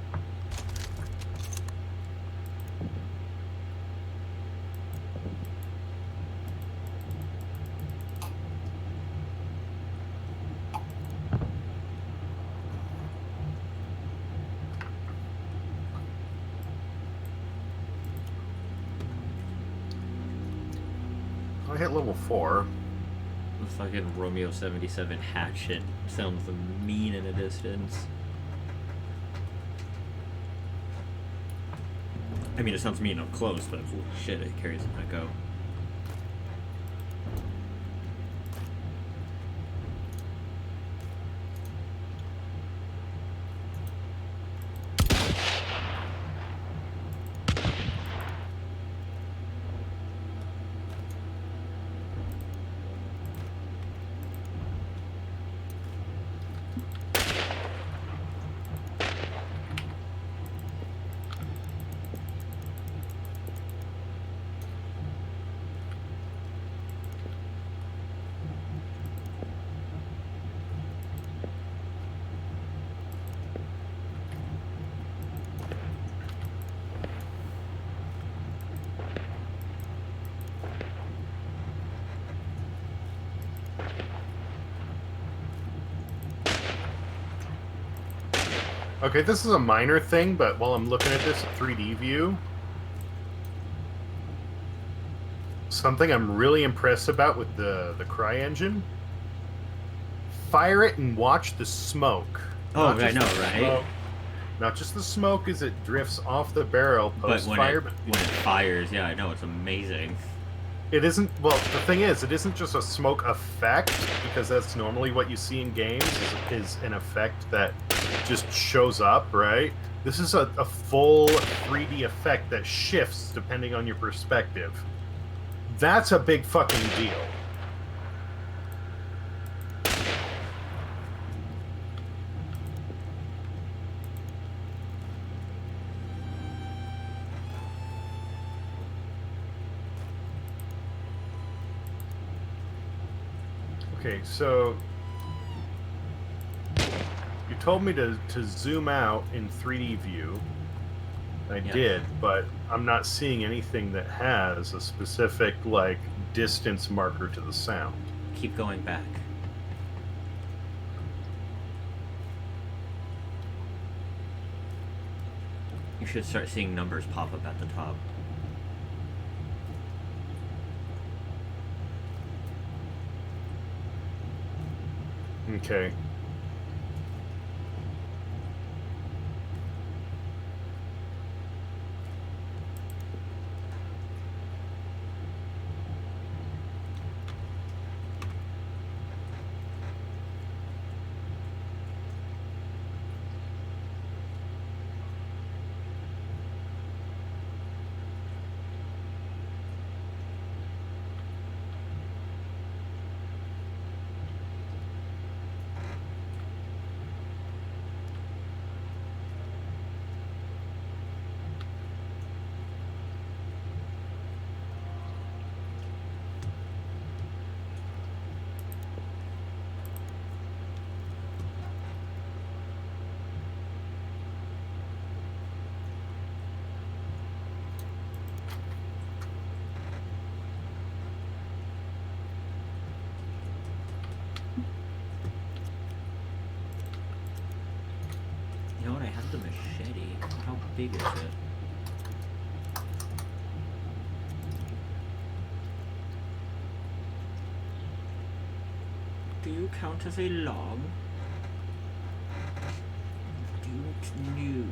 I hit level 4. The fucking Romeo 77 hatchet sounds mean in a distance. I mean, it sounds mean up close, but holy shit, it carries an echo. Okay, this is a minor thing, but while I'm looking at this 3D view, something I'm really impressed about with the Cry engine, fire it and watch the smoke. Oh, I know, right? Smoke, not just the smoke as it drifts off the barrel post-fire, but when it fires, yeah, I know, it's amazing. It isn't, well, the thing is, it isn't just a smoke effect, because that's normally what you see in games, is an effect that just shows up, right? This is a full 3D effect that shifts depending on your perspective. That's a big fucking deal. Okay, so you told me to zoom out in 3D view. I did, but I'm not seeing anything that has a specific, like, distance marker to the sound. Keep going back. You should start seeing numbers pop up at the top. Okay. You know what? I have the machete. How big is it? Do you count as a log? Don't know.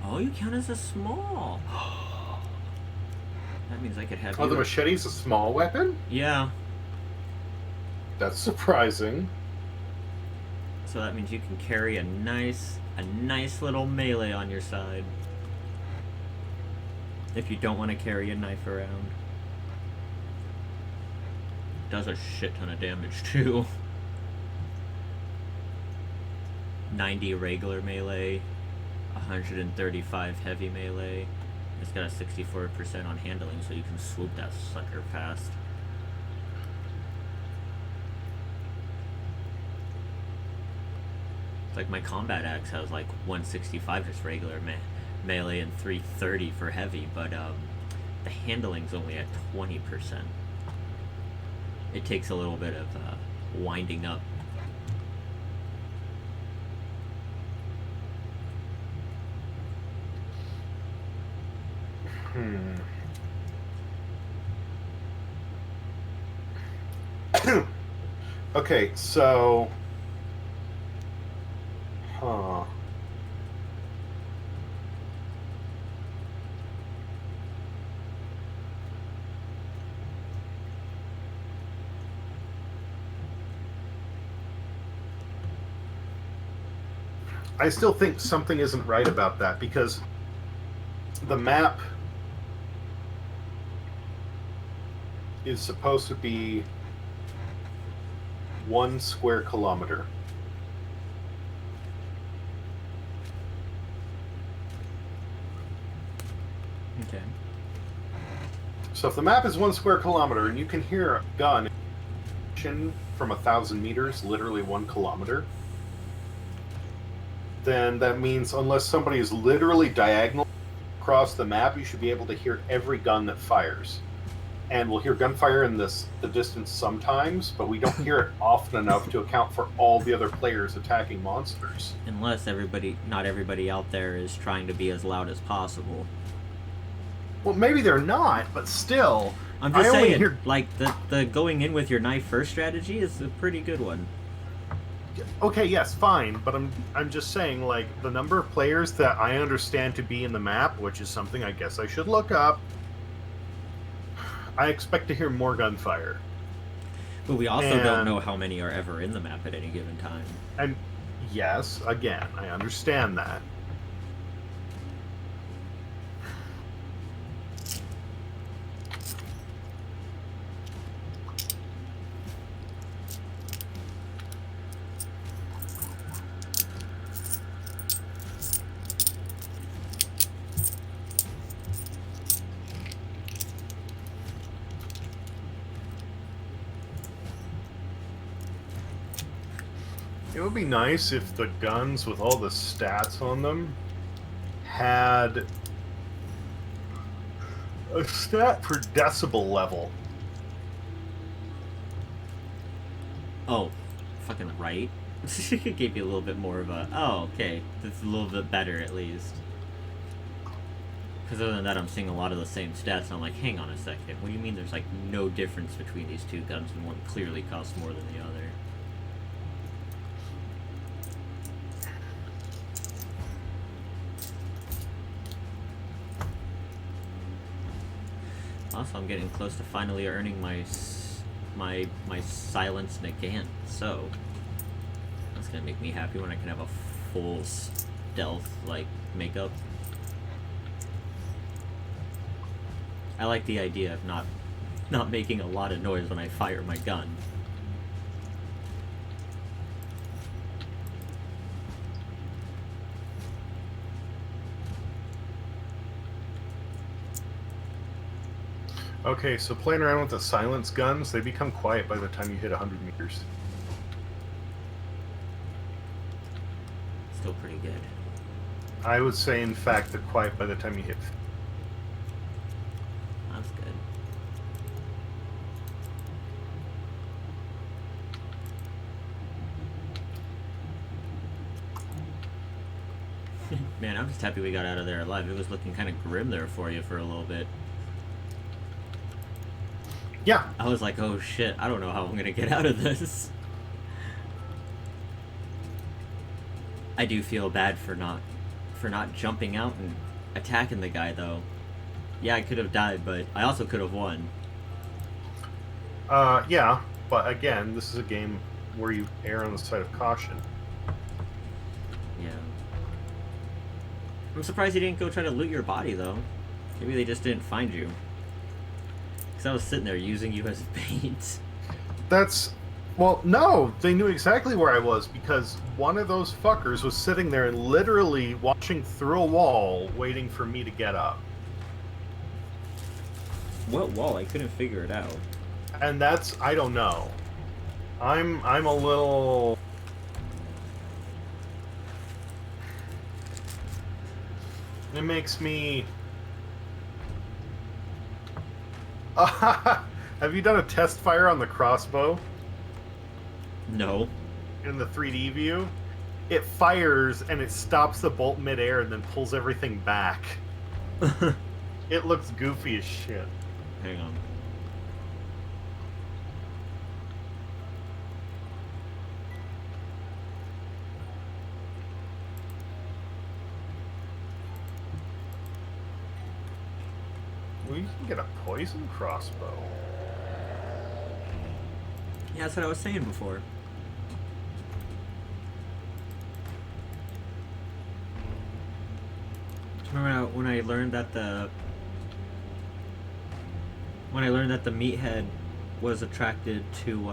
Oh, you count as a small. That means I could have. Oh, the machete's a small weapon? Yeah. That's surprising. So that means you can carry a nice little melee on your side. If you don't want to carry a knife around. Does a shit ton of damage too. 90 regular melee, 135 heavy melee, It's got a 64% on handling, so you can swoop that sucker fast. It's like my combat axe has like 165 just regular melee and 330 for heavy, but the handling's only at 20%. It takes a little bit of winding up. Okay, so... I still think something isn't right about that, because the map is supposed to be 1 square kilometer. Okay. So if the map is 1 square kilometer and you can hear a gun from 1,000 meters, literally 1 kilometer, then that means unless somebody is literally diagonal across the map, you should be able to hear every gun that fires. And we'll hear gunfire in the distance sometimes, but we don't hear it often enough to account for all the other players attacking monsters. Unless not everybody out there is trying to be as loud as possible. Well, maybe they're not, but still. I'm just saying, like, the going in with your knife first strategy is a pretty good one. Okay, yes, fine, but I'm just saying, like, the number of players that I understand to be in the map, which is something I guess I should look up, I expect to hear more gunfire. But we also don't know how many are ever in the map at any given time. And yes, again, I understand that. It would be nice if the guns with all the stats on them had a stat per decibel level. Oh, fucking right. It gave you a little bit more of a, oh, okay, that's a little bit better at least. Because other than that, I'm seeing a lot of the same stats, and I'm like, hang on a second, what do you mean there's like no difference between these two guns and one clearly costs more than the other? Also, I'm getting close to finally earning my silence Nagant, so that's gonna make me happy when I can have a full stealth like makeup. I like the idea of not making a lot of noise when I fire my gun. Okay, so playing around with the silence guns, they become quiet by the time you hit 100 meters. Still pretty good. I would say, in fact, they're quiet by the time you hit... That's good. Man, I'm just happy we got out of there alive. It was looking kind of grim there for you for a little bit. Yeah. I was like, oh shit, I don't know how I'm gonna get out of this. I do feel bad for not jumping out and attacking the guy though. Yeah, I could have died, but I also could have won. Yeah, but again, this is a game where you err on the side of caution. Yeah. I'm surprised you didn't go try to loot your body though. Maybe they just didn't find you. I was sitting there using you as bait. Well, no, they knew exactly where I was because one of those fuckers was sitting there and literally watching through a wall waiting for me to get up. What wall? I couldn't figure it out. And that's, I don't know. I'm a little... It makes me... Have you done a test fire on the crossbow? No. In the 3D view? It fires and it stops the bolt midair and then pulls everything back. It looks goofy as shit. Hang on. Well, you can get a poison crossbow. Yeah, that's what I was saying before. Remember when I learned that the meathead was attracted to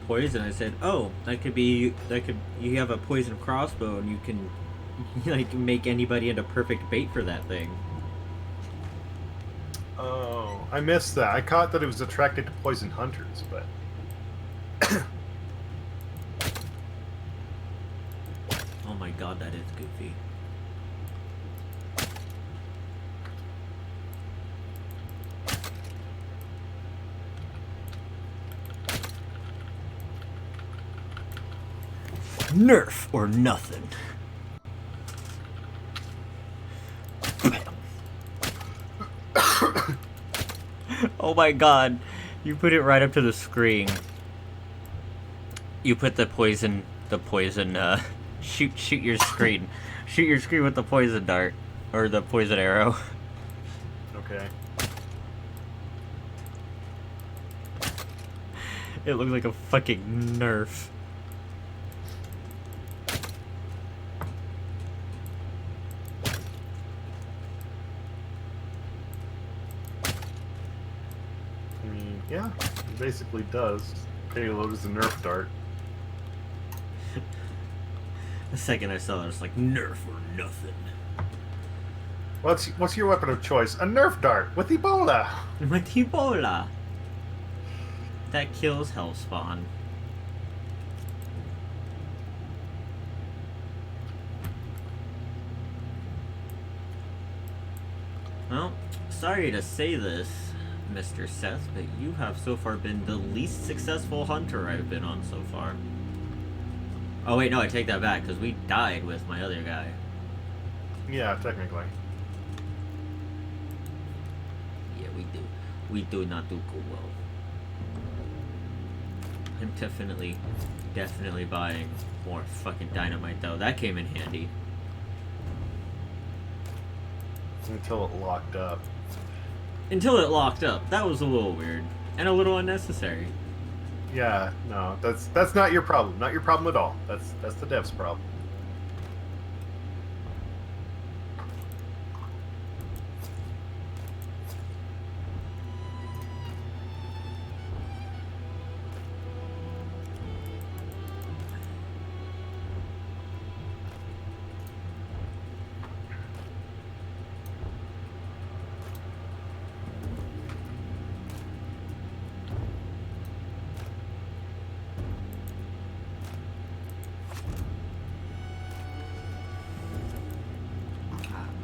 poison, I said, "Oh, you have a poison crossbow and you can like make anybody into perfect bait for that thing." Oh, I missed that. I caught that it was attracted to poison hunters, but... Oh my god, that is goofy. Nerf or nothing. Oh my god. You put it right up to the screen. You put the poison, shoot your screen. Shoot your screen with the poison dart. Or the poison arrow. Okay. It looks like a fucking Nerf. I mean, yeah, it basically does. Payload is a Nerf dart. The second I saw it, I was like, Nerf or nothing. What's your weapon of choice? A Nerf dart with Ebola! With Ebola! That kills Hellspawn. Well, sorry to say this, Mr. Seth, but you have so far been the least successful hunter I've been on so far. Oh wait, no, I take that back, because we died with my other guy. Yeah, technically. Yeah, we do. We do not do go well. I'm definitely buying more fucking dynamite, though. That came in handy. Until it locked up. Until it locked up. That was a little weird. And a little unnecessary. Yeah, no, that's not your problem. Not your problem at all. That's the dev's problem.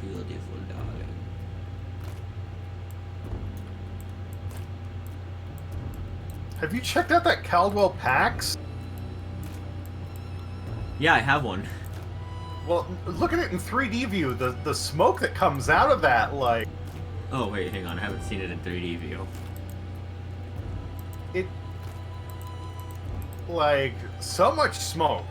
Beautiful darling. Have you checked out that Caldwell Pax? Yeah, I have one. Well, look at it in 3D view. The smoke that comes out of that, like... Oh, wait, hang on. I haven't seen it in 3D view. It... Like, so much smoke.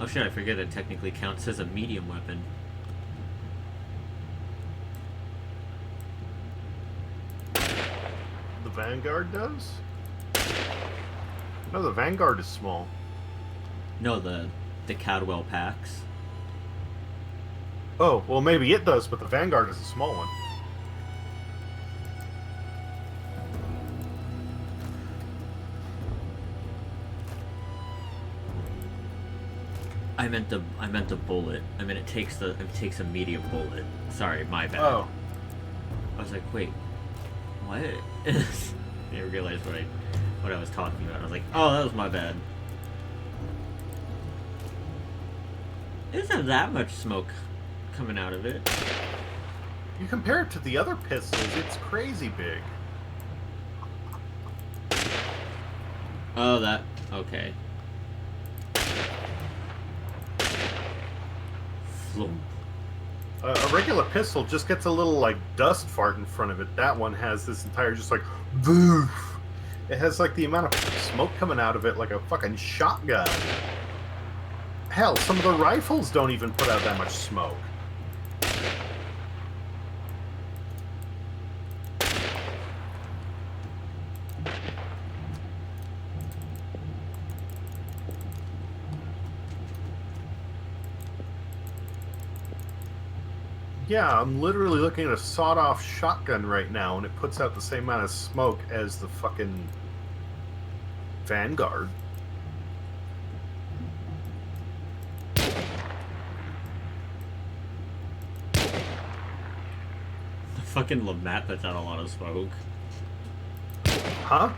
Oh shit, I forget it technically counts as a medium weapon. The Vanguard does? No, the Vanguard is small. No, the Cadwell packs. Oh, well maybe it does, but the Vanguard is a small one. I meant the bullet. I mean, it takes a medium bullet. Sorry, my bad. Oh. I was like, wait, what? I didn't realize what I was talking about. I was like, oh, that was my bad. It doesn't have that much smoke coming out of it. You compare it to the other pistols, it's crazy big. Oh, that... okay. Flum. A regular pistol just gets a little, like, dust fart in front of it. That one has this entire just, like, voof. It has, like, the amount of smoke coming out of it like a fucking shotgun. Hell, some of the rifles don't even put out that much smoke. Yeah, I'm literally looking at a sawed-off shotgun right now, and it puts out the same amount of smoke as the fucking Vanguard. The fucking Lamat puts out a lot of smoke. Huh?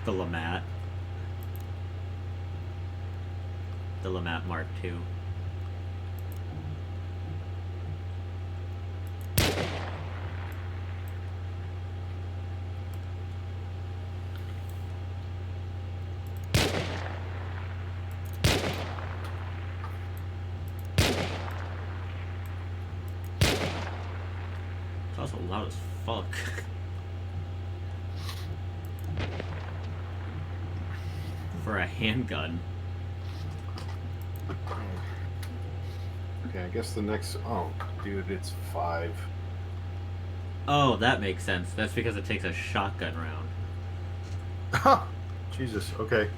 The Lamat. The Lamat Mark II. It's also loud as fuck. For a handgun. Okay, I guess the next... Oh, dude, it's 5. Oh, that makes sense. That's because it takes a shotgun round. Huh! Jesus, okay.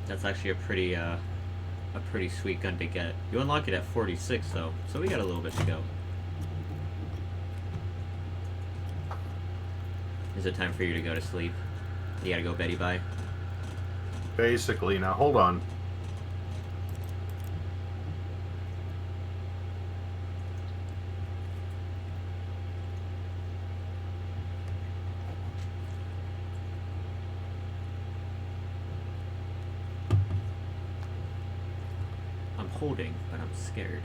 That's actually a pretty sweet gun to get. You unlock it at 46 though, so we got a little bit to go. Is it time for you to go to sleep? You gotta go Baddie bye. Basically, now hold on. I'm holding, but I'm scared.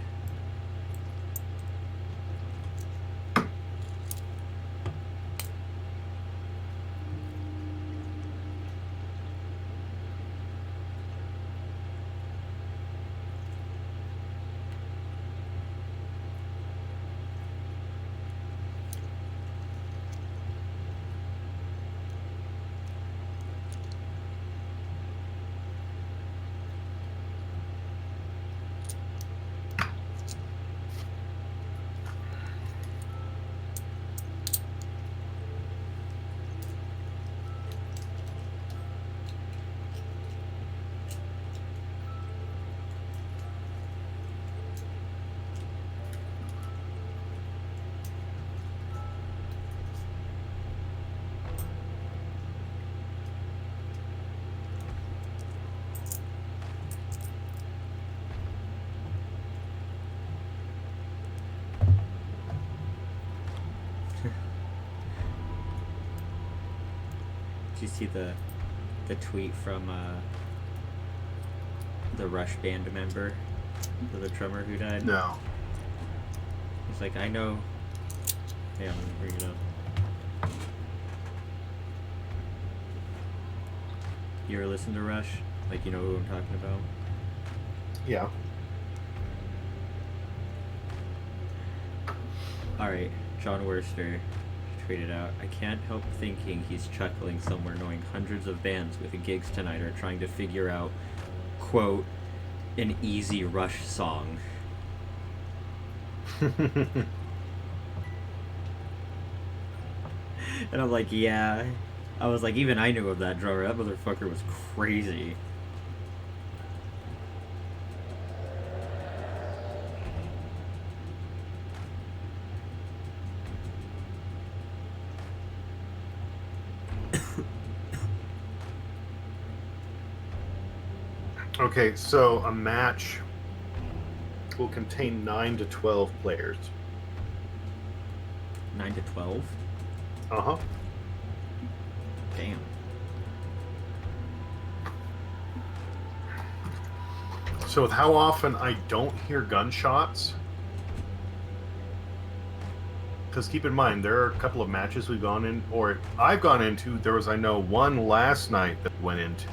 Did you see the tweet from the Rush band member, the drummer who died? No. He's like, I know. Yeah, I'm gonna bring it up. You ever listen to Rush? Like, you know who I'm talking about? Yeah. Alright, John Worster tweeted out, I can't help thinking he's chuckling somewhere knowing hundreds of bands with gigs tonight are trying to figure out, quote, an easy Rush song. And I'm like, yeah. I was like, even I knew of that drummer. That motherfucker was crazy. Okay, so a match will contain 9 to 12 players. 9 to 12? Uh-huh. Damn. So with how often I don't hear gunshots, because keep in mind, there are a couple of matches we've gone in, or I've gone into, there was, I know, one last night that went into.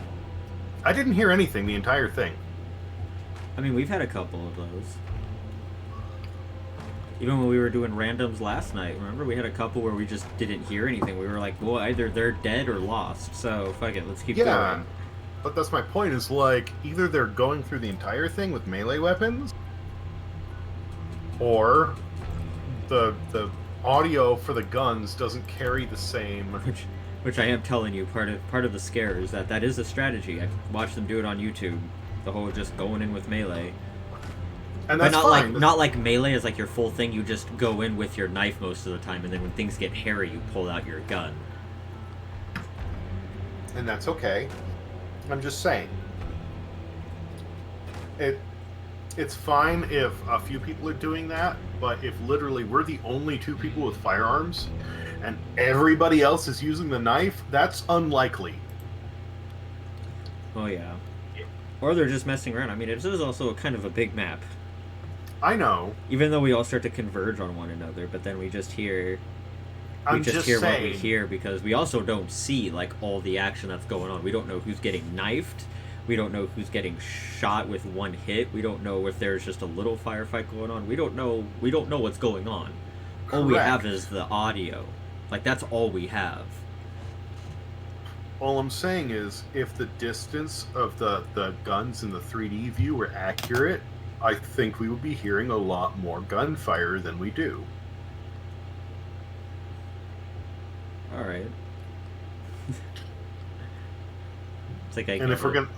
I didn't hear anything the entire thing. I mean, we've had a couple of those. Even when we were doing randoms last night, remember? We had a couple where we just didn't hear anything. We were like, well, either they're dead or lost, so fuck it, let's keep going. But that's my point, is like, either they're going through the entire thing with melee weapons, or the audio for the guns doesn't carry the same. Which I am telling you, part of the scare is that is a strategy. I've watched them do it on YouTube. The whole just going in with melee. And that's but not fine. not like melee is like your full thing. You just go in with your knife most of the time, and then when things get hairy, you pull out your gun. And that's okay. I'm just saying. It's fine if a few people are doing that, but if literally we're the only 2 people with firearms and everybody else is using the knife, that's unlikely. Oh yeah. Or they're just messing around. I mean, it is also kind of a big map. I know. Even though we all start to converge on one another, but then we just hear... I'm just saying, what we hear, because we also don't see, like, all the action that's going on. We don't know who's getting knifed. We don't know who's getting shot with one hit. We don't know if there's just a little firefight going on. We don't know what's going on. All we have is the audio. Like, that's all we have. All I'm saying is, if the distance of the guns in the 3D view were accurate, I think we would be hearing a lot more gunfire than we do. Alright. It's like and if we're gonna...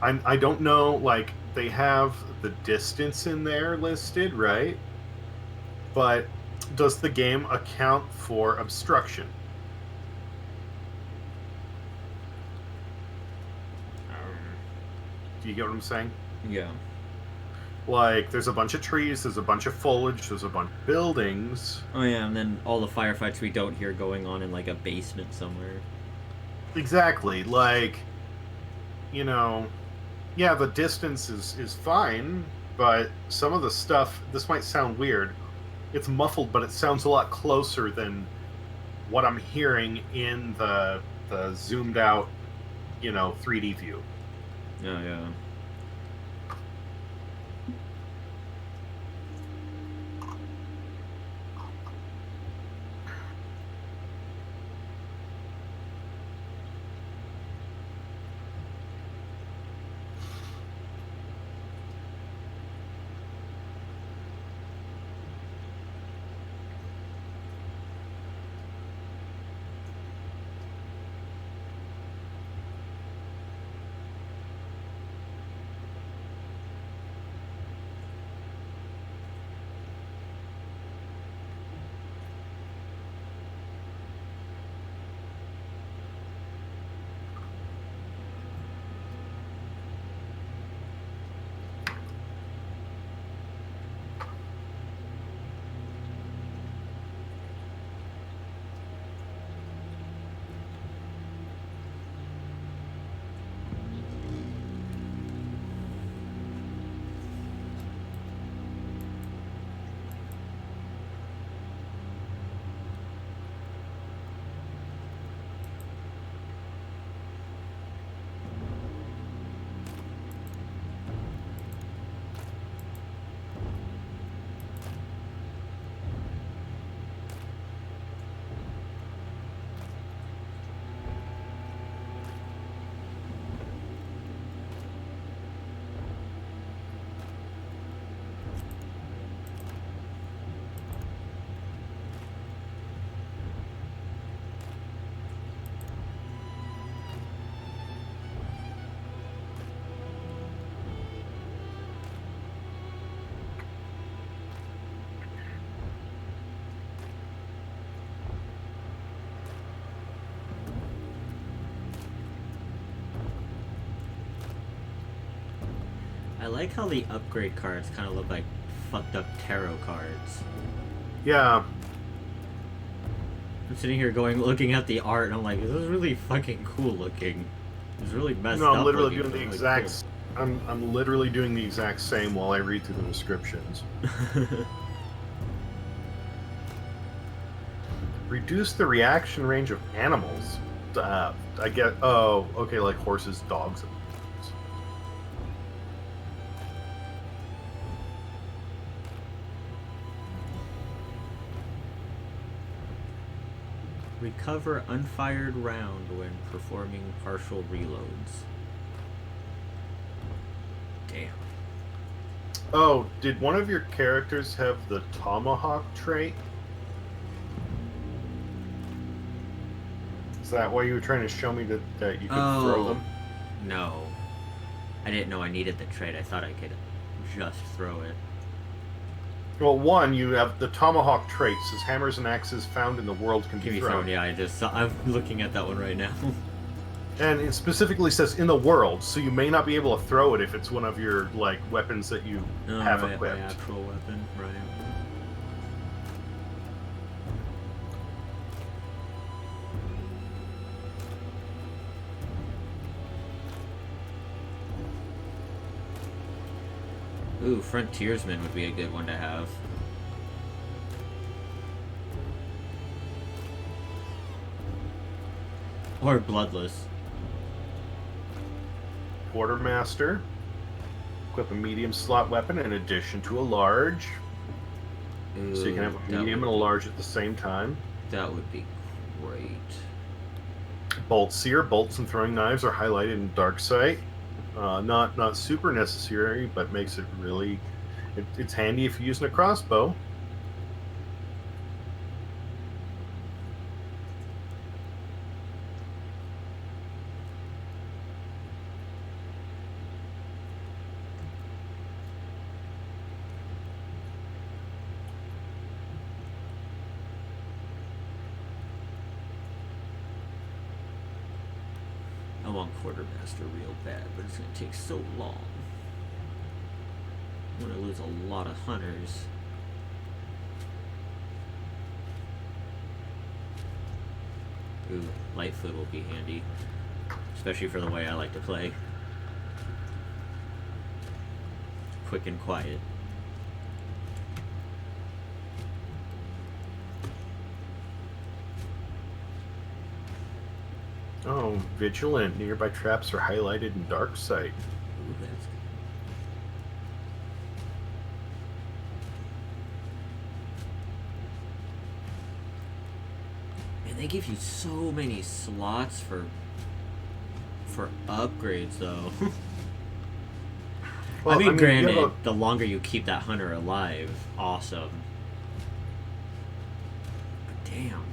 I don't know, like, they have the distance in there listed, right? But does the game account for obstruction? Do you get what I'm saying? Yeah. Like, there's a bunch of trees, there's a bunch of foliage, there's a bunch of buildings. Oh yeah, and then all the firefights we don't hear going on in, like, a basement somewhere. Exactly. Like, you know... Yeah, the distance is fine, but some of the stuff, this might sound weird, it's muffled, but it sounds a lot closer than what I'm hearing in the zoomed out, 3D view. Oh, yeah. I like how the upgrade cards kind of look like fucked up tarot cards. Yeah. I'm sitting here looking at the art, and I'm like, this is really fucking cool looking. It's really messed No, up. I'm literally looking, doing the really exact. I'm literally doing the exact same while I read through the descriptions. Cool. Reduce the reaction range of animals. I get. Oh, okay, like horses, dogs, and birds. Recover unfired round when performing partial reloads. Damn. Oh, did one of your characters have the tomahawk trait? Is that why you were trying to show me that you could throw them? No. I didn't know I needed the trait. I thought I could just throw it. Well, one, you have the tomahawk trait. Says hammers and axes found in the world can be thrown. Yeah, I'm looking at that one right now. And it specifically says in the world, so you may not be able to throw it if it's one of your like weapons that you have right, equipped. my actual weapon, right. Ooh, Frontiersman would be a good one to have. Or Bloodless. Quartermaster. Equip a medium slot weapon in addition to a large. Ooh, So you can have a medium and a large at the same time. That would be great. Bolt Seer. Bolts and throwing knives are highlighted in dark sight. Not super necessary, but makes it really... It's handy if you're using a crossbow. I want Quartermaster real bad, but it's going to take so long. I'm going to lose a lot of hunters. Ooh, Lightfoot will be handy. Especially for the way I like to play. Quick and quiet. Oh, Vigilant. Nearby traps are highlighted in dark sight. Ooh, that's good. Man, they give you so many slots for upgrades, though. Well, I mean, granted, a... the longer you keep that hunter alive, awesome. But damn.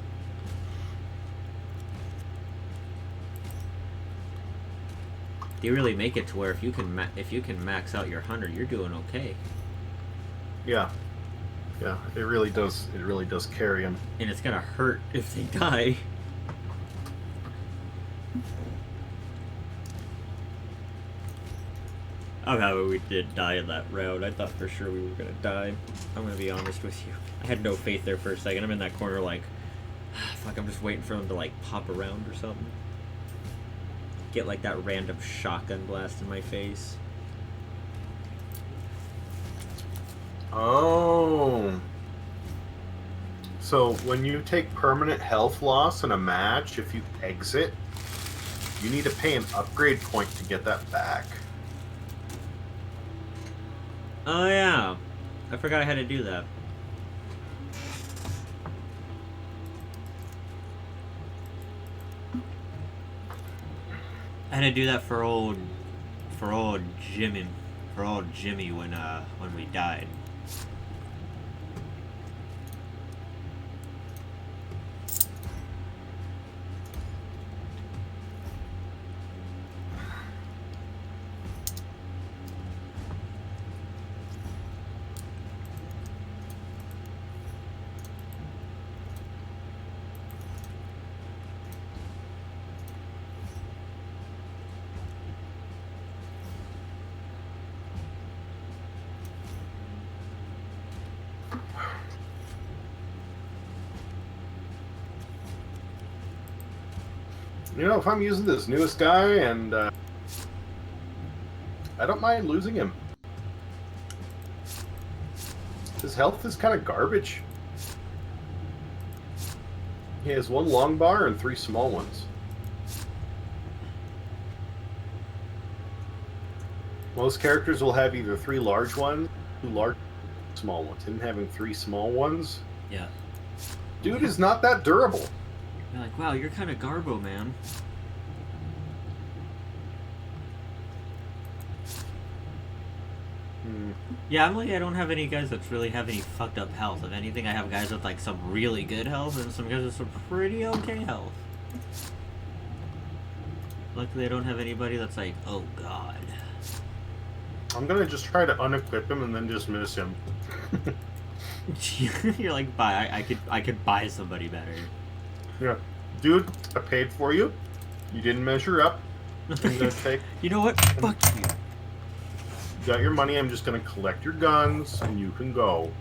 They really make it to where if you can max out your hunter, you're doing okay. Yeah, it really does. It really does carry him. And it's gonna hurt if they die. I'm happy we did die in that round. I thought for sure we were gonna die. I'm gonna be honest with you. I had no faith there for a second. I'm in that corner like, fuck, I'm just waiting for them to like pop around or something. Get like that random shotgun blast in my face. Oh. So when you take permanent health loss in a match, if you exit, you need to pay an upgrade point to get that back. Oh yeah. I forgot I had to do that. I had to do that for old Jimmy when we died. You know, if I'm using this newest guy, and I don't mind losing him. His health is kind of garbage. He has 1 long bar and 3 small ones. Most characters will have either 3 large ones, 2 large, small ones. Him having 3 small ones. Yeah. Dude is not that durable. You're like, wow, you're kind of garbo, man. Yeah, I'm like, I don't have any guys that really have any fucked up health. If anything, I have guys with like some really good health and some guys with some pretty okay health. Luckily, I don't have anybody that's like, oh god. I'm gonna just try to unequip him and then just miss him. You're like, buy. I could buy somebody better. Yeah, dude, I paid for you. You didn't measure up. I'm gonna take. You know what? Fuck you. You got your money. I'm just gonna collect your guns, and you can go.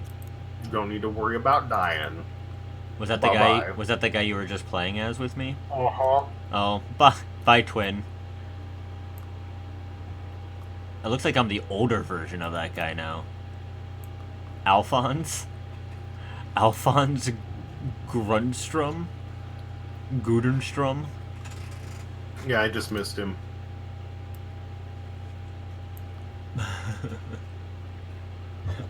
You don't need to worry about dying. Was that the guy? Was that the guy you were just playing as with me? Uh-huh. Oh, bye, twin. It looks like I'm the older version of that guy now. Alphonse Grundstrom? Gudenstrom? Yeah, I just missed him.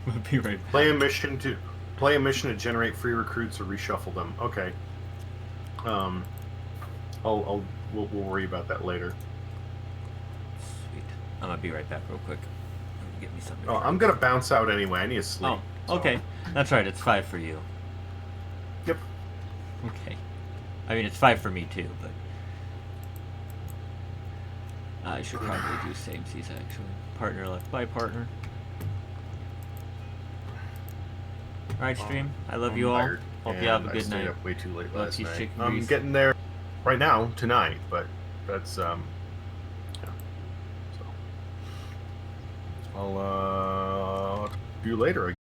We'll be right back. Play a mission to generate free recruits or reshuffle them. Okay. We'll worry about that later. Sweet. I'm gonna be right back real quick. Get me something. Oh, I'm gonna bounce out anyway. I need to sleep. Oh, okay. So. That's right. It's 5 for you. Yep. Okay. I mean, it's 5 for me too, but I should probably do same-seas actually. Partner left. Bye, partner. Alright, stream. I love you all. Hope you have a good night. I stayed up way too late last night. Chicken I'm grease. getting there right now tonight, but that's yeah. So I'll talk to you later.